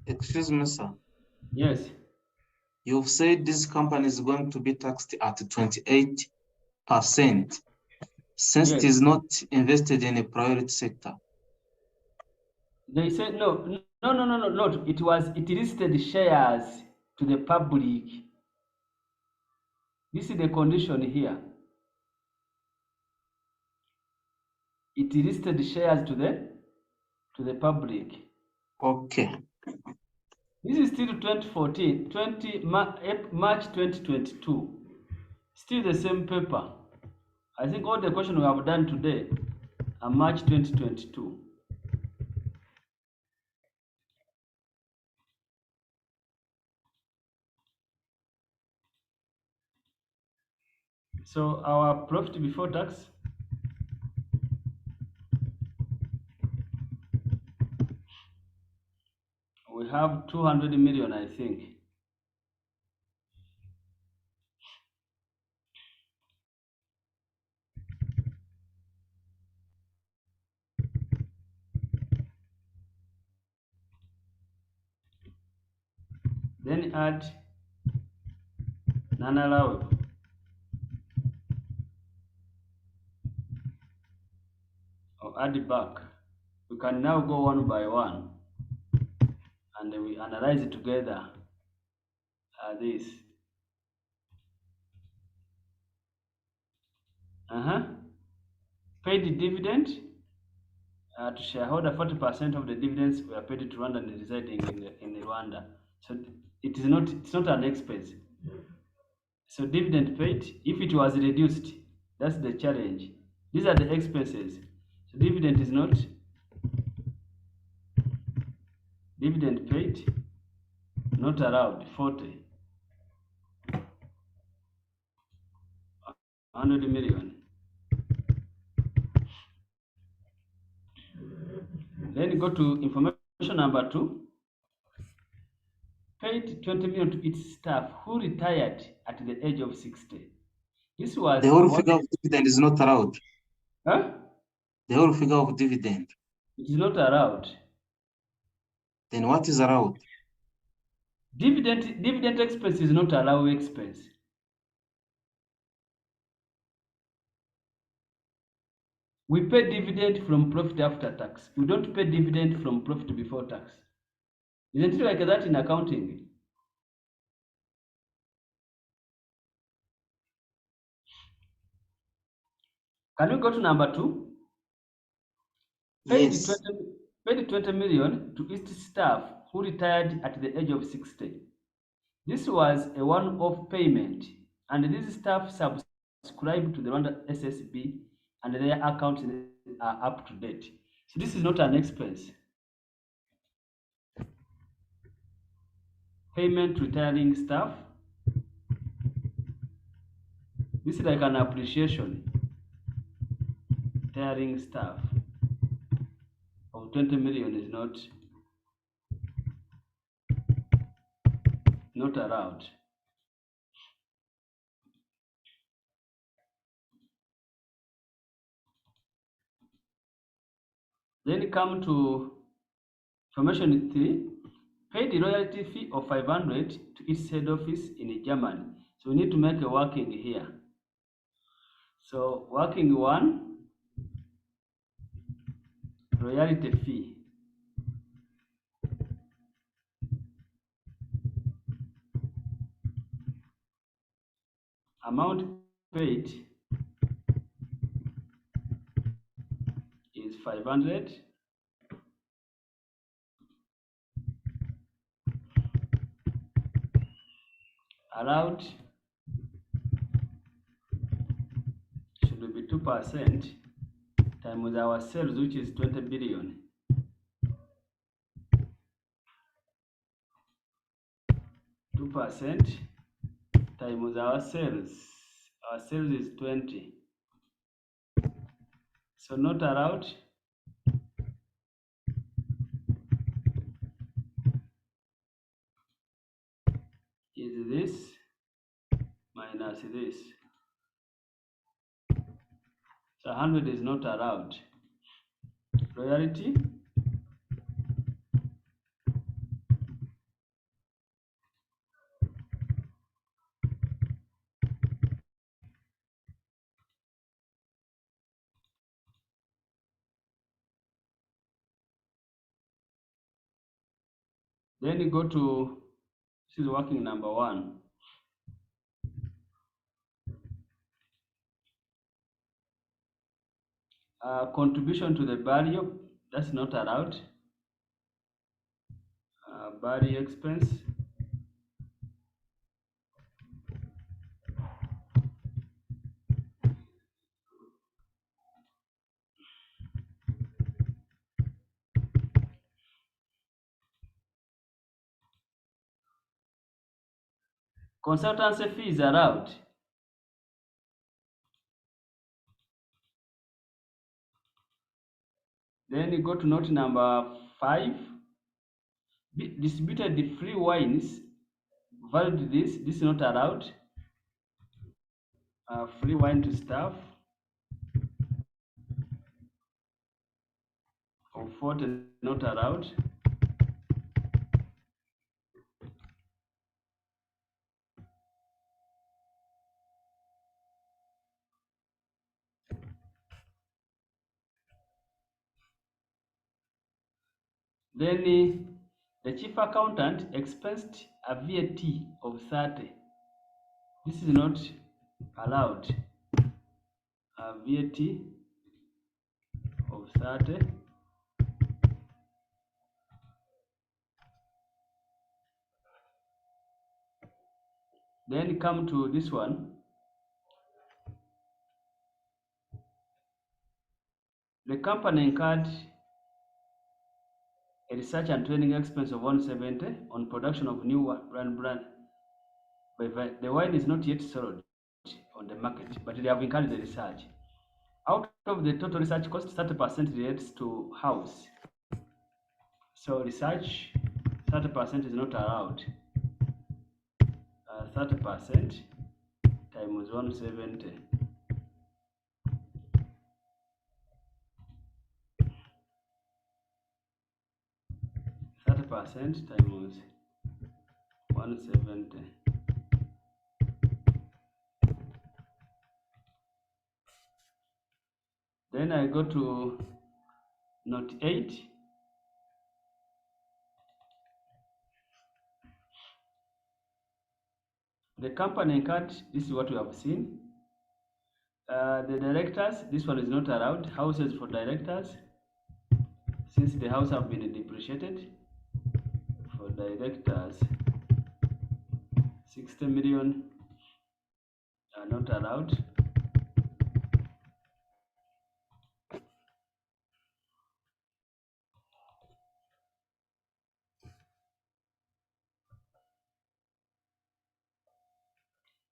Excuse me, sir. Yes. You've said this company is going to be taxed at 28%, since Yes. it is not invested in a priority sector. They said no. It listed shares to the public. This is the condition here. It listed shares to the public. Okay. This is still 2014, March 2022. Still the same paper. I think all the questions we have done today are March 2022. So our profit before tax we have 200 million, I think. then add non-allowable. Or add it back. We can now go one by one and we analyze it together. This. Paid dividend to shareholder, 40% of the dividends were paid to Rwanda and residing in Rwanda. So it's not an expense. So dividend paid, if it was reduced, that's the challenge. These are the expenses. So dividend is not dividend paid, not allowed, 40. 100 million. Then go to information number 2. Paid 20 million to its staff who retired at the age of 60. This was the whole figure of dividend is not allowed. Huh? The whole figure of dividend. It is not allowed. Then what is allowed? Dividend expense is not allowed expense. We pay dividend from profit after tax. We don't pay dividend from profit before tax. Isn't it like that in accounting? Can we go to number 2? Yes. Paid 20 million to its staff who retired at the age of 60. This was a one-off payment, and these staff subscribed to the Rwanda SSB, and their accounts are up to date. So this is not an expense. Payment to retiring staff. This is like an appreciation. Retiring staff of 20 million is not allowed. Then come to information 3. Paid royalty fee of 500 to its head office in Germany. So we need to make a working here. So working 1, royalty fee. Amount paid is 500. Allowed should be 2% times our sales, which is 20 billion. 2% times our sales. Our sales is 20. So not allowed is this minus this. So 100 is not allowed. Royalty then you go to, this is working number 1. Contribution to the barrio, that's not allowed. Barrio expense. Consultancy fee is allowed. Then you go to note number 5. Distributed the free wines. Valid this is not allowed. Free wine to staff of 40 not allowed. Then the chief accountant expensed a VAT of 30. This is not allowed. A VAT of 30. Then come to this one. The company incurred a research and training expense of 170 on production of new brand. But the wine is not yet sold on the market, but they have incurred the research. Out of the total research cost, 30% relates to house. So research, 30% is not allowed. 30% times 170. 30% times 170. Then I go to note 8. The company incurred, this is what we have seen. The directors, this one is not allowed. Houses for directors, since the house have been depreciated. For directors, 60 million are not allowed.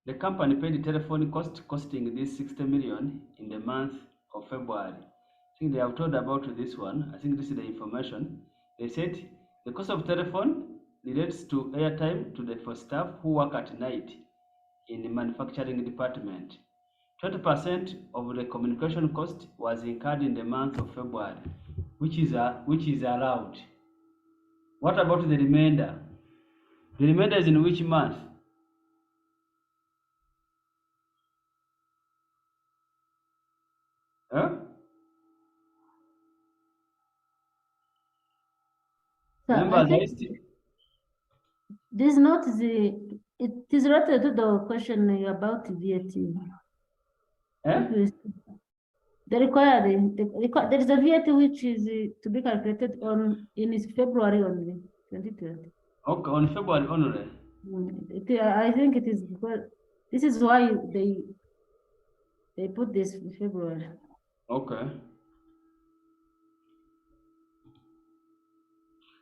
The company paid the telephone cost, costing this 60 million in the month of February. I think they have told about this one. I think this is the information. They said the cost of telephone relates to airtime for staff who work at night in the manufacturing department. 20% of the communication cost was incurred in the month of February, which is allowed. What about the remainder? The remainder is in which month? Huh? So Remember, I think this is not it is related to the question about VAT. Eh? There is a VAT which is to be calculated in February only, 2020. Okay, on February only. I think it is because this is why they put this in February. Okay.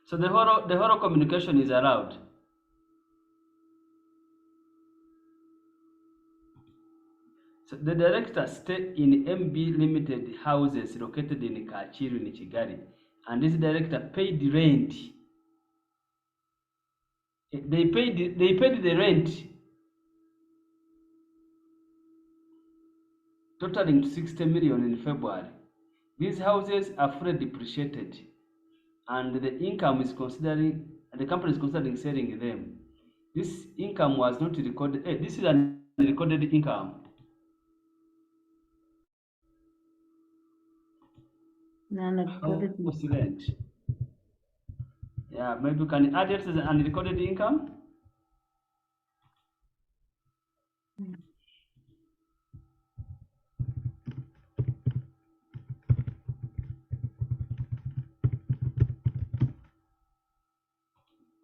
So the whole communication is allowed. So the directors stay in MB Limited houses located in Kachiru in Kigali, and this director paid the rent. They paid the rent, totaling 60 million in February. These houses are fully depreciated, and the company is considering selling them. This income was not recorded. This is an unrecorded income. Non-recorded rent. Yeah, maybe you can add it as an unrecorded income.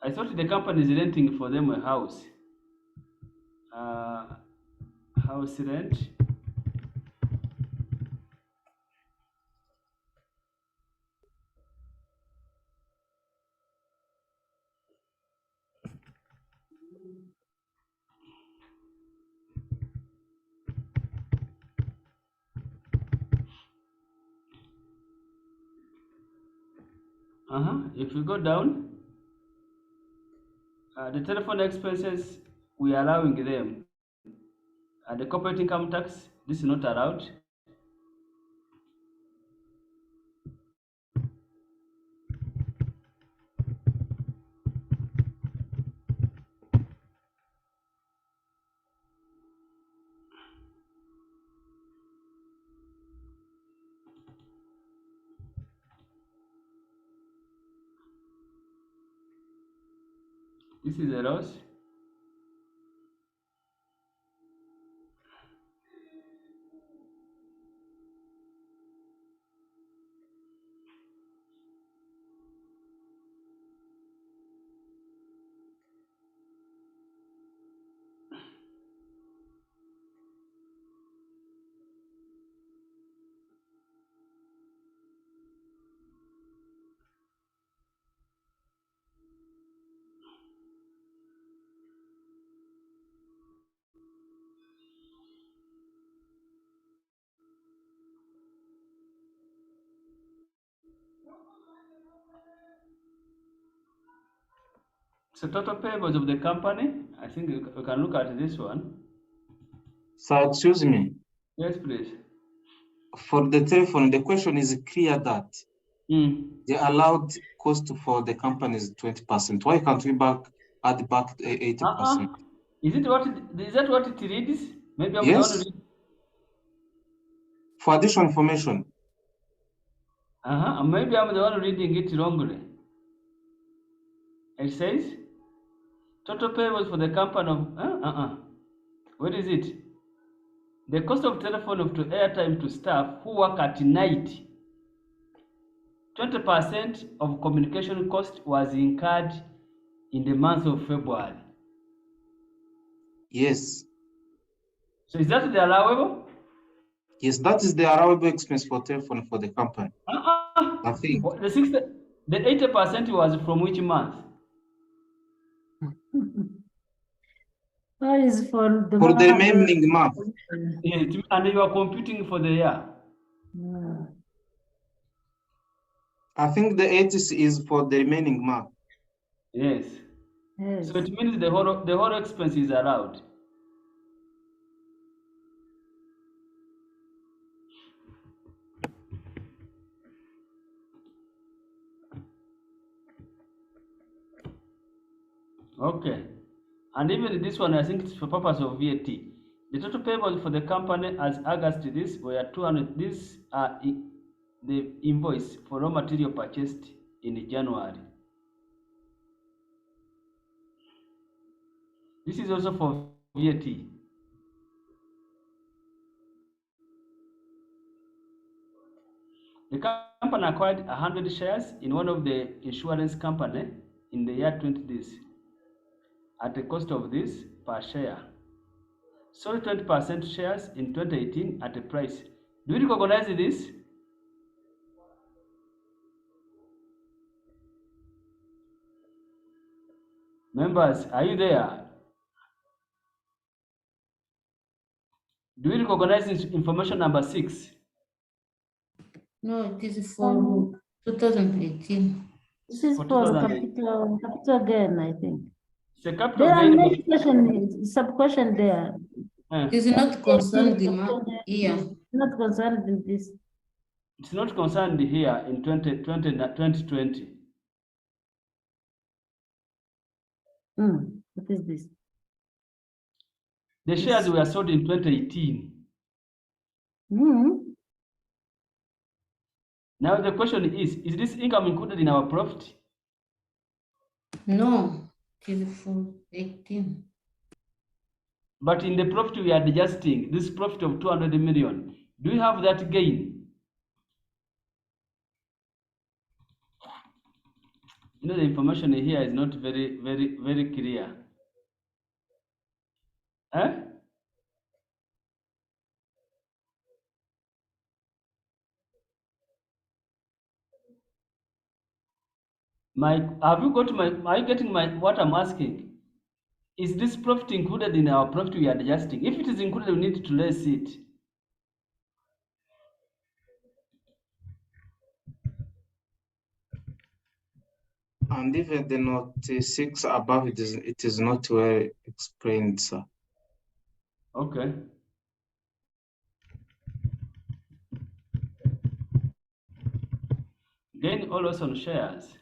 I thought the company is renting for them a house. House rent. If you go down, the telephone expenses, we are allowing them. The corporate income tax, this is not allowed. This is a loss. So total payables of the company, I think we can look at this one. So excuse me. Yes, please. For the telephone, the question is clear that the allowed cost for the company is 20%. Why can't we add back 80%? Is that what it reads? Maybe I'm Yes. the one For additional information. Maybe I'm the one reading it wrongly. It says total payables for the company of What is it? The cost of telephone to airtime to staff who work at night. 20% of communication cost was incurred in the month of February. Yes. So is that the allowable? Yes, that is the allowable expense for telephone for the company. I think. The 80% was from which month? That is for the remaining month. And you are computing for the year. Yeah. I think the 80 is for the remaining month. Yes. Yes. So it means the whole expense is allowed. Okay. And even this one, I think it's for purpose of VAT. The total payable for the company as August this were 200. These are the invoice for raw material purchased in January. This is also for VAT. The company acquired 100 shares in one of the insurance company in the year 20 this at the cost of this per share. Sold 20% shares in 2018 at a price. Do you recognize this? Members, are you there? Do you recognize this information number 6? No, it is for 2018. This is for capital gain, I think. It's a capital There are gain. many questions, sub-question there. It is not concerned the year. Not concerned in this. It's not concerned here in 2020. What is this? The shares were sold in 2018. Now the question is this income included in our profit? No, it is for 18. But in the profit we are adjusting this profit of 200 million. Do you have that gain? You know, the information here is not very clear. Are you getting what I'm asking? Is this profit included in our profit we are adjusting? If it is included, we need to less it. And even the note 6 above it is not well explained, sir. Okay. Gain always on shares.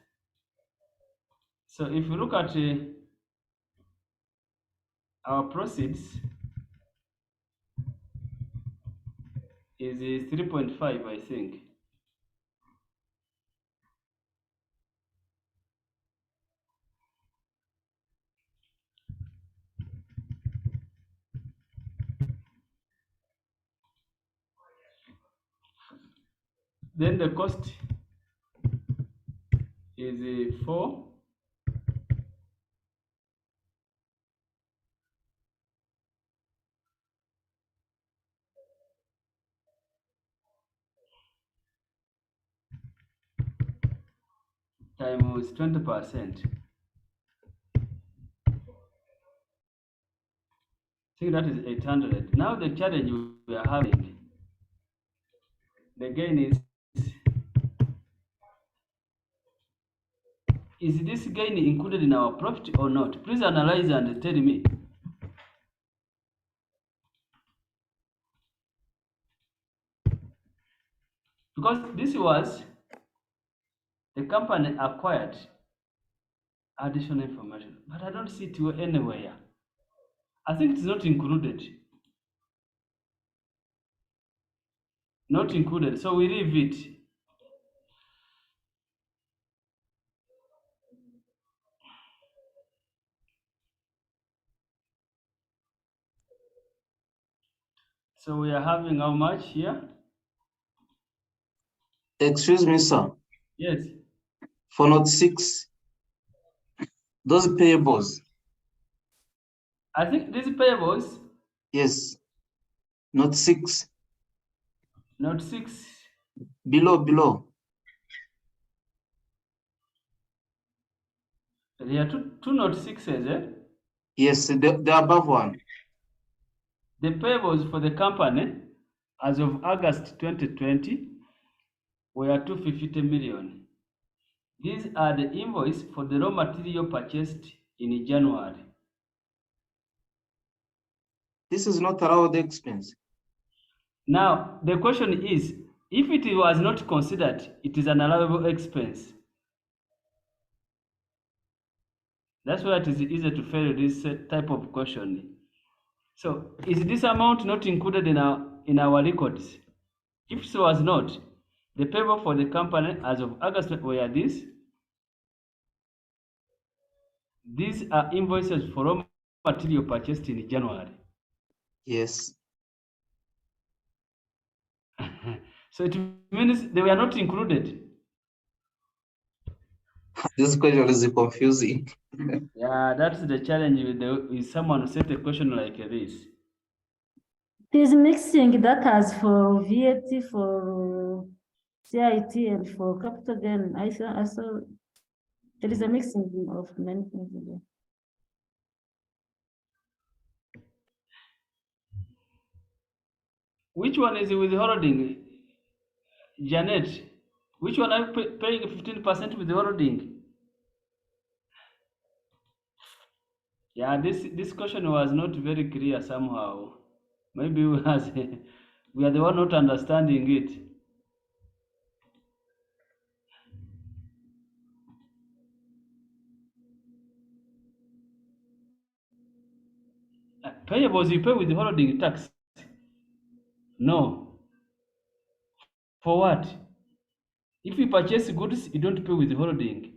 So if you look at our proceeds is 3.5, I think. Then the cost is 4 times 20%. I think that is 800. Now the challenge we are having, the gain is this gain included in our profit or not? Please analyze and tell me. Because this was the company acquired additional information, but I don't see it anywhere. I think it's not included. Not included, so we leave it. So we are having how much here? Excuse me, sir. Yes. For note 6, those payables. I think these payables. Yes. Note 6. Note 6. Below. There are two note 6s, eh? Yes, the above one. The payables for the company as of August 2020 were 250 million. These are the invoice for the raw material purchased in January. This is not allowed expense. Now, the question is, if it was not considered, it is an allowable expense. That's why it is easy to fail this type of question. So, is this amount not included in our records? If so was not, the payable for the company as of August were this. These are invoices for raw material purchased in January. Yes. So it means they were not included. This question is confusing. Yeah, that's the challenge with someone set a question like this. There's mixing data for VAT, for CIT, and for capital gain. I saw there is a mixing of many things there. Which one is withholding? Janet, which one are you paying 15% withholding? Yeah, this question was not very clear somehow. Maybe we are the one not understanding it. Payables, you pay withholding tax. No. For what? If you purchase goods, you don't pay withholding.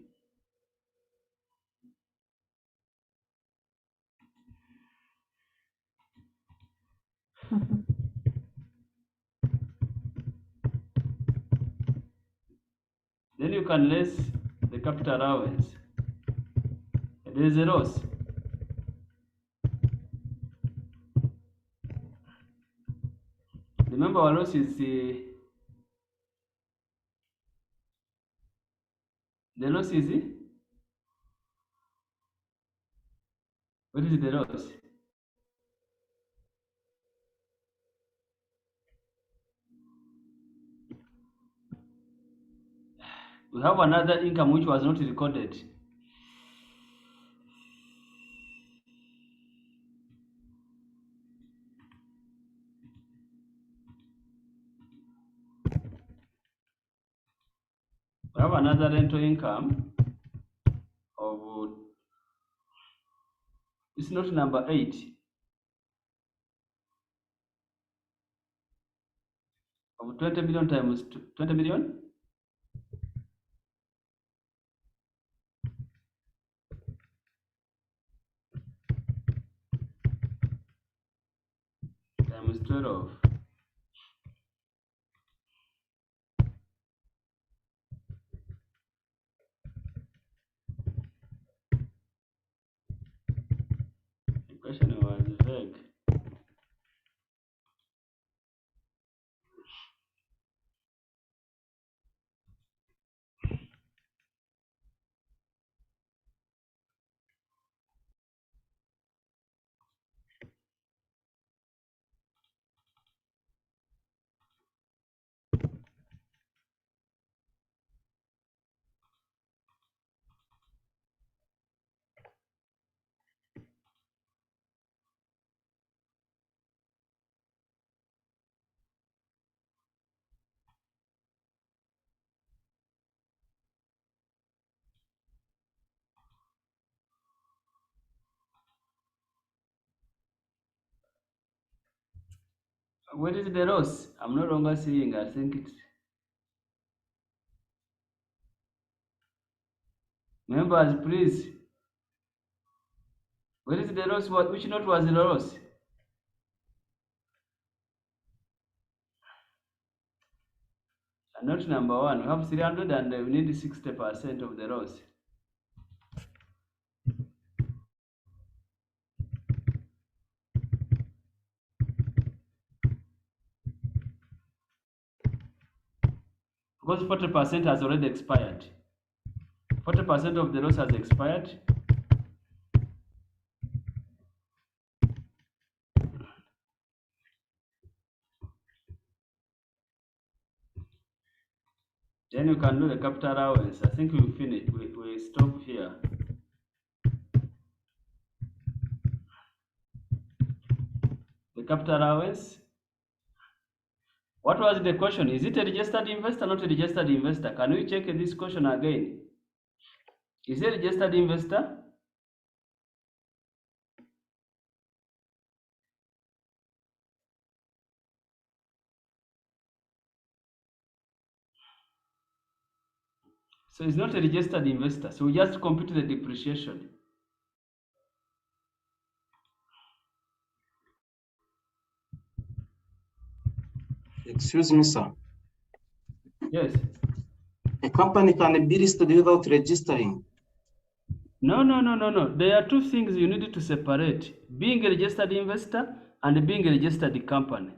Then you can less the capital allowance. There is a loss. Remember, our loss is the loss is what is the loss? We have another income which was not recorded. We have another rental income of, it's not number 8. Of 20 million times 20 million. Times 12. vague. Where is the rose? I'm no longer seeing. I think it's members, please. Where is the rose? Which note was the rose? Note number 1. We have 300 and we need 60% of the rose. Because 40% has already expired. 40% of the rose has expired. Then you can do the capital allowance. I think we finish. We stop here. The capital allowance. What was the question? Is it a registered investor, not a registered investor? Can we check this question again? Is it a registered investor? So it's not a registered investor. So we just compute the depreciation. Excuse me, sir. Yes. A company can be listed without registering. No. There are two things you need to separate: being a registered investor and being a registered company.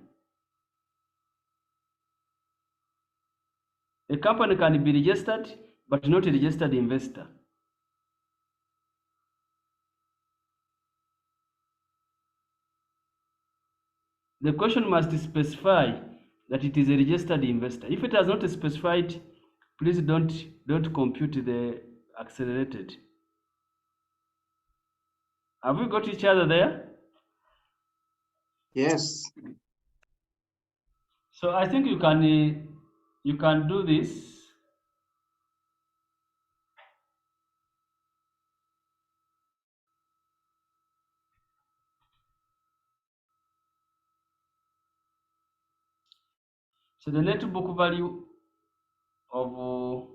A company can be registered, but not a registered investor. The question must specify that it is a registered investor. If it has not specified, please don't compute the accelerated. Have we got each other there? Yes. So I think you can do this. So the net book value of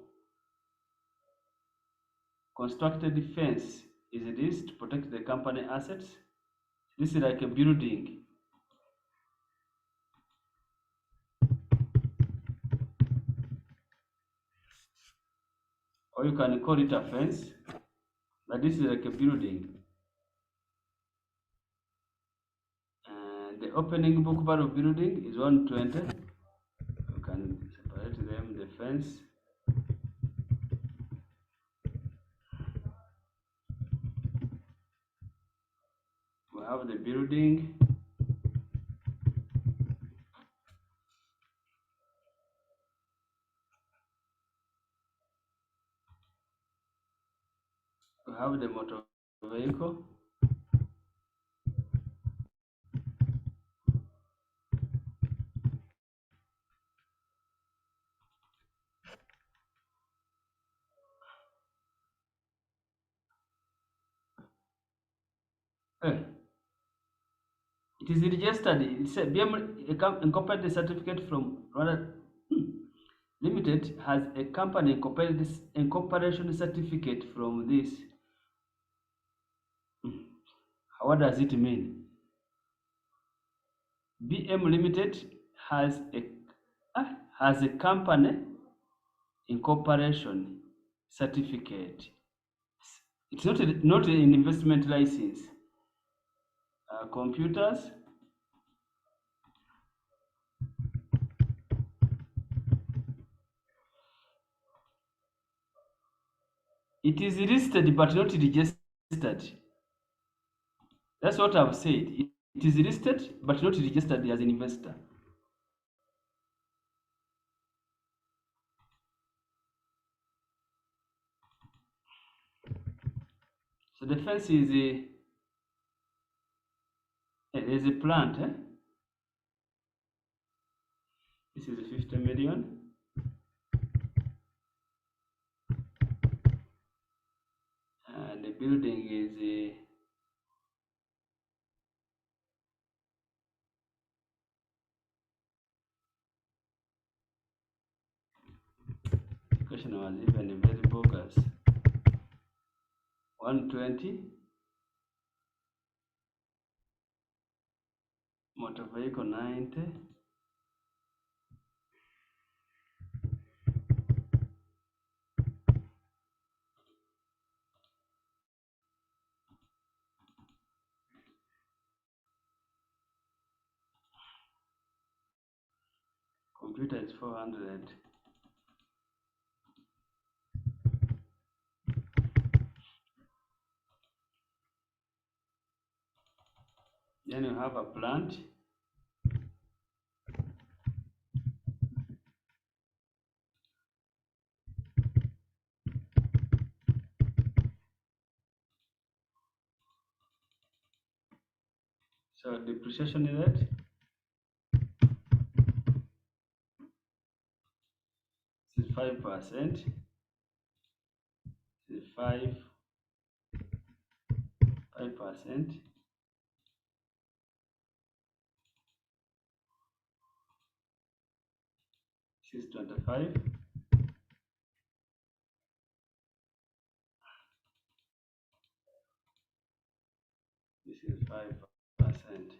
constructed fence is this to protect the company assets. This is like a building. Or you can call it a fence, but this is like a building. And the opening book value of building is 120. You can separate them, the fence. We have the building. We have the motor vehicle. It is registered. It's a BM incorporated certificate from Rwanda Limited has a company incorporation certificate from this. What does it mean? BM Limited has a company incorporation certificate. It's not an investment license. computers. It is listed but not registered. That's what I've said. It is listed but not registered as an investor. So the fence is a plant. This is 50 million. And the building is the question was even very bogus. 120. Motor vehicle 90. Computer is 400. Then you have a plant. So depreciation rate is 5%. Is 5%. 625. This is 5%.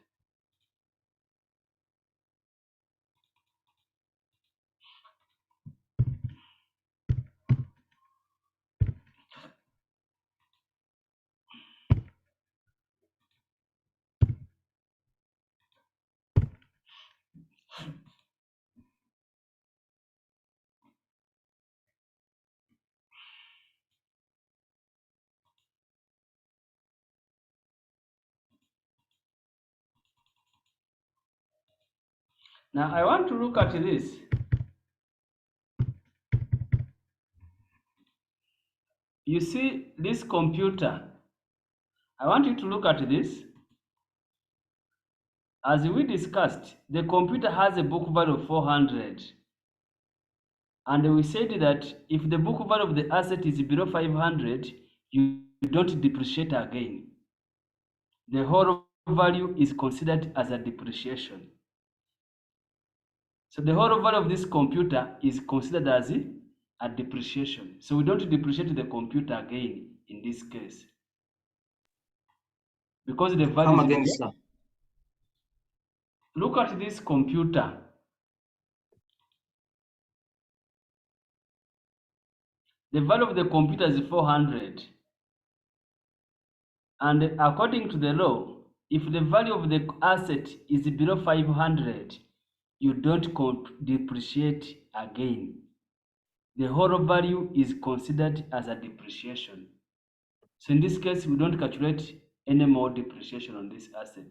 Now I want to look at this. You see this computer. I want you to look at this. As we discussed, the computer has a book value of 400. And we said that if the book value of the asset is below 500, you don't depreciate again. The whole value is considered as a depreciation. So the whole value of this computer is considered as a depreciation. So we don't depreciate the computer again in this case. Because the value Come again, sir. Look at this computer. The value of the computer is 400. And according to the law, if the value of the asset is below 500, you don't depreciate again. The whole value is considered as a depreciation. So in this case, we don't calculate any more depreciation on this asset.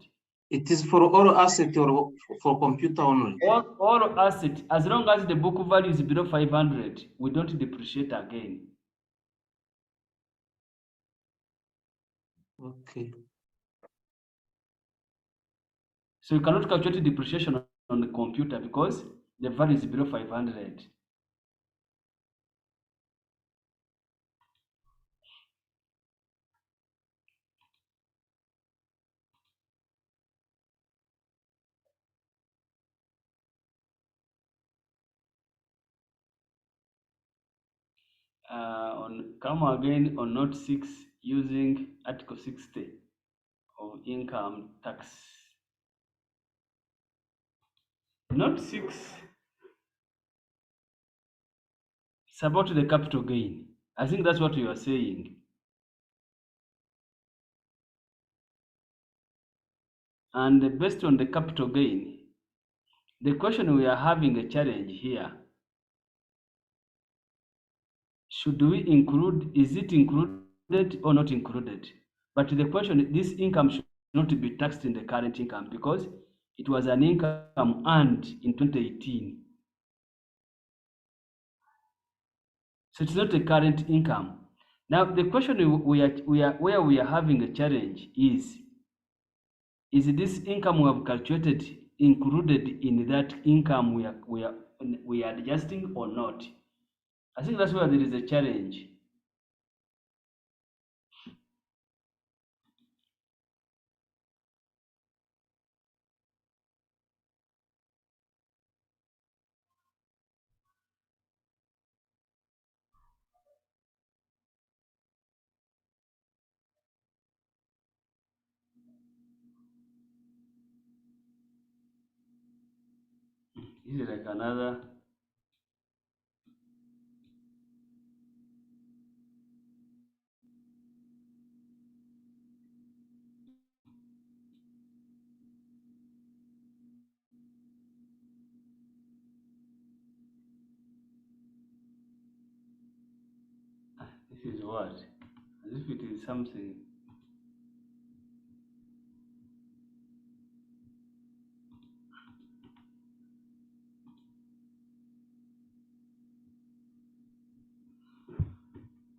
It is for all asset or for computer only? All asset, as long as the book value is below 500, we don't depreciate again. Okay. So you cannot calculate depreciation on the computer because the value is below 500. Come again on note 6 using article 60 of income tax. Note 6 is about the capital gain. I think that's what you are saying. And based on the capital gain, the question we are having a challenge here. Should we include, is it included or not included? But the question, this income should not be taxed in the current income because it was an income earned in 2018. So it's not a current income. Now the question where we are having a challenge is this income we have calculated included in that income we are adjusting or not? I think that's where there is a challenge. This is like another. This is what? As if it is something.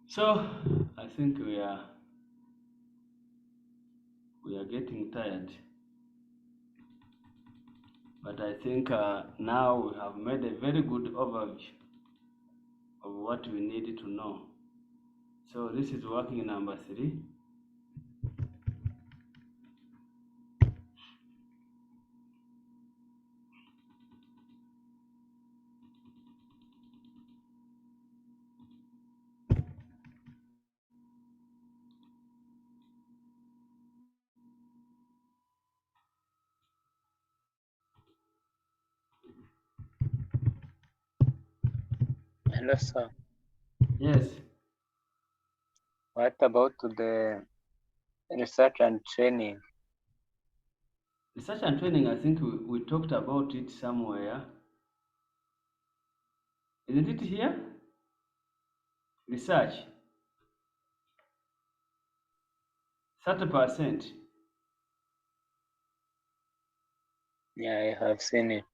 So I think we are getting tired. But I think now we have made a very good overview of what we need to know. So this is working number 3. Hello, sir. Yes. What about the research and training? Research and training, I think we talked about it somewhere. Isn't it here? Research. 30%. Yeah, I have seen it.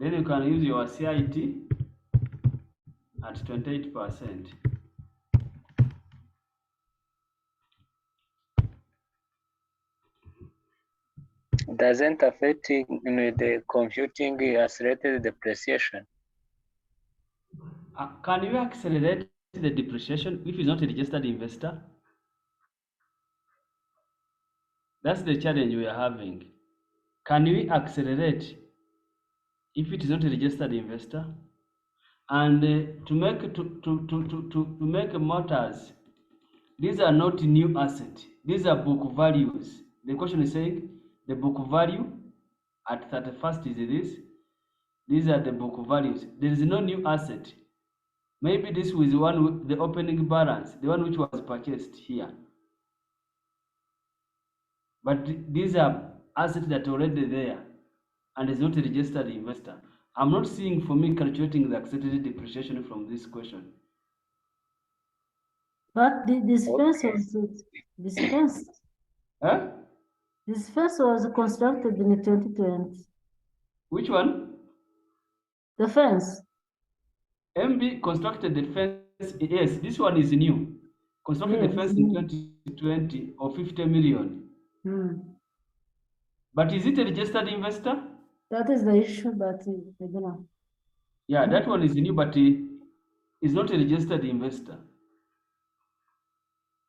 Then you can use your CIT at 28%. Doesn't affect in the computing accelerated depreciation? Can you accelerate the depreciation if it's not a registered investor? That's the challenge we are having. Can we accelerate if it is not a registered investor? And to make matters, these are not new assets. These are book values. The question is saying the book value at 31st is this. These are the book values. There is no new asset. Maybe this was one with the opening balance, the one which was purchased here. But these are assets that are already there and is not a registered investor. I'm not seeing for me calculating the accelerated depreciation from this question. But this fence was this fence. Huh? This fence was constructed in 2020. Which one? The fence. MB constructed the fence. Yes, this one is new. Constructed the fence in 2020 or 50 million. But is it a registered investor? That is the issue, but I don't know. Yeah, that one is new, but it's not a registered investor.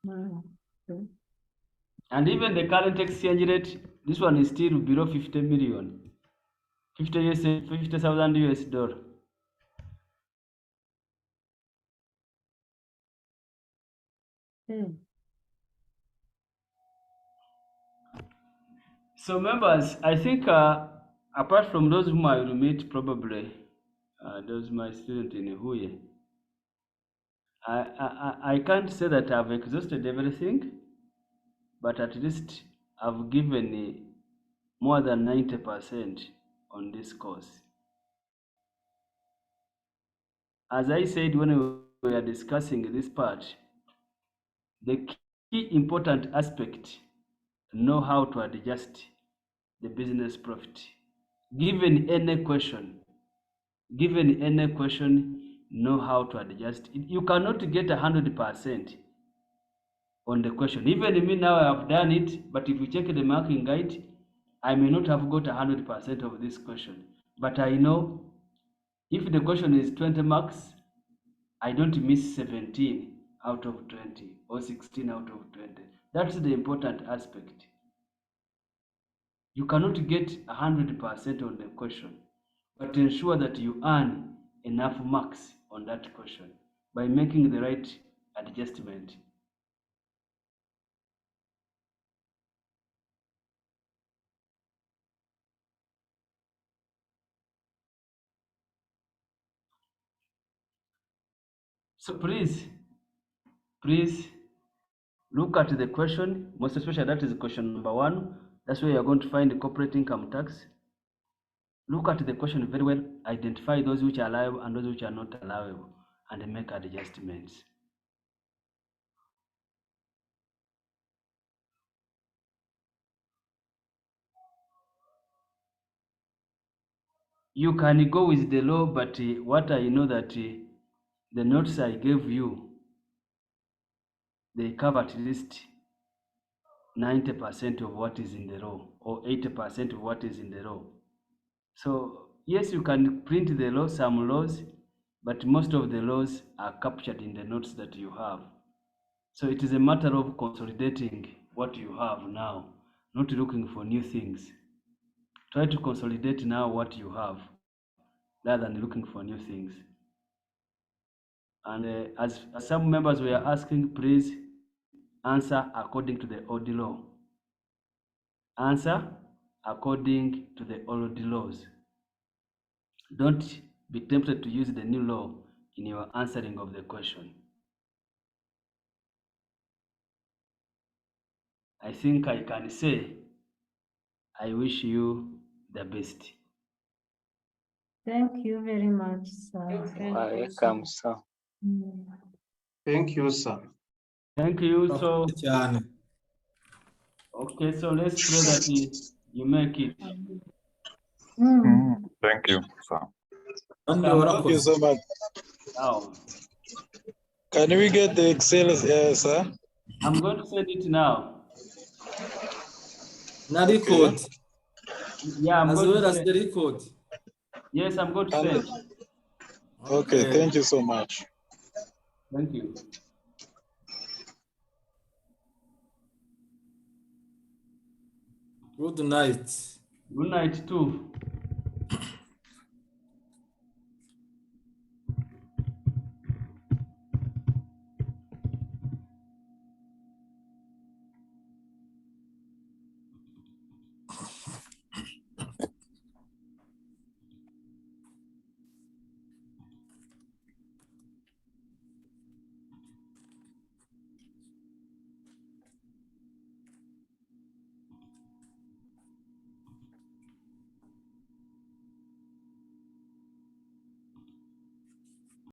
Okay. And even the current exchange rate, this one is still below 50 million. 50,000 US dollar. So members, I think apart from those whom I will meet probably, those my students in Huye, I can't say that I've exhausted everything, but at least I've given more than 90% on this course. As I said when we were discussing this part, the key important aspect, know how to adjust the business profit. Given any question, know how to adjust it. You cannot get 100% on the question. Even me now, I have done it, but if you check the marking guide, I may not have got 100% of this question. But I know if the question is 20 marks, I don't miss 17 out of 20 or 16 out of 20. That's the important aspect. You cannot get 100% on the question, but ensure that you earn enough marks on that question by making the right adjustment. So please look at the question, most especially that is question number 1. That's where you're going to find the corporate income tax. Look at the question very well, identify those which are allowable and those which are not allowable, and make adjustments. You can go with the law, but what I know that the notes I gave you, they cover at least 90% of what is in the law, or 80% of what is in the law. So yes, you can print the law, some laws, but most of the laws are captured in the notes that you have. So it is a matter of consolidating what you have now, not looking for new things. Try to consolidate now what you have, rather than looking for new things. And as some members were asking, please answer according to the old law. Answer according to the old laws. Don't be tempted to use the new law in your answering of the question. I think I can say, I wish you the best. Thank you very much, sir. Welcome, sir. Thank you, sir. Thank you. So, okay, so let's pray that you make it. Thank you, sir. Thank you so much. Now, Can we get the Excel, sir? I'm going to send it now. Now record. Yeah, I'm as going well to as send. the record. Yes, I'm going to send. Okay, thank you so much. Thank you. Good night. Good night too.